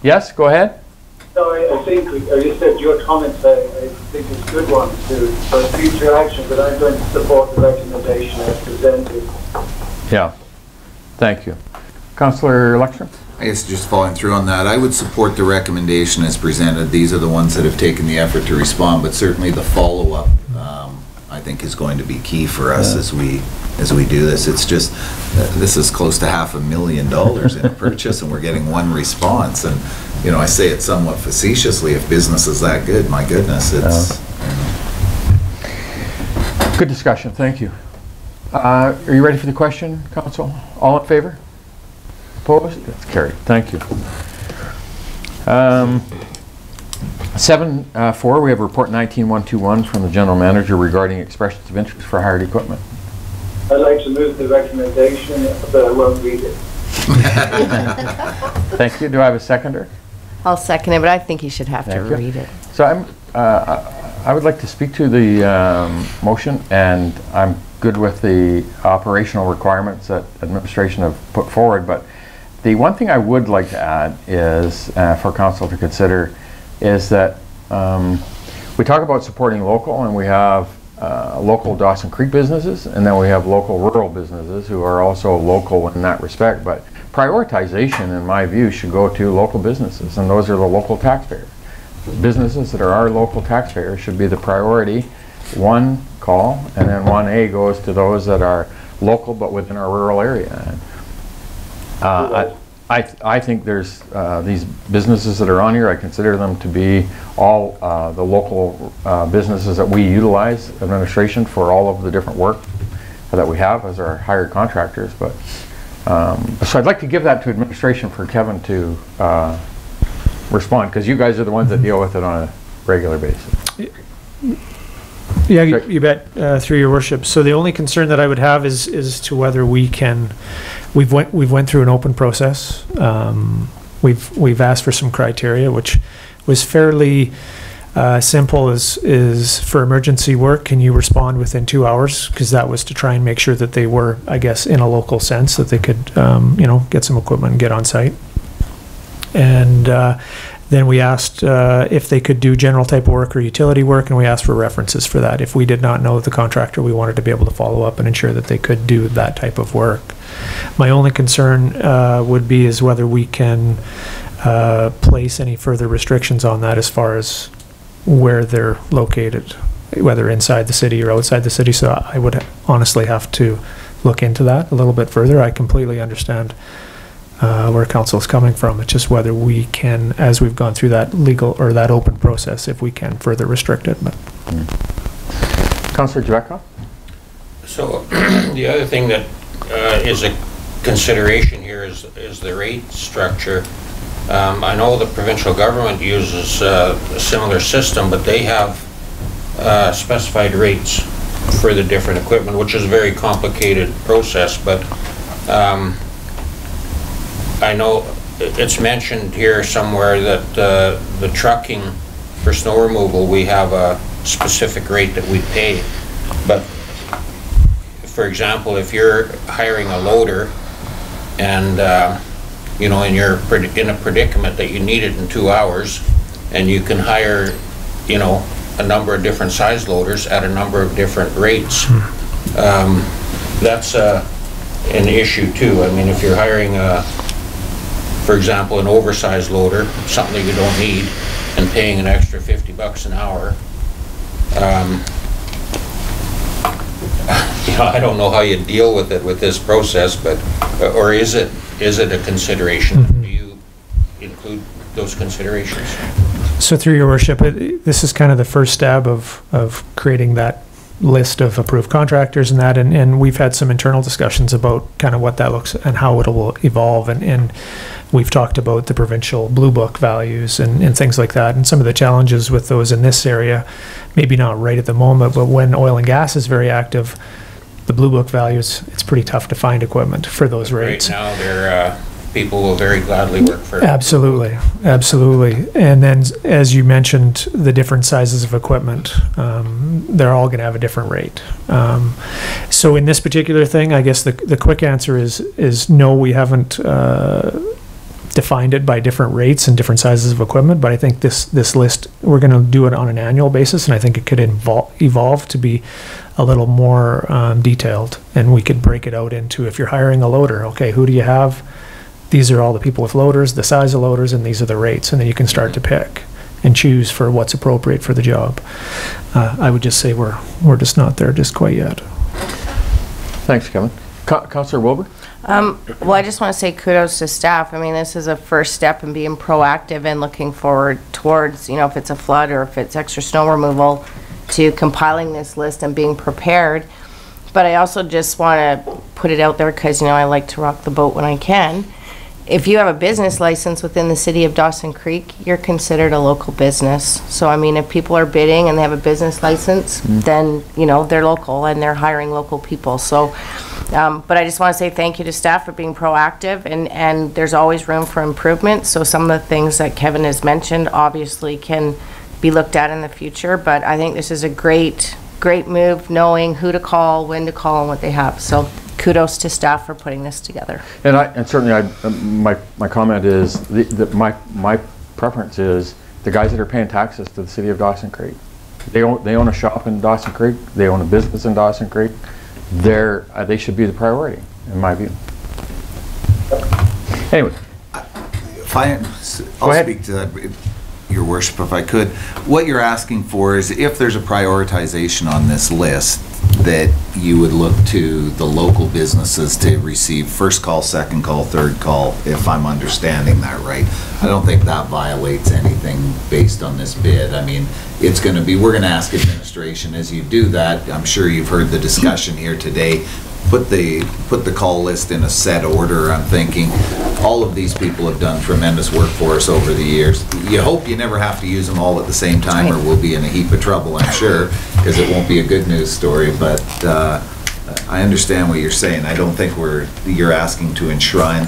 Yes, go ahead. No, I think I just said your comments. I think it's good ones for future action, but I'm going to support the recommendation as presented. Yeah, thank you. Councillor Lexstrom? I guess just following through on that, I would support the recommendation as presented. These are the ones that have taken the effort to respond, but certainly the follow-up, I think, is going to be key for us as we do this. It's just, this is close to $500,000 in a purchase, and we're getting one response. And, you know, I say it somewhat facetiously, if business is that good, my goodness, it's... Good discussion, thank you. Are you ready for the question, Council? All in favor? Opposed? That's carried. Thank you. 7.4, we have report 19-121 from the General Manager regarding expressions of interest for hired equipment. I'd like to move the recommendation, but I won't read it. Thank you. Do I have a seconder? I'll second it, but I think you should have to Thank you. read it. So I would like to speak to the motion, and I'm good with the operational requirements that administration have put forward, but the one thing I would like to add is, for council to consider, is that we talk about supporting local, and we have local Dawson Creek businesses, and then we have local rural businesses who are also local in that respect, but prioritization, in my view, should go to local businesses, and those are the local taxpayers. Businesses that are our local taxpayers should be the priority one call, and then 1A goes to those that are local but within our rural area. I think there's these businesses that are on here, I consider them to be all the local businesses that we utilize, administration, for all of the different work that we have as our hired contractors. But so I'd like to give that to administration for Kevin to respond, because you guys are the ones that deal with it on a regular basis. Yeah, you bet, through your worship. So the only concern that I would have is to whether we can, we've went through an open process. We've asked for some criteria, which was fairly simple. Is for emergency work, can you respond within 2 hours? Because that was to try and make sure that they were, I guess, in a local sense, that they could, get some equipment and get on site. And then we asked if they could do general type of work or utility work, and we asked for references for that. If we did not know the contractor, we wanted to be able to follow up and ensure that they could do that type of work. My only concern would be is whether we can place any further restrictions on that as far as where they're located, whether inside the city or outside the city. So I would honestly have to look into that a little bit further. I completely understand where council is coming from. It's just whether we can, as we've gone through that legal or that open process, if we can further restrict it. But Councillor Javetkov? So the other thing that is a consideration here is the rate structure. I know the provincial government uses a similar system, but they have specified rates for the different equipment, which is a very complicated process. But I know it's mentioned here somewhere that the trucking for snow removal, we have a specific rate that we pay. But for example, if you're hiring a loader and and you're in a predicament that you need it in 2 hours, and you can hire a number of different size loaders at a number of different rates, that's an issue too. I mean, if you're hiring for example, an oversized loader, something that you don't need, and paying an extra $50 an hour, I don't know how you deal with it with this process, but or is it a consideration? Mm-hmm. Do you include those considerations? So through your worship, this is kind of the first stab of creating that list of approved contractors and that, and we've had some internal discussions about kind of what that looks and how it will evolve, and we've talked about the provincial blue book values and things like that, and some of the challenges with those in this area, maybe not right at the moment, but when oil and gas is very active, the blue book values, it's pretty tough to find equipment for those rates. Right now, they're people will very gladly work for it. Absolutely, absolutely. And then, as you mentioned, the different sizes of equipment, they're all going to have a different rate. So in this particular thing, I guess the quick answer is no, we haven't defined it by different rates and different sizes of equipment, but I think this list, we're going to do it on an annual basis, and I think it could evolve to be a little more detailed, and we could break it out into, if you're hiring a loader, okay, who do you have? These are all the people with loaders, the size of loaders, and these are the rates, and then you can start to pick and choose for what's appropriate for the job. I would just say we're just not there just quite yet. Thanks, Kevin. Councillor Wilbur? Well, I just want to say kudos to staff. I mean, this is a first step in being proactive and looking forward towards, if it's a flood or if it's extra snow removal, to compiling this list and being prepared. But I also just want to put it out there because, I like to rock the boat when I can. If you have a business license within the city of Dawson Creek, you're considered a local business. So, I mean, if people are bidding and they have a business license, then, they're local and they're hiring local people. So But I just want to say thank you to staff for being proactive, and there's always room for improvement. So some of the things that Kevin has mentioned obviously can be looked at in the future, but I think this is a great move, knowing who to call, when to call, and what they have. So kudos to staff for putting this together. And certainly my comment is my preference is the guys that are paying taxes to the city of Dawson Creek. They own a shop in Dawson Creek. They own a business in Dawson Creek. They should be the priority, in my view. Anyway, I'll speak to that, Your Worship, if I could. What you're asking for is if there's a prioritization on this list, that you would look to the local businesses to receive first call, second call, third call, if I'm understanding that right. I don't think that violates anything based on this bid. I mean, it's going to be, we're going to ask administration as you do that. I'm sure you've heard the discussion here today. Put the call list in a set order. I'm thinking all of these people have done tremendous work for us over the years. You hope you never have to use them all at the same time, or we'll be in a heap of trouble, I'm sure, because it won't be a good news story. But I understand what you're saying. I don't think you're asking to enshrine.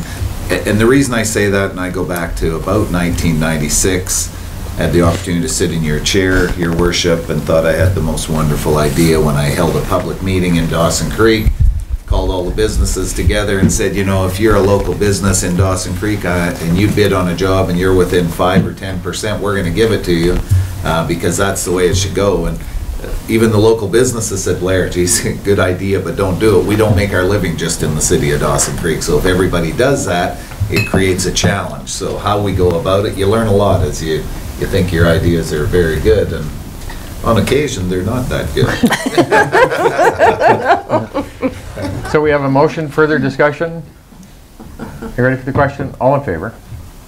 And the reason I say that, and I go back to about 1996, I had the opportunity to sit in your chair, Your Worship, and thought I had the most wonderful idea when I held a public meeting in Dawson Creek, called all the businesses together and said, you know, if you're a local business in Dawson Creek and you bid on a job and you're within 5 or 10%, we're going to give it to you because that's the way it should go. And even the local businesses said, Blair, geez, good idea, but don't do it. We don't make our living just in the city of Dawson Creek. So if everybody does that, it creates a challenge. So how we go about it, you learn a lot as you think your ideas are very good, and on occasion they're not that good. So we have a motion, further discussion? You ready for the question? All in favor?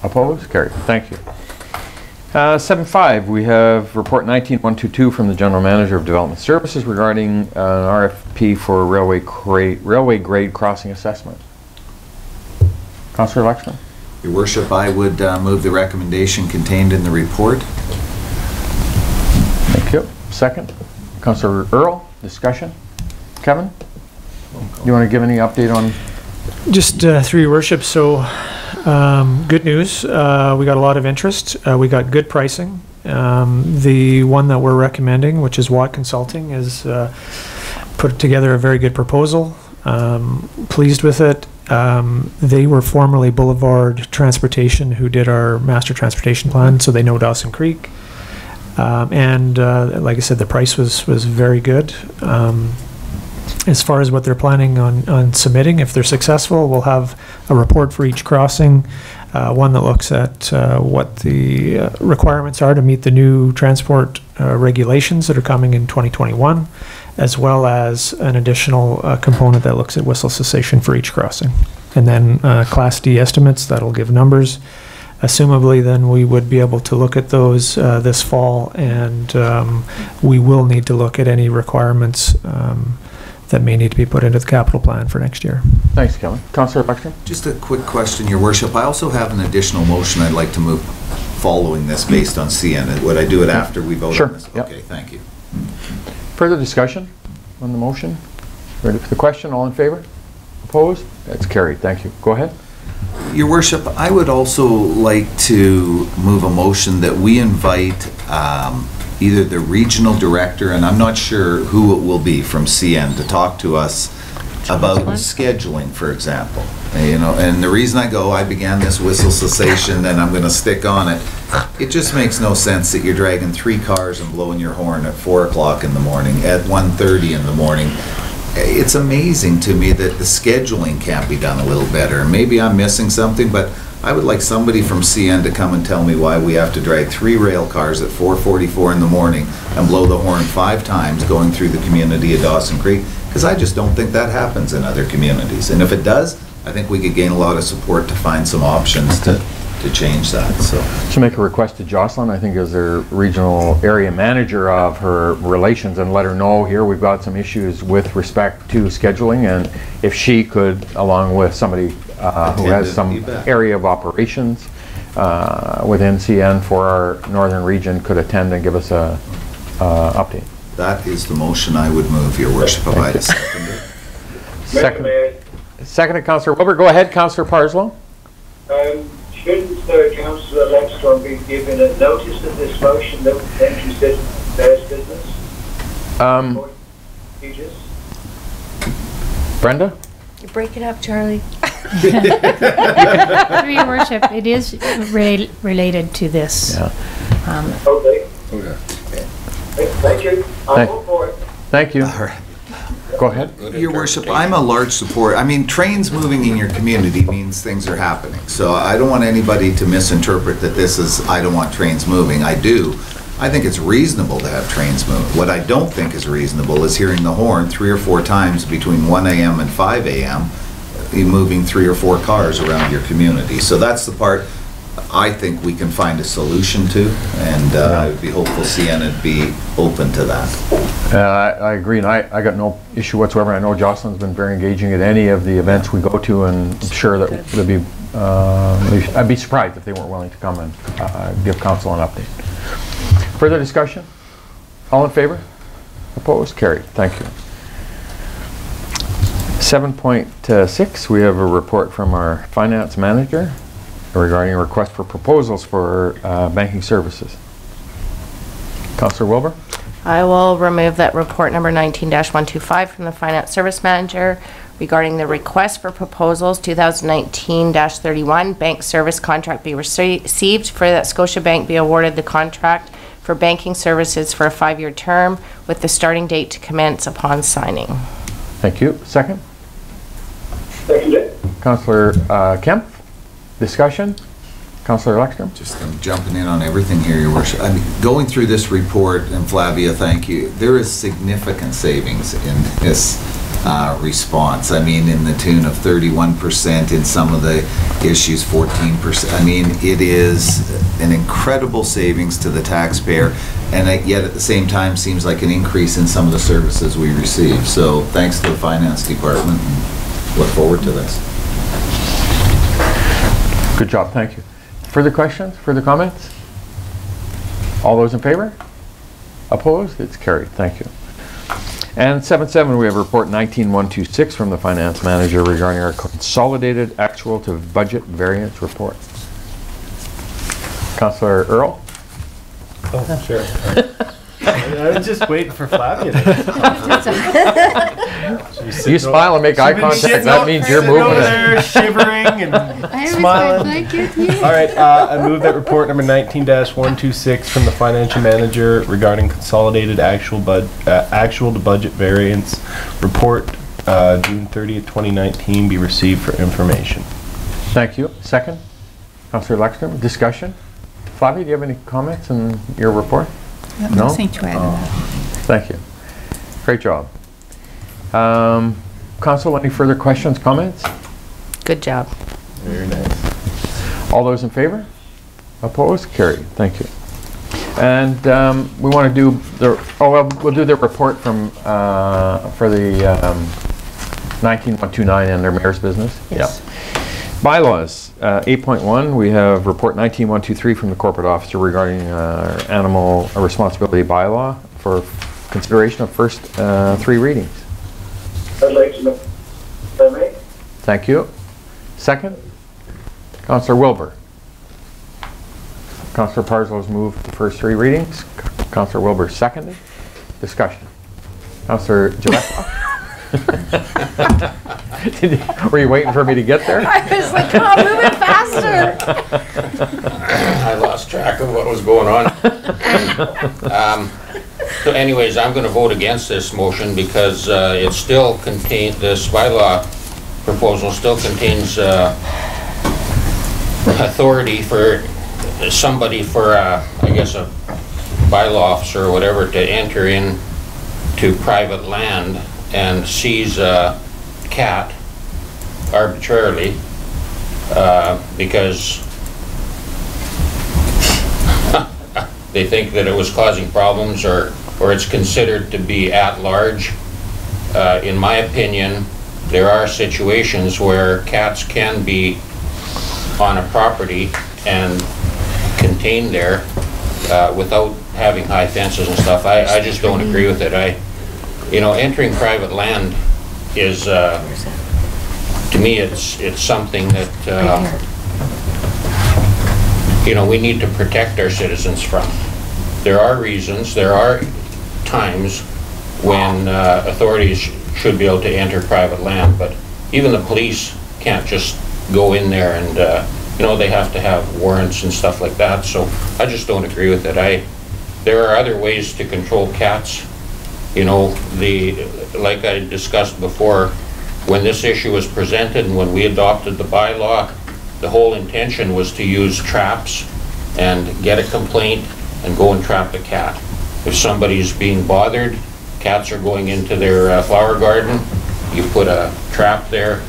Opposed? Carried. Thank you. 7.5, we have report 19-122 from the General Manager of Development Services regarding an RFP for railway grade crossing assessment. Councillor Lexman. Your Worship, I would move the recommendation contained in the report. Thank you. Second. Councillor Earl, discussion. Kevin? You want to give any update on? Just through Your Worship, so good news. We got a lot of interest. We got good pricing. The one that we're recommending, which is Watt Consulting, is put together a very good proposal. Pleased with it. They were formerly Boulevard Transportation, who did our master transportation plan, so they know Dawson Creek. And like I said, the price was very good. As far as what they're planning on submitting, if they're successful, we'll have a report for each crossing, one that looks at what the requirements are to meet the new transport regulations that are coming in 2021, as well as an additional component that looks at whistle cessation for each crossing. And then Class D estimates that'll give numbers. Assumably, then we would be able to look at those this fall, and we will need to look at any requirements that may need to be put into the capital plan for next year. Thanks, Kevin. Councillor Lexman. Just a quick question, Your Worship. I also have an additional motion I'd like to move following this based on CN. Would I do it after we vote on this? Yep. Okay, thank you. Further discussion on the motion? Ready for the question? All in favor? Opposed? That's carried. Thank you. Go ahead. Your Worship, I would also like to move a motion that we invite either the regional director, and I'm not sure who it will be from CN, to talk to us about scheduling, for example. You know, and the reason I began this whistle cessation, and I'm going to stick on it. It just makes no sense that you're dragging 3 cars and blowing your horn at 4 o'clock in the morning, at 1:30 in the morning. It's amazing to me that the scheduling can't be done a little better. Maybe I'm missing something, but I would like somebody from CN to come and tell me why we have to drag 3 rail cars at 4:44 in the morning and blow the horn 5 times going through the community of Dawson Creek, because I just don't think that happens in other communities. And if it does, I think we could gain a lot of support to find some options to change that. So to make a request to Jocelyn, I think, as their regional area manager of her relations, and let her know here we've got some issues with respect to scheduling, and if she could, along with somebody who has some area of operations within CN for our northern region, could attend and give us a update. That is the motion I would move, Your Worship, if I had a seconder. Seconded, Councillor Wilbur. Go ahead, Councillor Parslow. Shouldn't Councillor Lexstrom be given a notice of this motion that was interested in mayor's business? Brenda? You're breaking up, Charlie. Through your worship, it is related to this. Yeah. Okay. Thank you. I'll vote for it. Thank you. Go ahead. Your worship, I'm a large supporter. I mean, trains moving in your community means things are happening. So I don't want anybody to misinterpret that this is, I don't want trains moving. I do. I think it's reasonable to have trains move. What I don't think is reasonable is hearing the horn 3 or 4 times between 1 a.m. and 5 a.m. moving 3 or 4 cars around your community. So that's the part I think we can find a solution to, and I would be hopeful Sienna would be open to that. I agree, and I got no issue whatsoever. I know Jocelyn's been very engaging at any of the events we go to, and I'm sure that there'd be, I'd be surprised if they weren't willing to come and give council an update. Further discussion? All in favor? Opposed? Carried. Thank you. 7.6, we have a report from our finance manager regarding a request for proposals for banking services. Councillor Wilbur? I will remove that report number 19-125 from the Finance Service Manager regarding the request for proposals 2019-31 bank service contract be received for that Scotiabank be awarded the contract for banking services for a 5-year term with the starting date to commence upon signing. Thank you. Second? Seconded. Councillor Kemp? Discussion? Councillor Lexstrom? Just jumping in on everything here, Your Worship. I mean, going through this report, and Flavia, thank you, there is significant savings in this response. I mean, in the tune of 31%, in some of the issues 14%. I mean, it is an incredible savings to the taxpayer, and yet at the same time seems like an increase in some of the services we receive. So thanks to the Finance Department, and look forward to this. Good job, thank you. Further questions, further comments? All those in favor? Opposed? It's carried, thank you. And 7.7, we have report 19-126 from the finance manager regarding our consolidated actual to budget variance report. Councillor Earl? Oh, sure. I was just waiting for Flavia. You smile and make eye contact, that means you're moving over there shivering and smiling. All right, I move that report number 19-126 from the financial manager regarding consolidated actual to budget variance report June 30th, 2019 be received for information. Thank you. Second? Councillor Lexstrom, discussion? Flavia, do you have any comments in your report? No? Nothing to add to that. Thank you. Great job. Council, any further questions, comments? Good job. Very nice. All those in favor? Opposed? Carried. Thank you. And we want to do the, we'll do the report from, for the 19-129 under mayor's business. Yes. Yeah. Bylaws, 8.1, we have report 19-123 from the corporate officer regarding animal responsibility bylaw for consideration of first 3 readings. I'd like to know. Thank you. Second? Councillor Wilbur. Councillor Parslow moved the first 3 readings. Councillor Wilbur seconded. Discussion. Councillor Gillespie. Were you waiting for me to get there? I was like, come on, move it faster. I lost track of what was going on. So anyways, I'm going to vote against this motion because it still contains, this bylaw proposal still contains authority for somebody, for I guess a bylaw officer or whatever, to enter in to private land and seize a cat arbitrarily because they think that it was causing problems, or it's considered to be at large. In my opinion, there are situations where cats can be on a property and contained there without having high fences and stuff. I just don't agree with it. You know, entering private land is, to me, it's something that, you know, we need to protect our citizens from. There are reasons, there are times when authorities should be able to enter private land, but even the police can't just go in there and, you know, they have to have warrants and stuff like that, so I just don't agree with it. There are other ways to control cats. You know, like I discussed before, when this issue was presented and when we adopted the bylaw, the whole intention was to use traps and get a complaint and go and trap the cat. If somebody's being bothered, cats are going into their flower garden, you put a trap there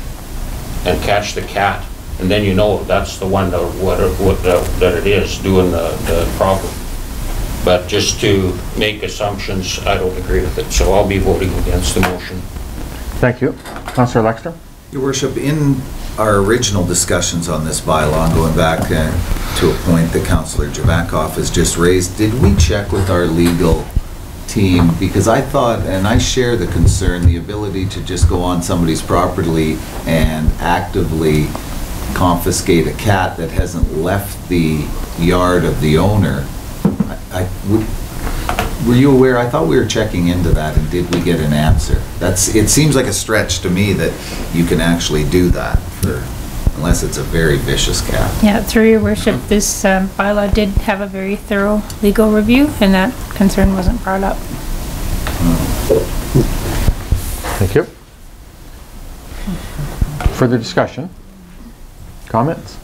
and catch the cat, and then you know that's the one that it is doing the problem. But just to make assumptions, I don't agree with it, so I'll be voting against the motion. Thank you. Councillor Lexter? Your Worship, in our original discussions on this bylaw, and going back to a point that Councillor Javakoff has just raised, did we check with our legal team? Because I thought, and I share the concern, the ability to just go on somebody's property and actively confiscate a cat that hasn't left the yard of the owner. Were you aware? I thought we were checking into that, and did we get an answer? It seems like a stretch to me that you can actually do that, unless it's a very vicious cat. Yeah, through your worship, this bylaw did have a very thorough legal review, and that concern wasn't brought up. Thank you. Further discussion? Comments?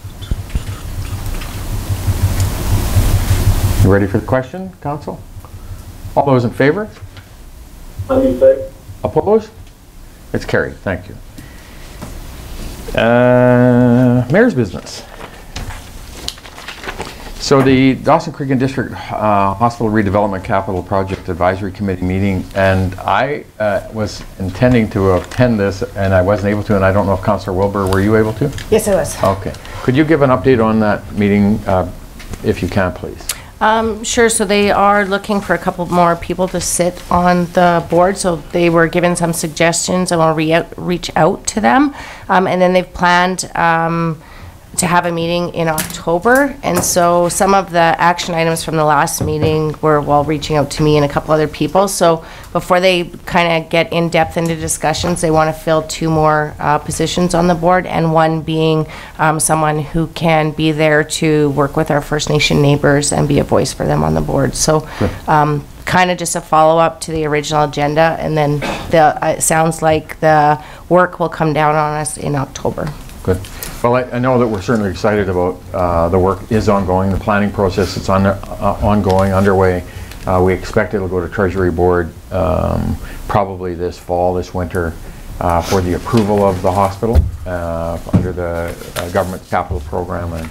You ready for the question, Council? All those in favor? I'm in favor. Opposed? It's carried. Thank you. Mayor's business. So the Dawson Creek and District Hospital Redevelopment Capital Project Advisory Committee meeting, and I was intending to attend this, and I wasn't able to, and I don't know if Councillor Wilbur, were you able to? Yes, I was. Okay. Could you give an update on that meeting, if you can, please? Sure. So they are looking for a couple more people to sit on the board. So they were given some suggestions, and I'll reach out to them. And then they've planned to have a meeting in October. And so some of the action items from the last meeting were while reaching out to me and a couple other people. So before they kind of get in depth into discussions, they want to fill 2 more positions on the board, and one being someone who can be there to work with our First Nation neighbors and be a voice for them on the board. So kind of just a follow-up to the original agenda, and then it sounds like the work will come down on us in October. Good. Well, I know that we're certainly excited about the work is ongoing, the planning process is ongoing, underway. We expect it'll go to Treasury Board probably this fall, this winter, for the approval of the hospital under the government capital program. And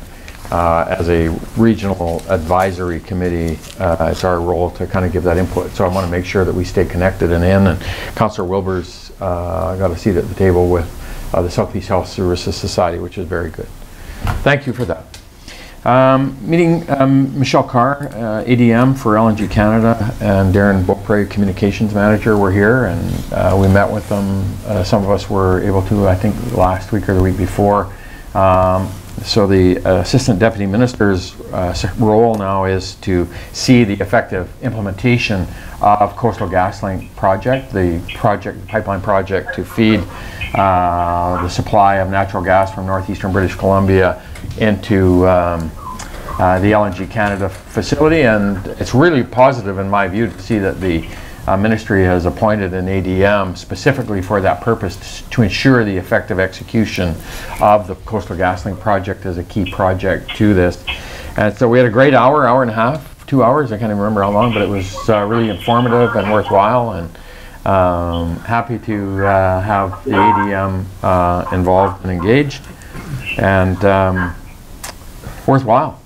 as a regional advisory committee, it's our role to kind of give that input. So I want to make sure that we stay connected and in. And Councillor Wilbur's got a seat at the table with the Southeast Health Services Society, which is very good. Thank you for that. Michelle Carr, ADM for LNG Canada, and Darren Beaupre, Communications Manager, were here, and we met with them. Some of us were able to, I think, last week or the week before. So the Assistant Deputy Minister's role now is to see the effective implementation of Coastal GasLink project, the pipeline project to feed the supply of natural gas from northeastern British Columbia into the LNG Canada facility. And it's really positive in my view to see that the Ministry has appointed an ADM specifically for that purpose, to ensure the effective execution of the Coastal GasLink project as a key project to this. And so we had a great hour and a half, 2 hours, I can't even remember how long, but it was really informative and worthwhile, and happy to have the ADM involved and engaged, and worthwhile.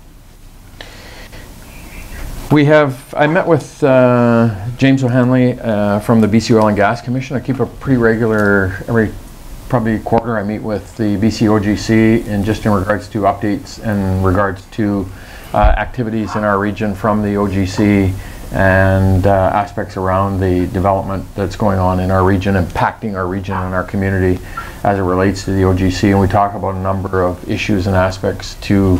I met with James O'Hanley from the BC Oil and Gas Commission. I keep a pretty regular, every probably quarter I meet with the BC OGC in regards to updates and regards to activities in our region from the OGC and aspects around the development that's going on in our region, impacting our region and our community as it relates to the OGC. And we talk about a number of issues and aspects to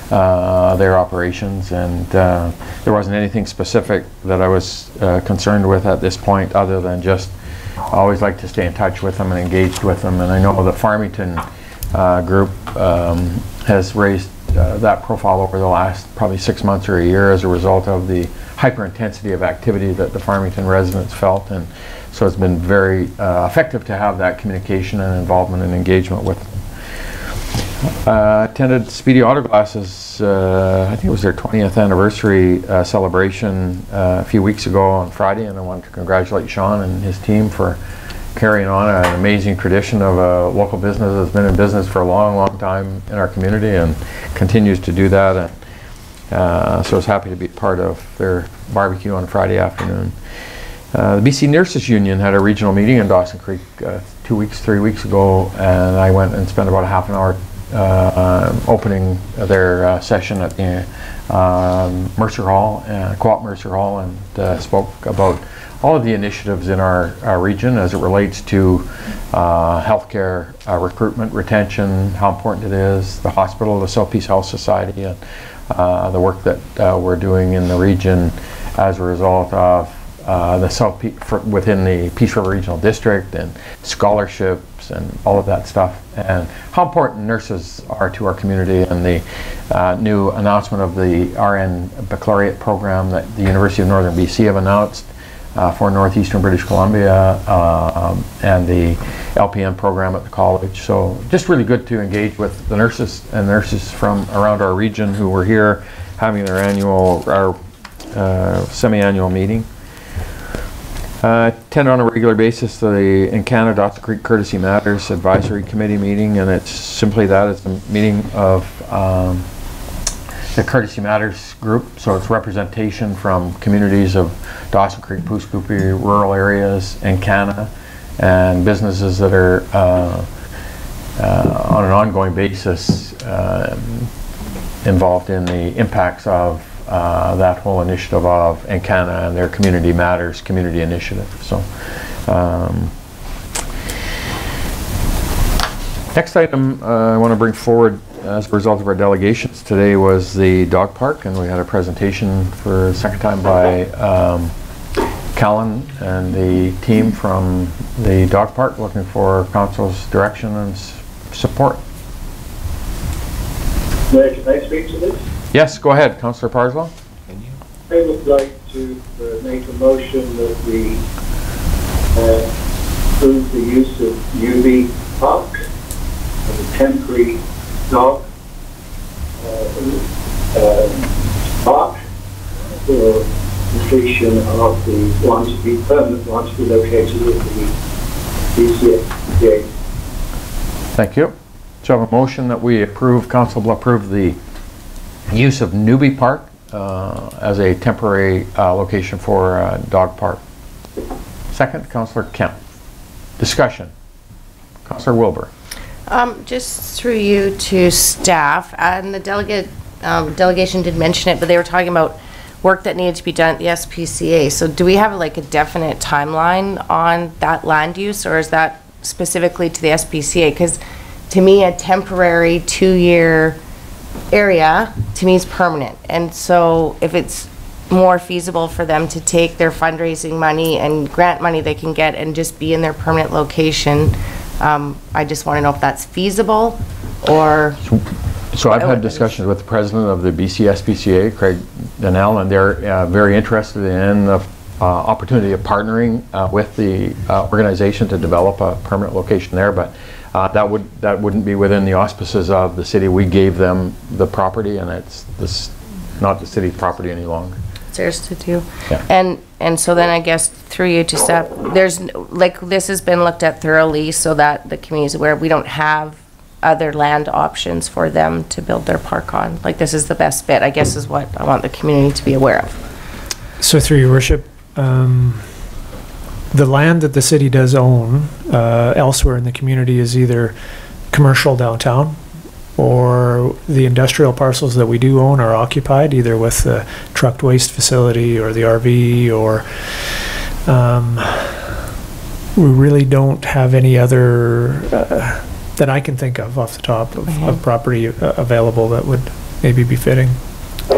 their operations, and there wasn't anything specific that I was concerned with at this point, other than just I always like to stay in touch with them and engaged with them. And I know the Farmington group has raised that profile over the last probably 6 months or a year as a result of the hyper intensity of activity that the Farmington residents felt, and so it's been very effective to have that communication and involvement and engagement with them. Attended Speedy Autoglass's, I think it was their 20th anniversary celebration a few weeks ago on Friday, and I wanted to congratulate Sean and his team for carrying on an amazing tradition of a local business that's been in business for a long, long time in our community and continues to do that. And so I was happy to be part of their barbecue on Friday afternoon. The BC Nurses Union had a regional meeting in Dawson Creek 3 weeks ago, and I went and spent about a half an hour opening their session at the Mercer Hall, Co-op Mercer Hall, and spoke about all of the initiatives in our region as it relates to healthcare recruitment, retention, how important it is, the hospital, the South Peace Health Society, and the work that we're doing in the region as a result of the within the Peace River Regional District, and scholarships and all of that stuff, and how important nurses are to our community, and the new announcement of the RN Baccalaureate program that the University of Northern BC have announced for Northeastern British Columbia, and the LPN program at the college. So just really good to engage with the nurses and nurses from around our region who were here having their semi-annual meeting. Attend on a regular basis the Encana Dawson Creek Courtesy Matters Advisory Committee meeting, and it's simply that. It's a meeting of the Courtesy Matters group, so it's representation from communities of Dawson Creek, Pouce Coupe, rural areas, Encana, and businesses that are on an ongoing basis involved in the impacts of that whole initiative of Encana and their Community Matters community initiative. So, next item I want to bring forward as a result of our delegations today was the dog park, and we had a presentation for the second time by Callan and the team from the dog park, looking for council's direction and support. Mayor, can I speak to this? Yes, go ahead, Councillor Parslow. I would like to make a motion that we approve the use of UB Park as a temporary dog park for completion of the permanent one to be located at the BCA. Thank you. So I have a motion that we approve, council will approve the use of Newby Park as a temporary location for a dog park. Second, Councillor Kemp. Discussion. Councillor Wilbur. Just through you to staff, and the delegation did mention it, but they were talking about work that needed to be done at the SPCA. So do we have like a definite timeline on that land use, or is that specifically to the SPCA? Because to me, a temporary 2-year area to me is permanent, and so if it's more feasible for them to take their fundraising money and grant money they can get and just be in their permanent location, I just want to know if that's feasible, or... So I've had discussions with the president of the BC SPCA, Craig Donnell, and they're very interested in the opportunity of partnering with the organization to develop a permanent location there, but that wouldn't be within the auspices of the city. We gave them the property, and it's not the city's property any longer. It's theirs to do. Yeah. And so then I guess through you to staff, there's like this has been looked at thoroughly so that the community is aware we don't have other land options for them to build their park on. Like this is the best fit, I guess, is what I want the community to be aware of. So through your worship, the land that the city does own elsewhere in the community is either commercial downtown or the industrial parcels that we do own are occupied, either with the trucked waste facility or the RV, or we really don't have any other that I can think of off the top of property available that would maybe be fitting.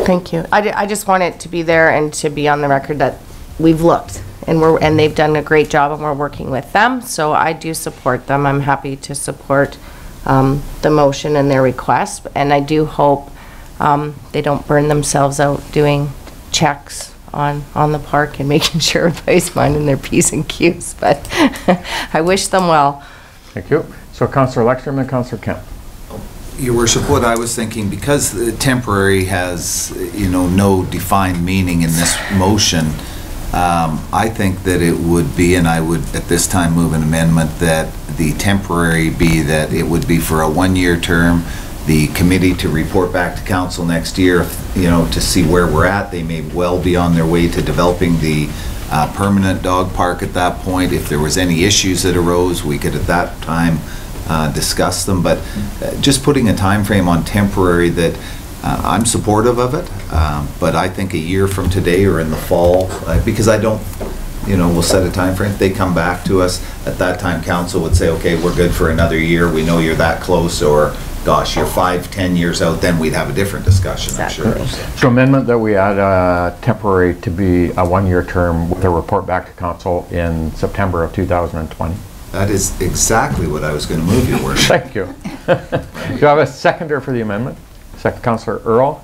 Thank you. I just want it to be there and to be on the record that we've looked and they've done a great job and we're working with them. So I do support them. I'm happy to support the motion and their request. And I do hope they don't burn themselves out doing checks on the park and making sure everybody's minding their P's and Q's. But I wish them well. Thank you. So Councillor Lekstrom and Councillor Kemp. Your Worship, what I was thinking, because the temporary has, no defined meaning in this motion, I think that it would be, and I would at this time move an amendment that the temporary be that it would be for a one-year term, the committee to report back to council next year, to see where we're at. They may well be on their way to developing the permanent dog park at that point. If there was any issues that arose, we could at that time discuss them, but just putting a time frame on temporary that I'm supportive of it, but I think a year from today or in the fall, because I don't, we'll set a time frame. If they come back to us at that time, council would say, okay, we're good for another year. We know you're that close, or gosh, you're 5-10 years out. Then we'd have a different discussion. Exactly. I'm sure. So amendment that we add temporary to be a one-year term with a report back to council in September of 2020. That is exactly what I was going to move, Your Worship. Thank you. Do you have a seconder for the amendment? Second, Councillor Earl.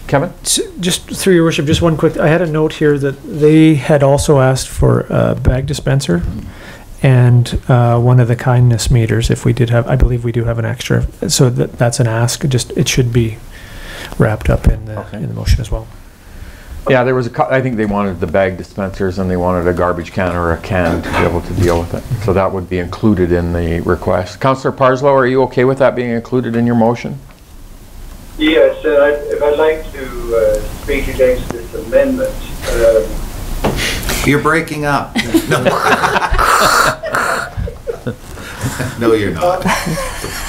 Kevin? Just through your worship, just one quick, I had a note here that they had also asked for a bag dispenser and one of the kindness meters if we did have, I believe we do have an extra. So that's an ask, just it should be wrapped up in the motion as well. Yeah, there was I think they wanted the bag dispensers and they wanted a garbage can or a can to be able to deal with it. So that would be included in the request. Councillor Parslow, are you okay with that being included in your motion? Yes, if I'd like to speak against this amendment. You're breaking up. No, no you're not.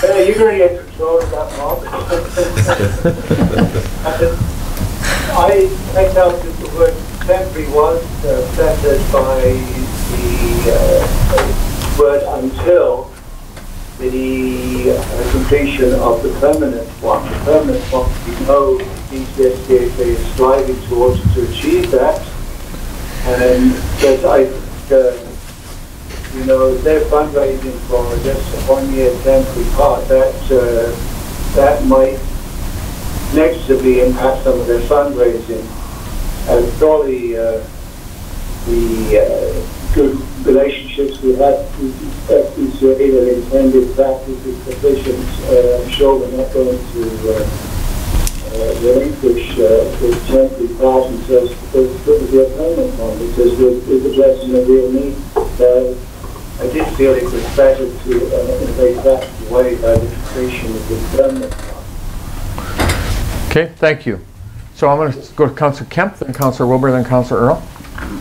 You're going to get control of that market. I felt that the word temporary was centered by the word until the completion of the permanent one. The permanent one, we know DCSDA is striving towards to achieve that. And but they're fundraising for just a one-year temporary part. That might negatively impact some of their fundraising. And surely the good relationships we have with FPCA that intended practices sufficient, I'm sure we're not going to relinquish this temporary part until there's going to be a permanent one, because we're addressing a real need. I did feel it was better to, in a very practical way, by the completion of the permanent one. Okay, thank you. So I'm going to go to Councillor Kemp, then Councillor Wilbur, then Councillor Earl.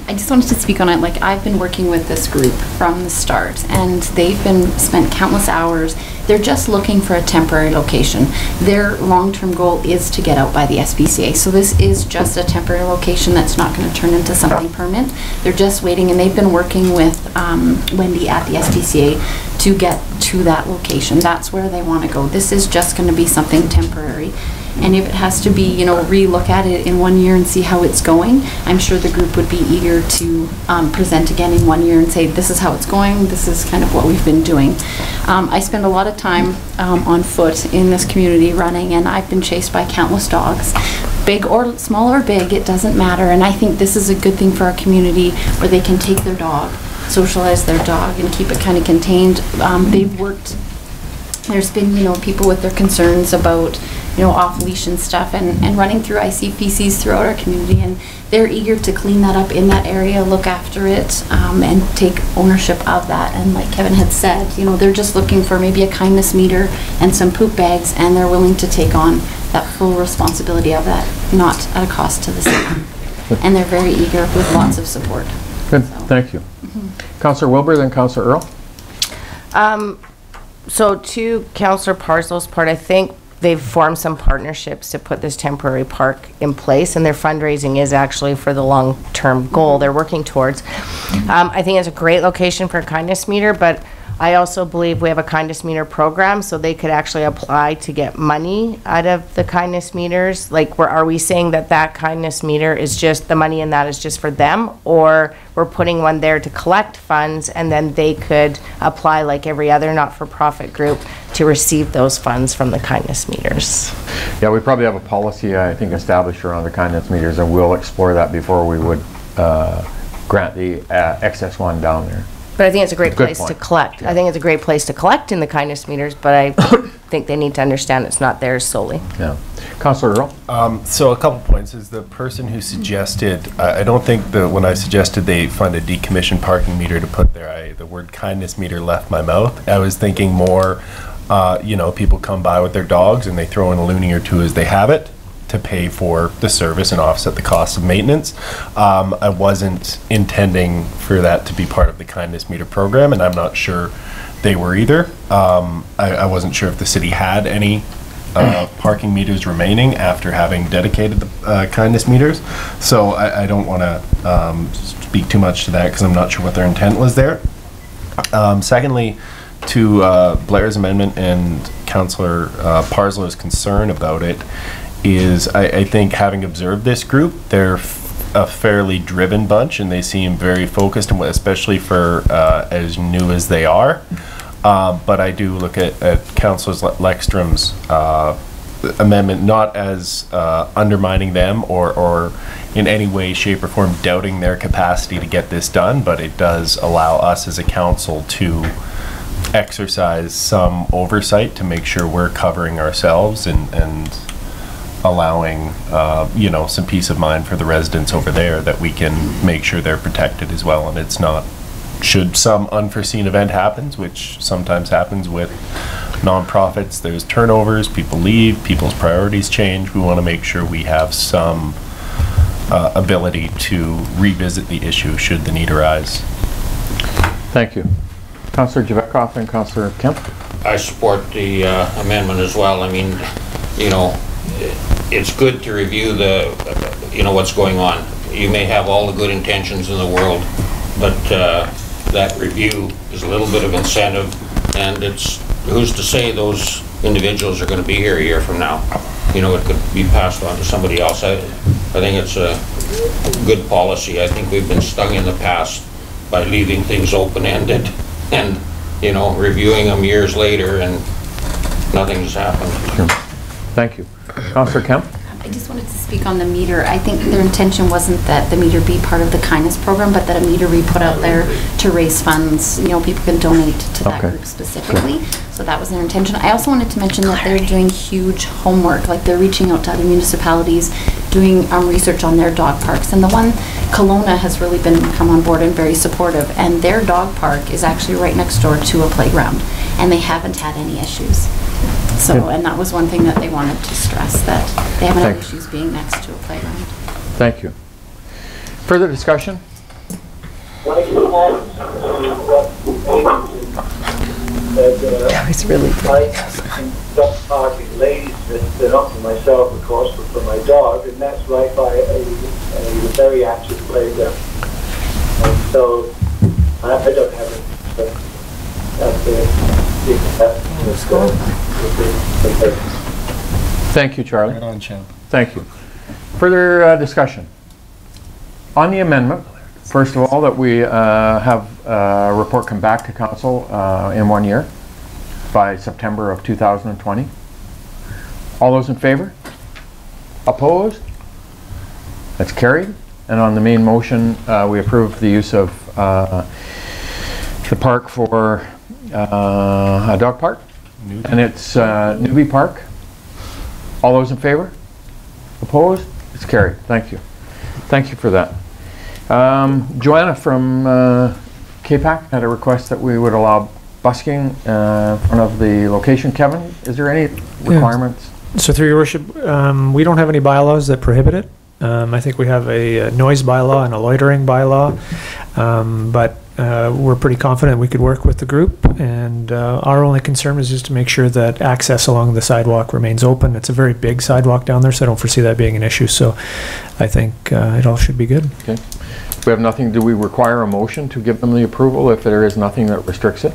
I just wanted to speak on it. Like, I've been working with this group from the start, and they've spent countless hours. They're just looking for a temporary location. Their long-term goal is to get out by the SPCA. So this is just a temporary location that's not going to turn into something permanent. They're just waiting, and they've been working with Wendy at the SPCA to get to that location. That's where they want to go. This is just going to be something temporary. And if it has to be, re-look at it in 1 year and see how it's going, I'm sure the group would be eager to present again in 1 year and say, this is how it's going, this is kind of what we've been doing. I spend a lot of time on foot in this community running, and I've been chased by countless dogs. Big or small or big, it doesn't matter. And I think this is a good thing for our community where they can take their dog, socialize their dog, and keep it kind of contained. They've worked, there's been, people with their concerns about off leash and stuff, and running through ICPCs throughout our community, and they're eager to clean that up in that area, look after it, and take ownership of that. And like Kevin had said, they're just looking for maybe a kindness meter and some poop bags, and they're willing to take on that full responsibility of that, not at a cost to the city. And they're very eager with lots of support. Good, thank you. Councillor Wilbur, then Councillor Earl. So to Councillor Parslow's part, I think they've formed some partnerships to put this temporary park in place, and their fundraising is actually for the long-term goal they're working towards. I think it's a great location for a kindness meter, but I also believe we have a kindness meter program, so they could actually apply to get money out of the kindness meters. Like, are we saying that that kindness meter is just, the money in that is just for them, or we're putting one there to collect funds and then they could apply like every other not-for-profit group to receive those funds from the kindness meters? Yeah, we probably have a policy, I think, established around the kindness meters, and we'll explore that before we would grant the excess one down there. But I think it's a great place to point. collect. I think it's a great place to collect in the kindness meters, but I think they need to understand it's not theirs solely. Yeah. Councillor Earl? So a couple points. Is the person who suggested, I don't think that when I suggested they fund a decommissioned parking meter to put there, the word kindness meter left my mouth. I was thinking more, you know, people come by with their dogs and they throw in a loonie or two as they have it to pay for the service and offset the cost of maintenance. I wasn't intending for that to be part of the kindness meter program, and I'm not sure they were either. I wasn't sure if the city had any parking meters remaining after having dedicated the kindness meters. So I don't want to speak too much to that because I'm not sure what their intent was there. Secondly, to Blair's amendment and Councillor Parslow's concern about it, is I think, having observed this group, they're a fairly driven bunch and they seem very focused, and especially for as new as they are. But I do look at Councillor Lekstrom's amendment not as undermining them or in any way, shape or form doubting their capacity to get this done, but it does allow us as a council to exercise some oversight to make sure we're covering ourselves and allowing, you know, some peace of mind for the residents over there, that we can make sure they're protected as well. And it's not, should some unforeseen event happens, which sometimes happens with nonprofits, there's turnovers, people leave, people's priorities change. We want to make sure we have some ability to revisit the issue should the need arise. Thank you. Councillor Javetkov and Councillor Kemp? I support the amendment as well. I mean, you know, it's good to review the, you know, what's going on. You may have all the good intentions in the world, but that review is a little bit of incentive, and it's, who's to say those individuals are going to be here a year from now? You know, it could be passed on to somebody else. I think it's a good policy. I think we've been stung in the past by leaving things open-ended and, you know, reviewing them years later and nothing's happened. Sure. Thank you. Councillor Kemp? I just wanted to speak on the meter. I think their intention wasn't that the meter be part of the kindness program, but that a meter be put out there to raise funds. You know, people can donate to that group specifically. Sure. So that was their intention. I also wanted to mention that they're doing huge homework. Like, they're reaching out to other municipalities, doing research on their dog parks. And the one, Kelowna, has really come on board and very supportive. And their dog park is actually right next door to a playground. And they haven't had any issues. So, and that was one thing that they wanted to stress, that they haven't had issues being next to a playground. Thank you. Further discussion? That was really good. Dog parking ladies, they're not for myself, of course, but for my dog, and that's right by a very active playground. And so I don't have it, but Thank you, Charlie. Right on, Champ. Thank you. Further discussion? On the amendment, first of all, that we have a report come back to council in 1 year by September of 2020. All those in favor? Opposed? That's carried. And on the main motion, we approve the use of the park for a dog park, and it's Newby Park. All those in favor? Opposed? It's carried. Thank you. Thank you for that. Joanna from KPAC had a request that we would allow busking in front of the location. Kevin, is there any requirements? So through your worship, we don't have any bylaws that prohibit it. I think we have a noise bylaw and a loitering bylaw, but we're pretty confident we could work with the group, and our only concern is just to make sure that access along the sidewalk remains open. It's a very big sidewalk down there, so I don't foresee that being an issue, so I think it all should be good. Okay. We have nothing, do we require a motion to give them the approval if there is nothing that restricts it?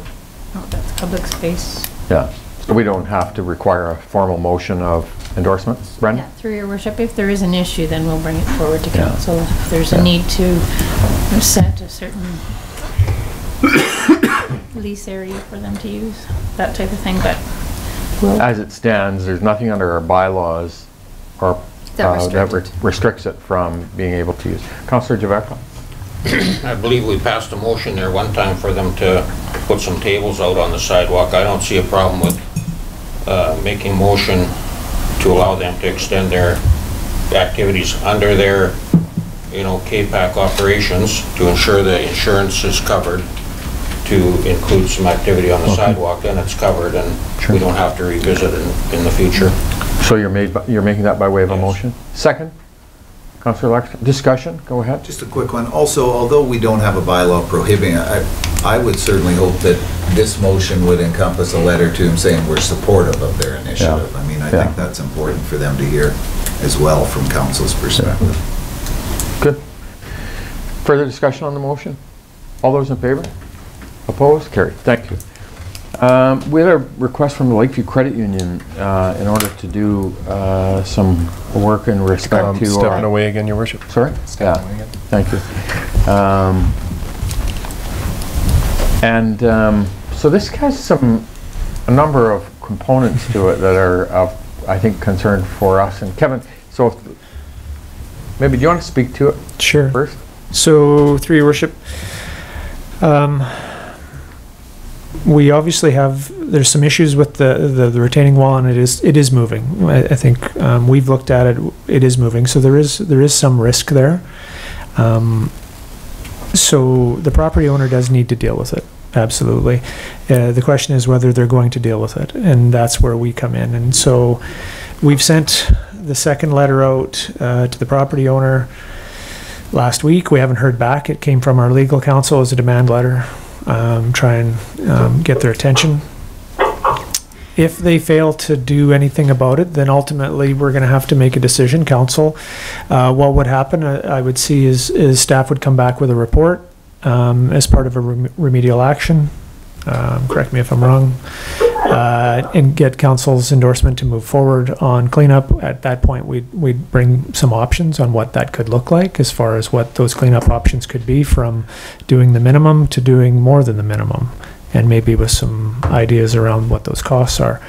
Oh, that's public space. Yeah, so we don't have to require a formal motion of endorsement, Brendan? Yeah, through your worship, if there is an issue, then we'll bring it forward to council. If there's Yeah. a need to set a certain lease area for them to use, that type of thing, but we'll... As it stands, there's nothing under our bylaws or that restricts it from being able to use. Councillor Javetka? I believe we passed a motion there one time for them to put some tables out on the sidewalk. I don't see a problem with making motion to allow them to extend their activities under their, KPAC operations to ensure the insurance is covered, to include some activity on the sidewalk, then it's covered, and we don't have to revisit it in the future. So you're making that by way of a motion? Second? Councillor Lexton, discussion, go ahead. Just a quick one. Also, although we don't have a bylaw prohibiting it, I would certainly hope that this motion would encompass a letter to them saying we're supportive of their initiative. Yeah. I mean, I think that's important for them to hear as well from council's perspective. Good. Further discussion on the motion? All those in favor? Opposed? Carried. Thank you. We had a request from the Lakeview Credit Union in order to do some work in respect to... Stepping away again, Your Worship. Sorry? Stepping away again. Thank you. So this has a number of components to it that are of, I think, concern for us. And Kevin, so maybe do you want to speak to it? Sure. First? So, through your worship, we obviously there's some issues with the retaining wall, and it is moving. I think we've looked at it, it is moving, so there is some risk there. So the property owner does need to deal with it, absolutely. The question is whether they're going to deal with it, and that's where we come in. And so we've sent the second letter out to the property owner last week. We haven't heard back. It came from our legal counsel as a demand letter. Try and get their attention. If they fail to do anything about it, then ultimately we're going to have to make a decision. Council, what would happen, I would see, is staff would come back with a report as part of a remedial action. Correct me if I'm wrong. And get council's endorsement to move forward on cleanup. At that point, we'd bring some options on what that could look like as far as what those cleanup options could be, from doing the minimum to doing more than the minimum, and maybe with some ideas around what those costs are.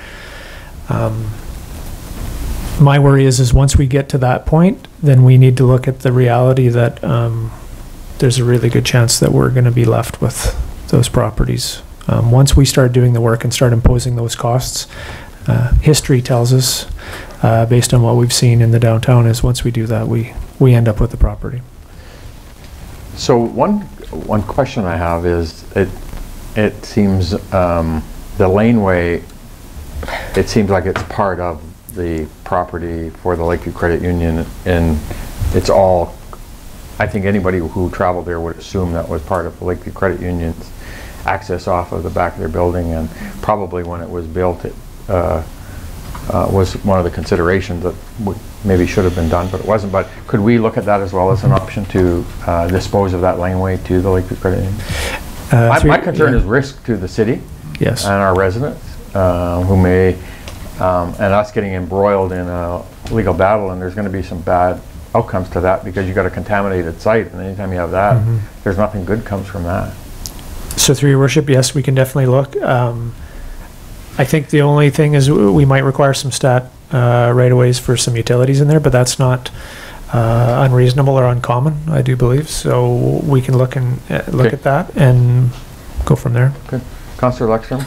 My worry is once we get to that point, then we need to look at the reality that there's a really good chance that we're going to be left with those properties. Once we start doing the work and start imposing those costs, history tells us, based on what we've seen in the downtown, is once we do that, we end up with the property. So one question I have is, it seems the laneway, it seems like it's part of the property for the Lakeview Credit Union, and it's all, I think anybody who traveled there would assume that was part of the Lakeview Credit Union's access off of the back of their building, and probably when it was built, it was one of the considerations that maybe should have been done, but it wasn't. But could we look at that as well as an option to dispose of that laneway to the Lakeview Credit Union? My concern is risk to the city, yes, and our residents who may, and us getting embroiled in a legal battle, and there's going to be some bad outcomes to that because you've got a contaminated site, and anytime you have that, there's nothing good comes from that. So through your worship, yes, we can definitely look. I think the only thing is we might require some right-of-ways for some utilities in there, but that's not unreasonable or uncommon, I do believe. So we can look at that and go from there. Good. Councillor Lexstrom?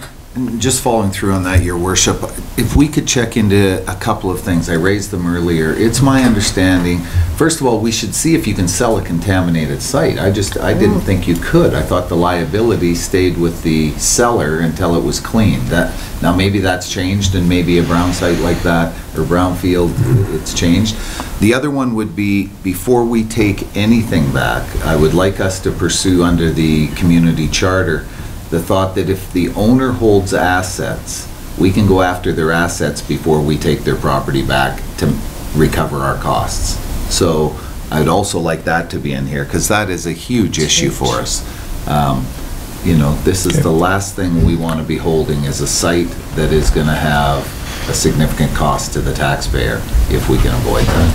just following through on that, Your Worship, if we could check into a couple of things, I raised them earlier. It's my understanding, first of all, we should see if you can sell a contaminated site. I didn't think you could. I thought the liability stayed with the seller until it was cleaned. Now maybe that's changed, and maybe a brown site like that, or brownfield, it's changed. The other one would be, before we take anything back, I would like us to pursue under the community charter the thought that if the owner holds assets, we can go after their assets before we take their property back to recover our costs. So I'd also like that to be in here, because that is a huge issue for us. You know, this is the last thing we want to be holding, is a site that is going to have a significant cost to the taxpayer, if we can avoid that.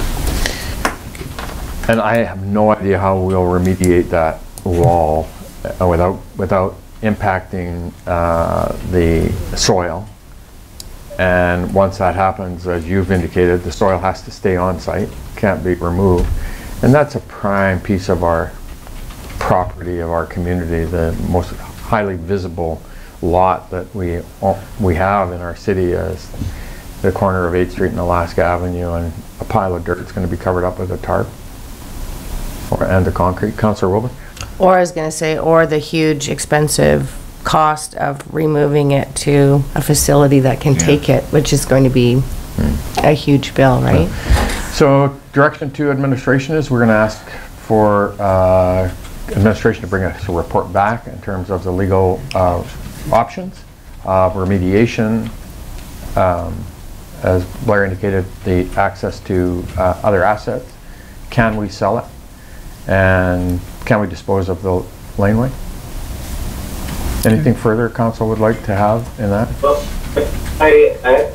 And I have no idea how we'll remediate that wall without impacting the soil. And once that happens, as you've indicated, the soil has to stay on site, can't be removed. And that's a prime piece of our property, of our community, the most highly visible lot that we have in our city is the corner of 8th Street and Alaska Avenue, and a pile of dirt is going to be covered up with a tarp and the concrete. Councillor Wilbur? Or I was going to say, or the huge expensive cost of removing it to a facility that can take it, which is going to be a huge bill, right? So direction to administration is we're going to ask for administration to bring us a report back in terms of the legal options, remediation, as Blair indicated, the access to other assets. Can we sell it? And can we dispose of the laneway? Anything further council would like to have in that? Well, I had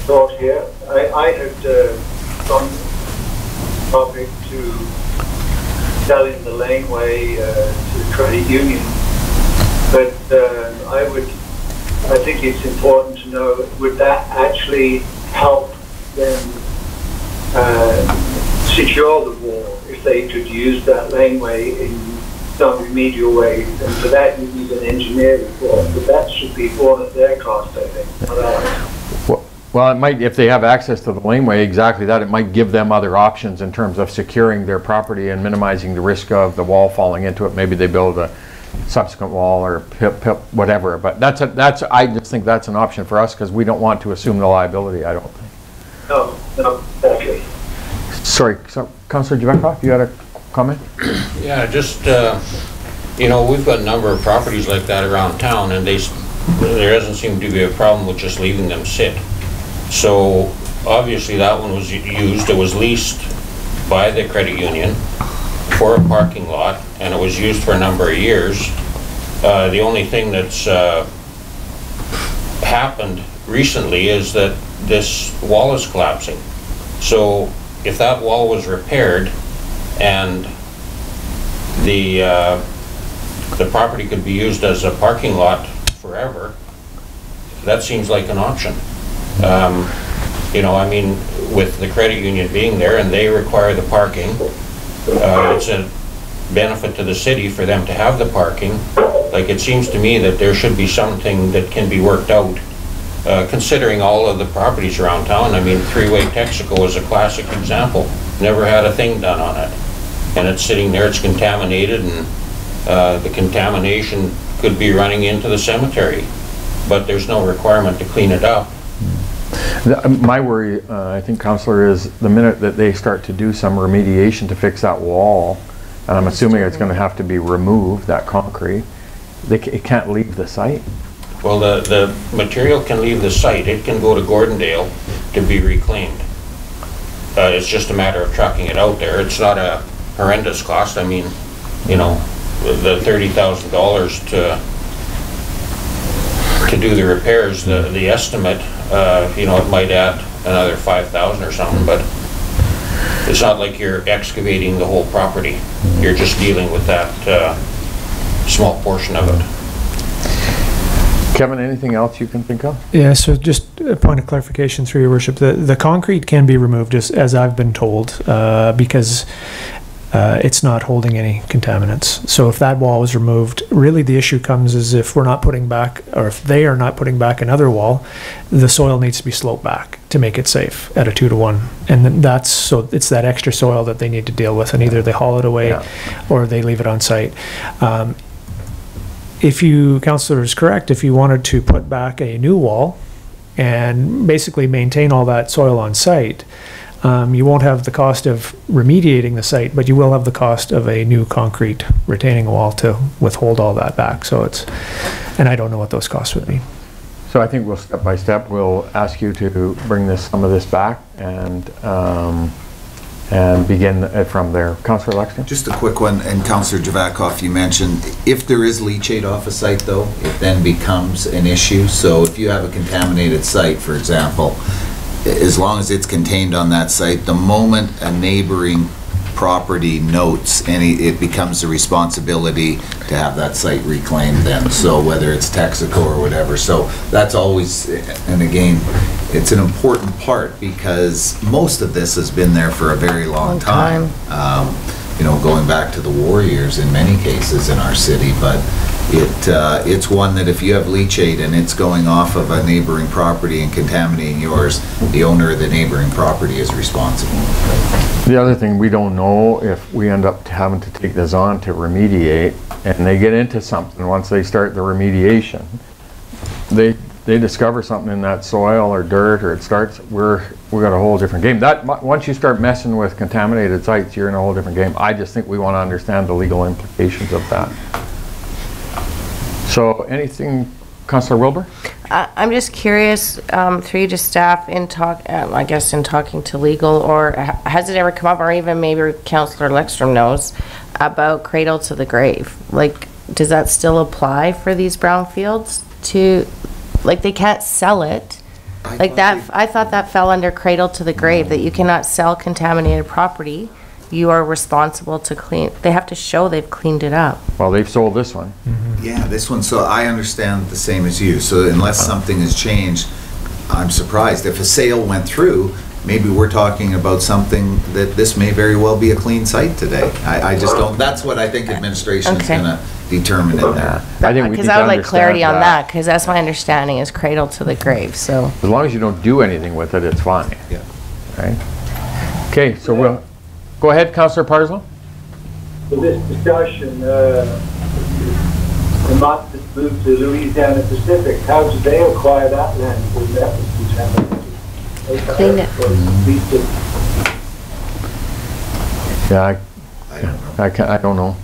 thought here. I had gone topic to selling the laneway to the credit union, but I think it's important to know, would that actually help them secure the wall if they could use that laneway in some remedial way? And for that you need an engineer report, but that should be borne at their cost, I think. Well, it might, if they have access to the laneway, exactly that, it might give them other options in terms of securing their property and minimizing the risk of the wall falling into it. Maybe they build a subsequent wall or whatever, but I just think that's an option for us, because we don't want to assume the liability, I don't think. No, exactly. Sorry, Councillor Javetkov, you had a comment? Yeah, just, you know, we've got a number of properties like that around town, and there doesn't seem to be a problem with just leaving them sit. So obviously that one was used, it was leased by the credit union for a parking lot, and it was used for a number of years. The only thing that's happened recently is that this wall is collapsing. So if that wall was repaired and the property could be used as a parking lot forever, that seems like an option. You know, I mean, with the credit union being there and they require the parking, it's a benefit to the city for them to have the parking. Like, it seems to me that there should be something that can be worked out, considering all of the properties around town. I mean, Three-Way Texaco is a classic example. Never had a thing done on it. And it's sitting there, it's contaminated, and the contamination could be running into the cemetery. But there's no requirement to clean it up. My worry, I think, Councillor, is the minute that they start to do some remediation to fix that wall, and I'm assuming it's going to have to be removed, that concrete, it can't leave the site. Well, the material can leave the site. It can go to Gordondale to be reclaimed. It's just a matter of trucking it out there. It's not a horrendous cost. I mean, you know, the $30,000 to do the repairs, the estimate, you know, it might add another $5,000 or something, but it's not like you're excavating the whole property. You're just dealing with that small portion of it. Kevin, anything else you can think of? Yeah, so just a point of clarification through your worship. The concrete can be removed, as I've been told, because it's not holding any contaminants. So if that wall was removed, really the issue comes is if we're not putting back, or if they are not putting back another wall, the soil needs to be sloped back to make it safe at a 2-to-1. And then that's, so it's that extra soil that they need to deal with, and either they haul it away or they leave it on site. If you, Councillor, is correct, if you wanted to put back a new wall and basically maintain all that soil on site, you won't have the cost of remediating the site, but you will have the cost of a new concrete retaining wall to withhold all that back. So it's, and I don't know what those costs would be. So I think we'll step by step, we'll ask you to bring some of this back and begin from there. Councillor Lexton? Just a quick one, and Councillor Javakoff, you mentioned if there is leachate off a site though, it then becomes an issue. So if you have a contaminated site, for example, as long as it's contained on that site, the moment a neighboring property notes it becomes the responsibility to have that site reclaimed then. So whether it's Texaco or whatever. So that's always, and again, it's an important part because most of this has been there for a very long time. You know, going back to the war years in many cases in our city, but it's one that if you have leachate and it's going off of a neighboring property and contaminating yours, the owner of the neighboring property is responsible. The other thing, we don't know if we end up having to take this on to remediate, and they get into something once they start the remediation. They discover something in that soil or dirt, or it starts, we got a whole different game. That once you start messing with contaminated sites, you're in a whole different game. I just think we want to understand the legal implications of that. So anything, Councillor Wilbur? I'm just curious, through you to staff, I guess in talking to legal, or has it ever come up, or even maybe Councillor Lexstrom knows, about cradle to the grave? Like, does that still apply for these brownfields? Like, they can't sell it. I thought that fell under cradle to the grave, that you cannot sell contaminated property. You are responsible to clean. They have to show they've cleaned it up. Well, they've sold this one. Yeah, this one, so I understand the same as you. So unless something has changed, I'm surprised. If a sale went through, maybe we're talking about something that this may very well be a clean site today. I just don't, that's what I think administration is going to determine in there. I think because I would like clarity on that, because that's my understanding is cradle to the grave. So as long as you don't do anything with it, it's fine. Yeah. Right. Okay, so we'll go ahead, Councillor Parslow. For this discussion, the map that moved to Louisiana Pacific, how did they acquire that land when that was contaminated? Clean it. Yeah, I don't know.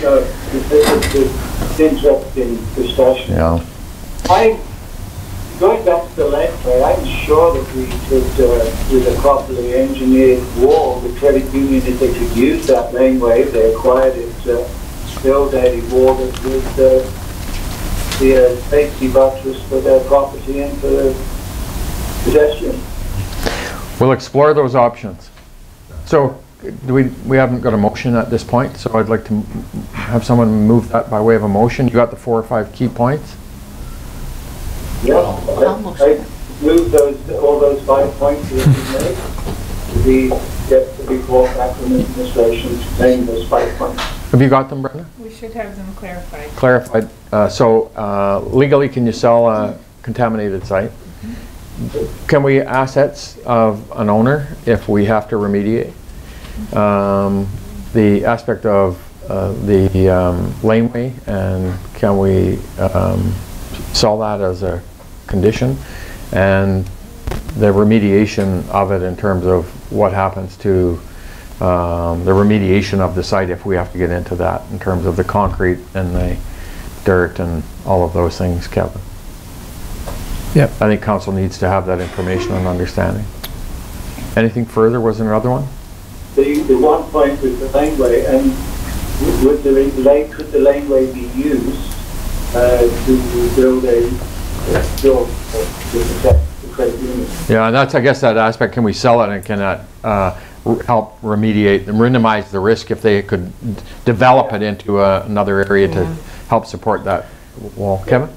No, it's an interesting discussion. Yeah. Going back to the laneway, I'm sure that we could, with a properly engineered wall, the credit union, if they could use that laneway, they acquired it, build a wall that would be a safety buttress for their property and for the pedestrians. We'll explore those options. So we haven't got a motion at this point, so I'd like to have someone move that by way of a motion. You got the 4 or 5 key points? Yeah, I moved all those 5 points that you made to be brought back from the administration to name those 5 points. Have you got them, Brenda? We should have them clarified. Clarified. So legally, can you sell a contaminated site? Can we assets of an owner if we have to remediate? The aspect of the laneway, and can we sell that as a condition, and the remediation of it in terms of what happens to the remediation of the site if we have to get into that in terms of the concrete and the dirt and all of those things, Kevin. Yep. I think council needs to have that information and understanding. Anything further? Was there another one? The 1 point with the laneway, and could the laneway be used to build a build to protect the credit union? Yeah, and that's, I guess, that aspect. Can we sell it, and can that help remediate and minimize the risk if they could develop it into another area to help support that wall? Kevin?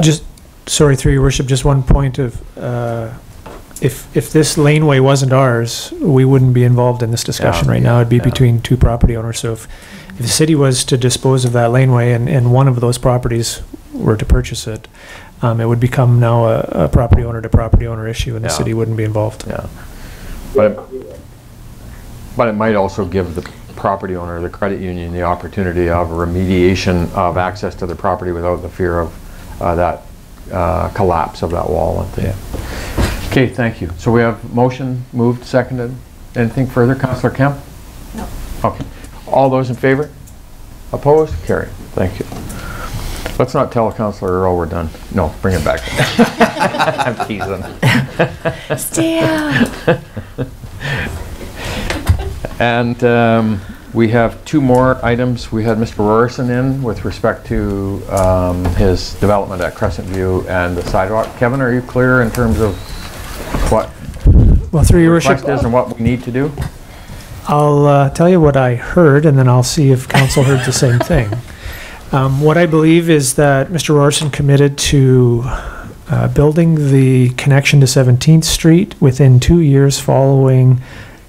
Just, sorry, through your worship, just one point of if this laneway wasn't ours, we wouldn't be involved in this discussion right now. It'd be between two property owners. So if the city was to dispose of that laneway and one of those properties were to purchase it, it would become now a property owner to property owner issue, and the city wouldn't be involved. Yeah. But it might also give the property owner, the credit union, the opportunity of remediation of access to their property without the fear of that collapse of that wall. Okay, thank you. So we have motion moved, seconded. Anything further, Councillor Kemp? No. Okay. All those in favor? Opposed? Carried. Thank you. Let's not tell Councillor Earl we're done. No, bring it back. I'm teasing. Still. And we have two more items. We had Mr. Rorison in with respect to his development at Crescent View and the sidewalk. Kevin, are you clear in terms of what through your request worship, is and what we need to do? I'll tell you what I heard, and then I'll see if council heard the same thing. What I believe is that Mr. Rorison committed to building the connection to 17th Street within 2 years following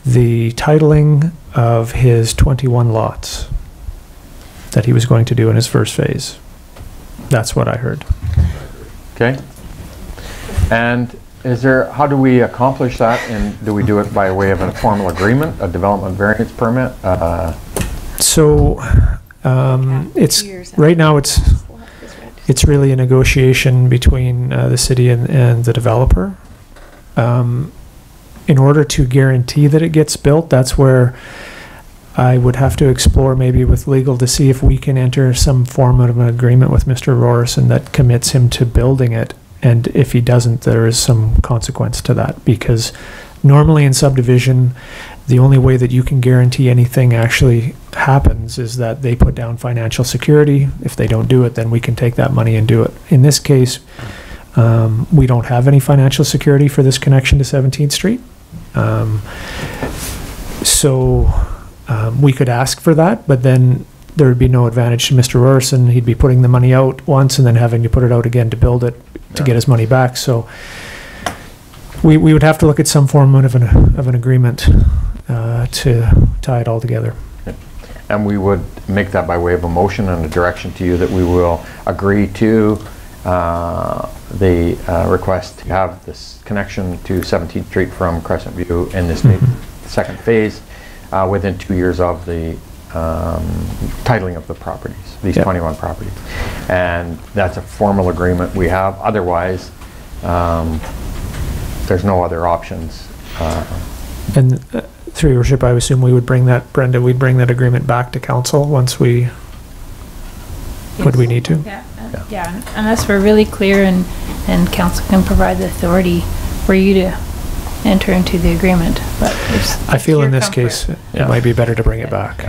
the titling of his 21 lots that he was going to do in his first phase. That's what I heard. Okay. And how do we accomplish that, and do we do it by way of a formal agreement, a development variance permit? Right now it's really a negotiation between the city and the developer. In order to guarantee that it gets built, that's where I would have to explore maybe with legal to see if we can enter some form of an agreement with Mr. Rorison that commits him to building it. And if he doesn't, there is some consequence to that, because normally in subdivision, the only way that you can guarantee anything actually happens is that they put down financial security. If they don't do it, then we can take that money and do it. In this case, we don't have any financial security for this connection to 17th Street. We could ask for that, but then there would be no advantage to Mr. Rorison. He'd be putting the money out once and then having to put it out again to build it to get his money back. So we would have to look at some form of an agreement to tie it all together. And we would make that by way of a motion and a direction to you that we will agree to the request to have this connection to 17th Street from Crescent View in this second phase within 2 years of the titling of the properties, these 21 properties. And that's a formal agreement we have. Otherwise, there's no other options. And through your worship, I assume we would bring that, Brenda, we'd bring that agreement back to council once we, would we need to? Yeah, unless we're really clear and council can provide the authority for you to enter into the agreement. But I feel in this case, it might be better to bring it back.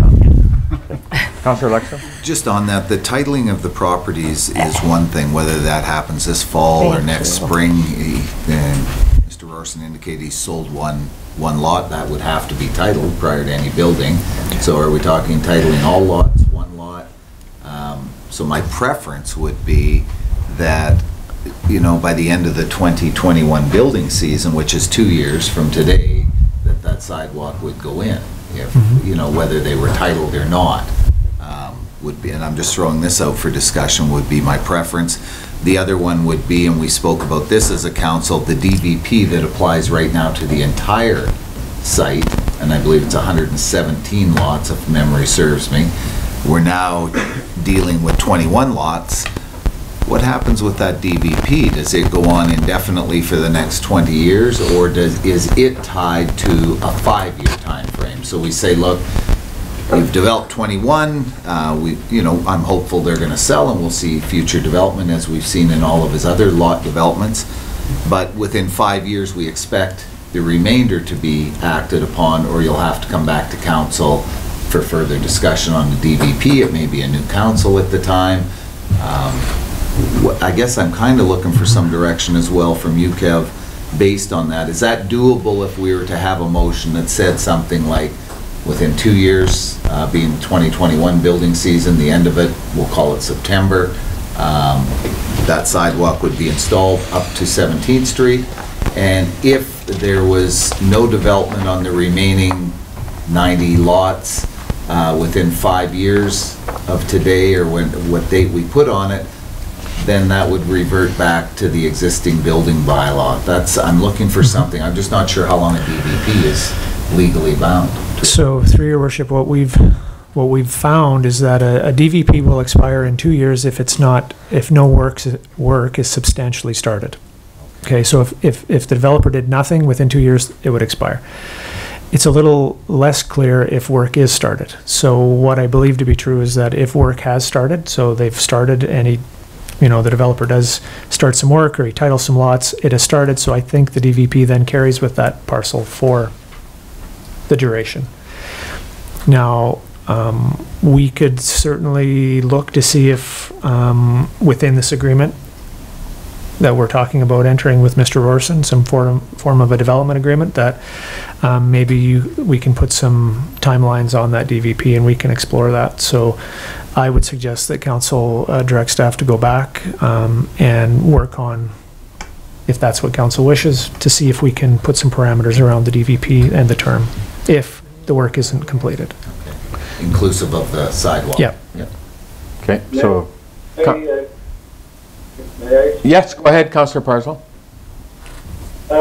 Councillor Lexo? Just on that, the titling of the properties is one thing, whether that happens this fall or next spring. Mr. Rorison indicated he sold one lot, that would have to be titled prior to any building. So are we talking titling all lots, one lot? So my preference would be that, by the end of the 2021 building season, which is 2 years from today, that sidewalk would go in, if, whether they were titled or not, would be, and I'm just throwing this out for discussion, would be my preference. The other one would be, and we spoke about this as a council, the DVP that applies right now to the entire site, and I believe it's 117 lots if memory serves me. We're now dealing with 21 lots. What happens with that DVP? Does it go on indefinitely for the next 20 years, or is it tied to a 5-year time frame? So we say, look, we've developed 21. I'm hopeful they're going to sell, and we'll see future development as we've seen in all of his other lot developments. But within 5 years, we expect the remainder to be acted upon, or you'll have to come back to council for further discussion on the DVP. It may be a new council at the time. I guess I'm kind of looking for some direction as well from you, Kev, based on that. Is that doable if we were to have a motion that said something like, within 2 years, being the 2021 building season, the end of it, we'll call it September, that sidewalk would be installed up to 17th Street, And if there was no development on the remaining 90 lots within 5 years of today, or what date we put on it, then that would revert back to the existing building bylaw. I'm looking for something. I'm just not sure how long a DVP is legally bound. So through your worship, what we've found is that a DVP will expire in 2 years if no work is substantially started. Okay, so if the developer did nothing within 2 years, it would expire. It's a little less clear if work is started. So what I believe to be true is that if work has started, so they've started and the developer does start some work or he titles some lots, it has started, so I think the DVP then carries with that parcel for the duration. Now, we could certainly look to see if within this agreement that we're talking about entering with Mr. Rorson, some form of a development agreement, that maybe we can put some timelines on that DVP and we can explore that. So I would suggest that council direct staff to go back and work on, if that's what council wishes, to see if we can put some parameters around the DVP and the term, if the work isn't completed. Okay. Inclusive of the sidewalk? Yeah. Okay, so... May I? Yes, go ahead, Councillor Parslow. I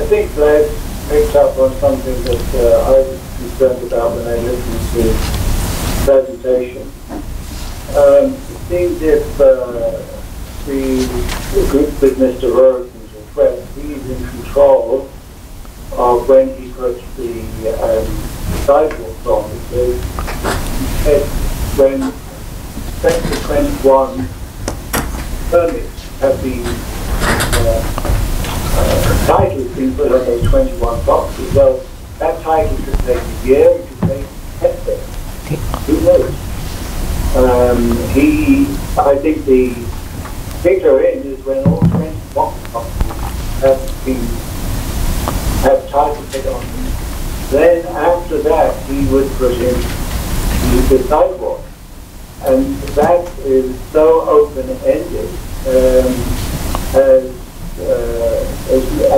think that picked up on something that I was concerned about when I listened to the presentation. It seems if the group with Mr. Rosen's request, he's in control of when he puts the sidewalks on. When Section 21 permits have been titles being put on those 21 boxes. Well, that title could take a year, it could take 10 days. Who knows? I think the bigger end is when all 21 boxes have title put on them. Then after that, he would put in the sidewalk. And that is so open-ended, I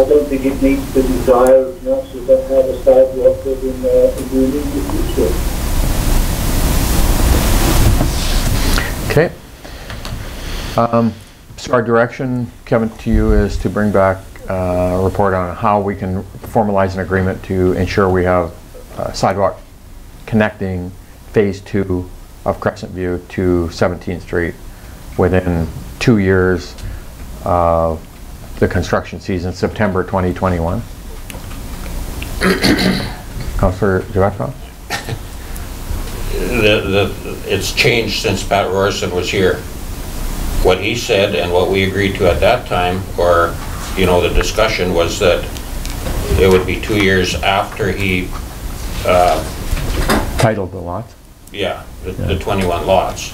don't think it meets the desire of council to have a sidewalk within the immediate future. Okay. So our direction, Kevin, to you is to bring back a report on how we can formalize an agreement to ensure we have sidewalk connecting Phase 2 of Crescent View to 17th Street within 2 years of the construction season, September 2021. Councillor Duatro? It's changed since Pat Rorson was here. What he said and what we agreed to at that time, or the discussion, was that it would be 2 years after he titled the lots. Yeah, the 21 lots.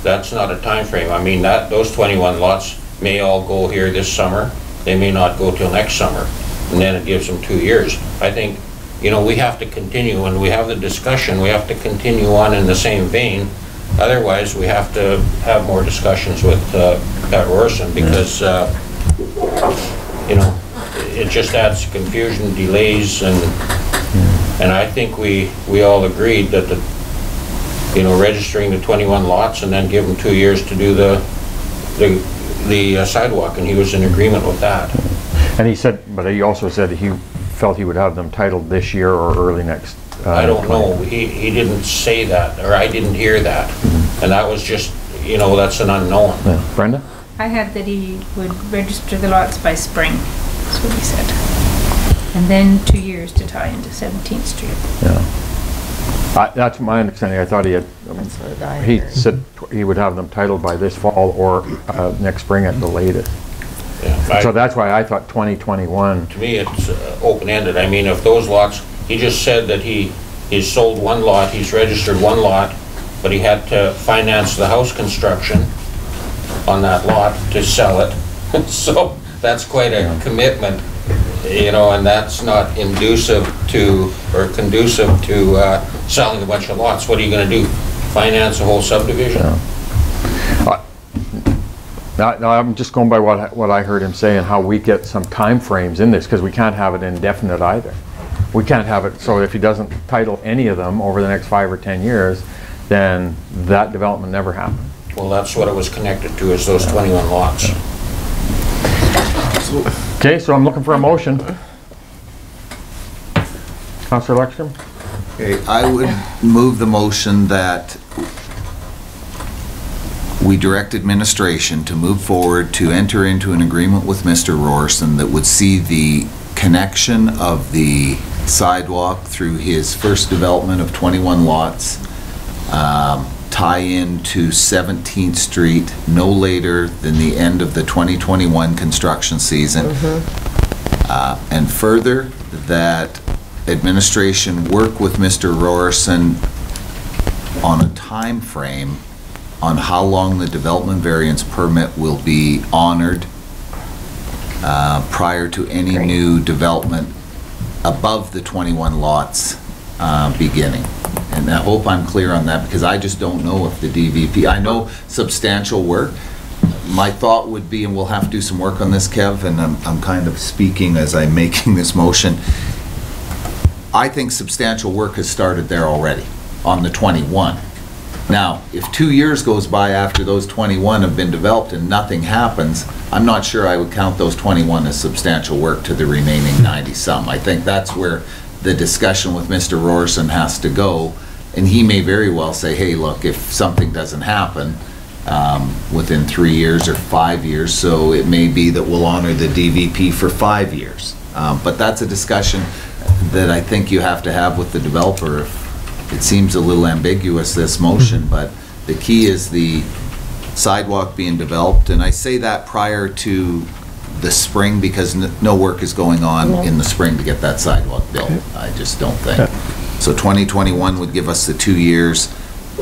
That's not a time frame. I mean, those 21 lots may all go here this summer. They may not go till next summer, and then it gives them 2 years. I think, we have to continue, when we have the discussion, we have to continue on in the same vein. Otherwise, we have to have more discussions with Pat Rorson, because, it just adds confusion, delays, and I think we all agreed that registering the 21 lots and then give them 2 years to do the sidewalk, and he was in agreement with that. And he also said that he felt he would have them titled this year or early next. I don't know. He didn't say that, or I didn't hear that. And that was just, that's an unknown. Yeah. Brenda? I had that he would register the lots by spring. That's what he said. And then 2 years to tie into 17th Street. Yeah. That's my understanding. I thought he said he would have them titled by this fall or next spring at the latest. Yeah, so that's why I thought 2021. To me, it's open-ended. I mean, if those lots, he just said that he's sold one lot, he's registered one lot, but he had to finance the house construction on that lot to sell it. So that's quite a commitment, and that's not conducive to selling a bunch of lots. What are you going to do? Finance a whole subdivision? Yeah. No, I'm just going by what I heard him say and how we get some time frames in this, because we can't have it indefinite either. We can't have it, so if he doesn't title any of them over the next 5 or 10 years, then that development never happened. Well, that's what it was connected to, is those 21 lots. Okay, so I'm looking for a motion. Councillor Lexstrom? Okay, I would move the motion that we direct administration to move forward to enter into an agreement with Mr. Roberson that would see the connection of the sidewalk through his first development of 21 lots tie into 17th Street no later than the end of the 2021 construction season. And further, that administration work with Mr. Roberson on a time frame on how long the development variance permit will be honored prior to any new development above the 21 lots beginning. And I hope I'm clear on that, because I just don't know if the DVP, I know substantial work. My thought would be, and we'll have to do some work on this, Kev, and I'm kind of speaking as I'm making this motion. I think substantial work has started there already on the 21. Now, if 2 years goes by after those 21 have been developed and nothing happens, I'm not sure I would count those 21 as substantial work to the remaining 90-some. I think that's where the discussion with Mr. Roberson has to go, and he may very well say, hey, look, if something doesn't happen within 3 years or 5 years, so it may be that we'll honor the DVP for 5 years. But that's a discussion that I think you have to have with the developer. It seems a little ambiguous, this motion, but the key is the sidewalk being developed, and I say that prior to the spring, because no work is going on in the spring to get that sidewalk built. I just don't think. So 2021 would give us the 2 years.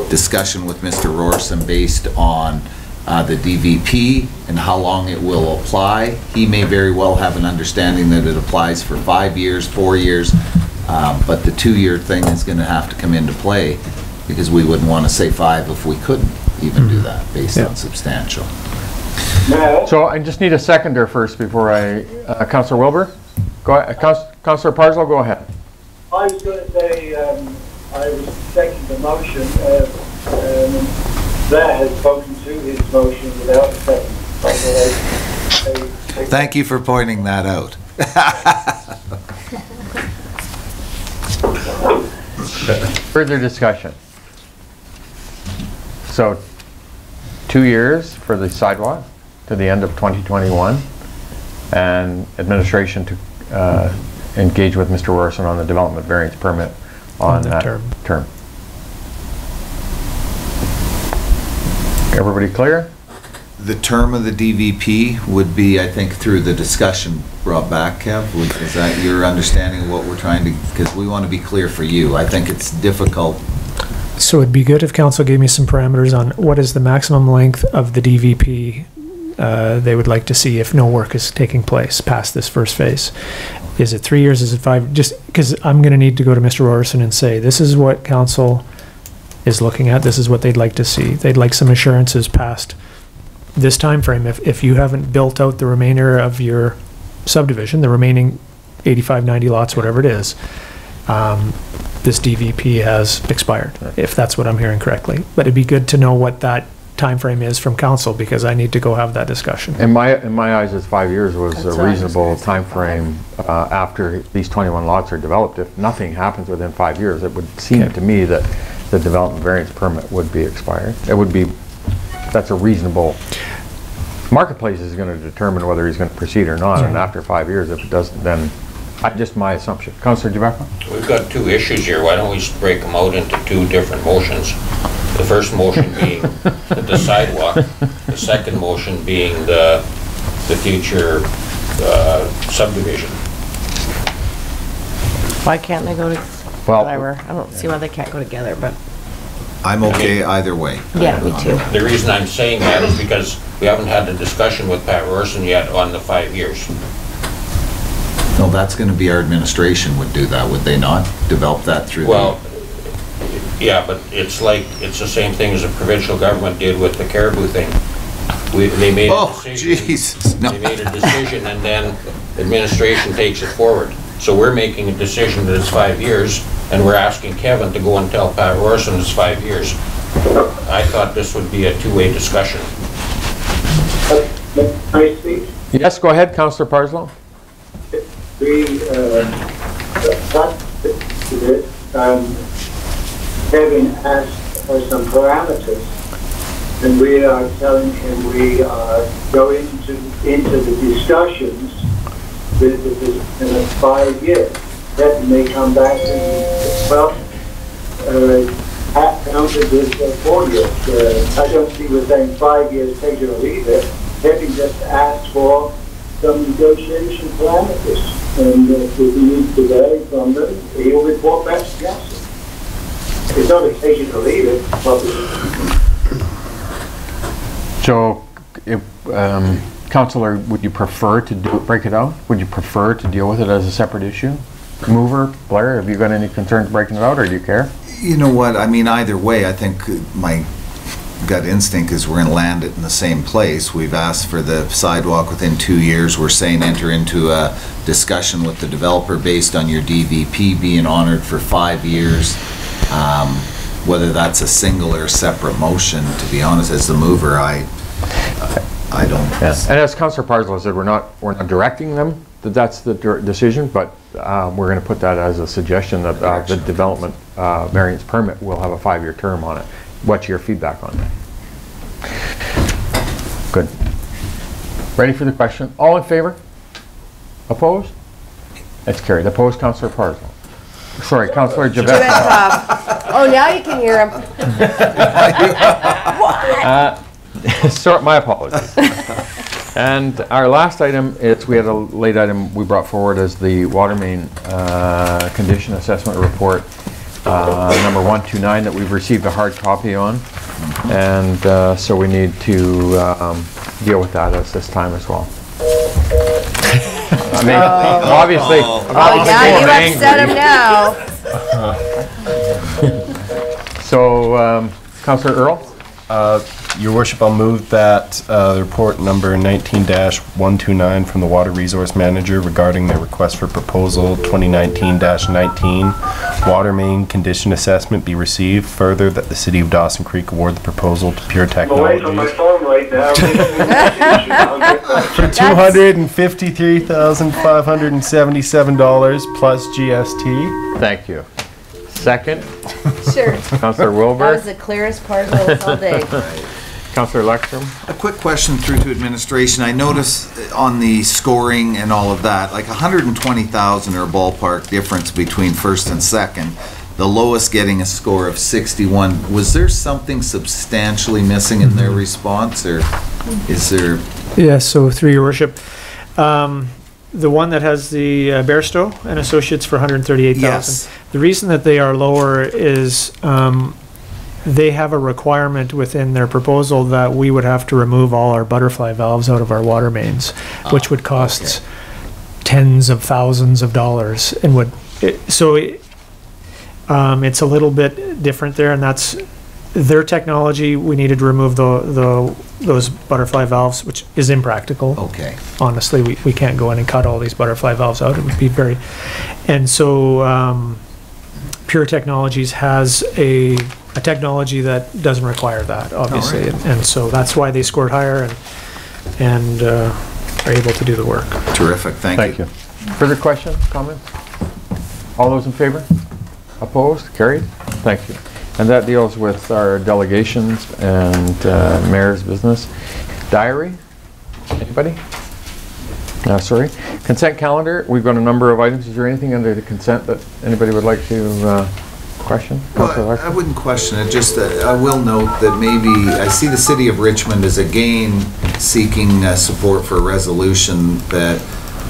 Discussion with Mr. Roberson based on the DVP and how long it will apply. He may very well have an understanding that it applies for 5 years, 4 years, but the 2-year thing is going to have to come into play, because we wouldn't want to say 5 if we couldn't even do that based on substantial. So I just need a seconder first before I, Councillor Wilbur? Go ahead. Councillor Parslow, go ahead. I was going to say, I was second the motion. That has spoken to his motion without a second. Thank you for pointing that out. Further discussion. So 2 years for the sidewalk to the end of 2021, and administration to engage with Mr. Roberson on the development variance permit on that term. Everybody clear? The term of the DVP would be, I think, through the discussion brought back, Kev. Is that your understanding of what we're trying to, because we want to be clear for you. I think it's difficult. So it'd be good if council gave me some parameters on what is the maximum length of the DVP they would like to see if no work is taking place past this first phase. Is it 3 years? Is it 5? Just because I'm going to need to go to Mr. Roberson and say, this is what council is looking at. This is what they'd like to see. They'd like some assurances past this time frame. If you haven't built out the remainder of your subdivision, the remaining 85, 90 lots, whatever it is, this DVP has expired, if that's what I'm hearing correctly. But it'd be good to know what that time frame is from council, because I need to go have that discussion. In my eyes, it's 5 years was a reasonable time frame after these 21 lots are developed. If nothing happens within 5 years, it would seem to me that the development variance permit would be expired. It would be, that's a reasonable, Marketplace is going to determine whether he's going to proceed or not, and after 5 years, if it doesn't, then just my assumption. Councillor Giacomo? We've got 2 issues here. Why don't we break them out into 2 different motions? The first motion being the sidewalk, the second motion being the future subdivision. Why can't they go to, whatever, I don't see why they can't go together, but. I'm okay either way. Yeah, me too. The reason I'm saying that is because we haven't had a discussion with Pat Roberson yet on the 5 years. No, that's going to be our administration would do that, would they not? Develop that through yeah, but it's the same thing as the provincial government did with the Caribou thing. They made a Oh, decision. Jesus, no. They made a decision, and then administration takes it forward. So we're making a decision that it's 5 years, and we're asking Kevin to go and tell Pat Robertson it's 5 years. I thought this would be a two-way discussion. Can I speak? Yes, go ahead, Councillor Parslow. Kevin asked for some parameters, and we are telling him we are going into the discussions with in a 5 years. Then they come back and, well, counted this 4 years. I don't see we're saying 5 years, take it or leave it. Kevin just asked for some negotiation parameters, and if we need to vary from them, he'll report back to council. It's not a take it or leave it, So, Councillor, would you prefer to break it out? Would you prefer to deal with it as a separate issue? Mover, Blair, have you got any concerns breaking it out, or do you care? You know what, I mean, either way, I think my gut instinct is we're going to land it in the same place. We've asked for the sidewalk within 2 years. We're saying enter into a discussion with the developer based on your DVP being honored for 5 years. Whether that's a single or separate motion, to be honest, as the mover, I don't. Yes. And as Councillor Parslow said, we're not directing them that that's the decision, but we're going to put that as a suggestion that the development variance permit will have a 5-year term on it. What's your feedback on that? Good. Ready for the question? All in favor? Opposed? That's carried. Opposed, Councillor Parslow. Sorry, Councillor Javetkov. Oh, now you can hear him. So, my apologies. And our last item is, we had a late item we brought forward as the water main condition assessment report, number 129, that we've received a hard copy on. And so we need to deal with that at this time as well. I mean, obviously, now you upset him now. So, Councillor Earl? Your Worship, I'll move that report number 19-129 from the Water Resource Manager regarding the request for proposal 2019-19 water main condition assessment be received. Further, that the City of Dawson Creek award the proposal to Pure Technologies on my phone right now. for $253,577 plus GST. Thank you. Second? Sure. Councillor Wilbur? That was the clearest part of all day. Councillor Leckstrom? A quick question through to administration. I noticed on the scoring and all of that, like 120,000 or a ballpark difference between first and second, the lowest getting a score of 61. Was there something substantially missing in their response, or is there? Yes, so through your worship, the one that has the Bairstow and Associates for 138,000. Yes. The reason that they are lower is they have a requirement within their proposal that we would have to remove all our butterfly valves out of our water mains, which would cost tens of thousands of dollars, and it's a little bit different there, and that's their technology. We needed to remove those butterfly valves, which is impractical. Okay. Honestly, we can't go in and cut all these butterfly valves out. It would be very, and so Pure Technologies has a technology that doesn't require that, obviously, and so that's why they scored higher and are able to do the work. Terrific, thank you. Further questions, comments? All those in favor? Opposed? Carried? Thank you. And that deals with our delegations and mayor's business. Diary? Anybody? Sorry. Consent calendar, we've got a number of items. Is there anything under the consent that anybody would like to question? Well, I wouldn't question it, just that I will note that maybe, I see the City of Richmond is again seeking support for a resolution that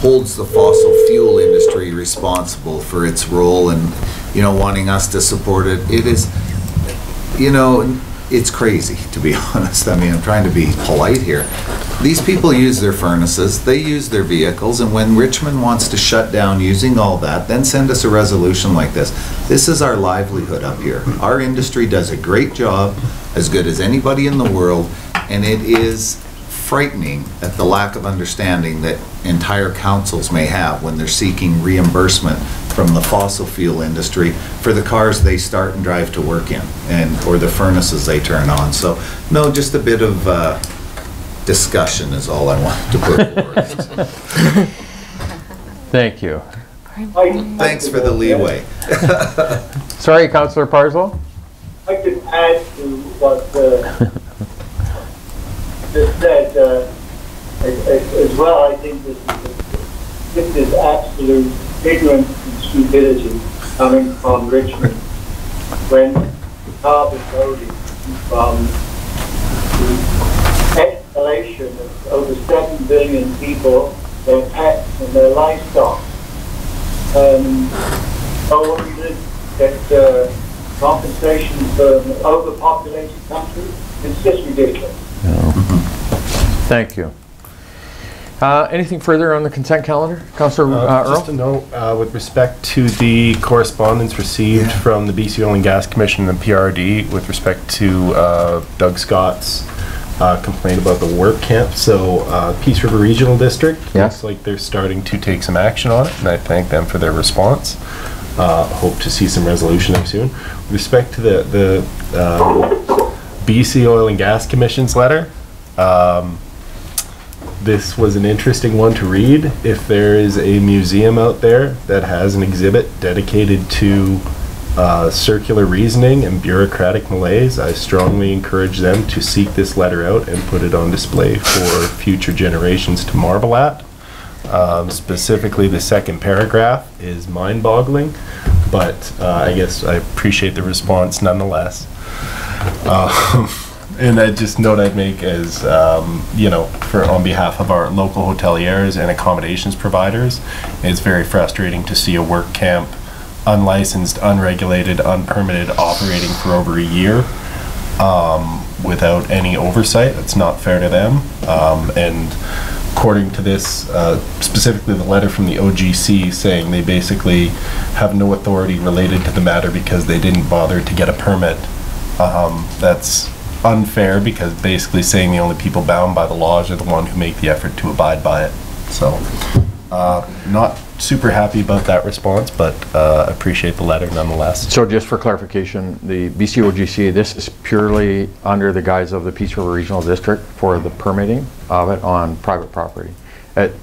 holds the fossil fuel industry responsible for its role, and, you know, wanting us to support it. It is, you know, it's crazy, to be honest. I mean, I'm trying to be polite here. These people use their furnaces, they use their vehicles, and when Richmond wants to shut down using all that, then send us a resolution like this. This is our livelihood up here. Our industry does a great job, as good as anybody in the world, and it is frightening at the lack of understanding that entire councils may have when they're seeking reimbursement from the fossil fuel industry for the cars they start and drive to work in, or the furnaces they turn on. So, no, just a bit of discussion is all I wanted to put forward. Thank you. Thanks for the leeway. Sorry, Councillor Parslow? I can add to what just said as well. I think this is absolute ignorance and stupidity coming from Richmond when carbon loading from the escalation of over 7 billion people, their pets and their livestock. Only get compensation for an overpopulated country. It's just ridiculous. Thank you. Anything further on the consent calendar? Councillor Earl? Just a note, with respect to the correspondence received from the BC Oil and Gas Commission and PRD with respect to Doug Scott's complaint about the work camp. So Peace River Regional District, looks like they're starting to take some action on it, and I thank them for their response. Hope to see some resolution there soon. With respect to the BC Oil and Gas Commission's letter, this was an interesting one to read. If there is a museum out there that has an exhibit dedicated to circular reasoning and bureaucratic malaise, I strongly encourage them to seek this letter out and put it on display for future generations to marvel at. Specifically, the second paragraph is mind-boggling, but I guess I appreciate the response nonetheless. And I just note I'd make is, you know, on behalf of our local hoteliers and accommodations providers, it's very frustrating to see a work camp unlicensed, unregulated, unpermitted, operating for over a year without any oversight. It's not fair to them. And according to this, specifically the letter from the OGC saying they basically have no authority related to the matter because they didn't bother to get a permit. That's unfair, because basically saying the only people bound by the laws are the one who make the effort to abide by it. So not super happy about that response, but appreciate the letter nonetheless. So just for clarification, the BCOGC, this is purely under the guise of the Peace River Regional District for the permitting of it on private property. The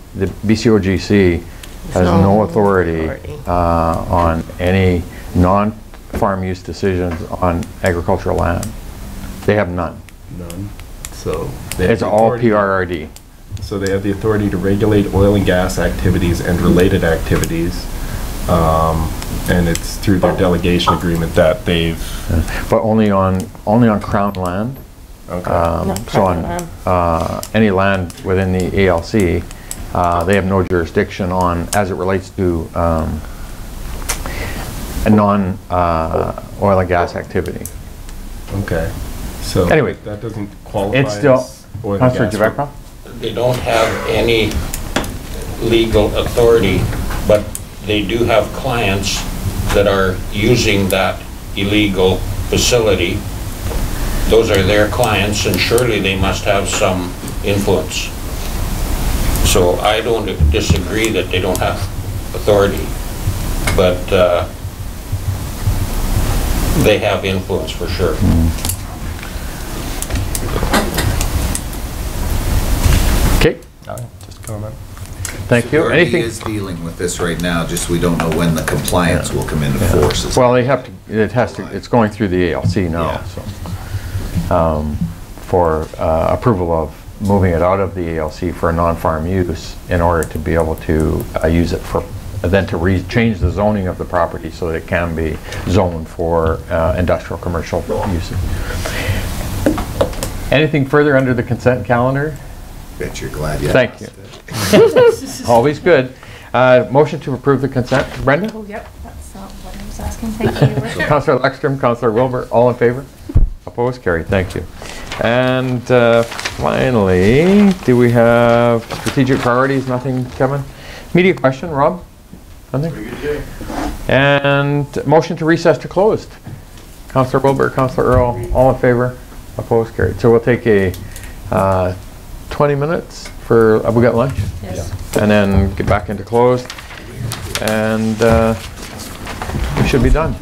BCOGC has no authority on any non-farm use decisions on agricultural land. They have none. None. So it's all PRRD. So they have the authority to regulate oil and gas activities and related activities, and it's through their delegation agreement that they've. But only on Crown land. Okay. So on any land within the ALC, they have no jurisdiction on as it relates to a non-oil and gas activity. Okay. So anyway, that doesn't qualify. It's still. As oil and gas. They don't have any legal authority, but they do have clients that are using that illegal facility. Those are their clients, and surely they must have some influence. So I don't disagree that they don't have authority, but they have influence for sure. Okay. Just comment. Thank you. Anything is dealing with this right now, just we don't know when the compliance will come into force. Well, they have to. It has to. It's going through the ALC now, so for approval of moving it out of the ALC for a non-farm use in order to be able to use it for then to change the zoning of the property so that it can be zoned for industrial commercial uses. Anything further under the consent calendar? Bet you're glad you Thank you. Always good. Motion to approve the consent. Brenda? Oh, yep. That's not what I was asking. Thank you. Councillor Lexstrom, Councillor Wilbur, all in favor? Opposed? Carried. Thank you. And finally, do we have strategic priorities? Nothing, Kevin? Media question, Rob? Nothing? And motion to recess to closed. Councillor Wilbur, Councillor Earl, all in favor? Opposed? Carried. So we'll take a 20 minutes for, we got lunch? Yes. And then get back into closed, and we should be done.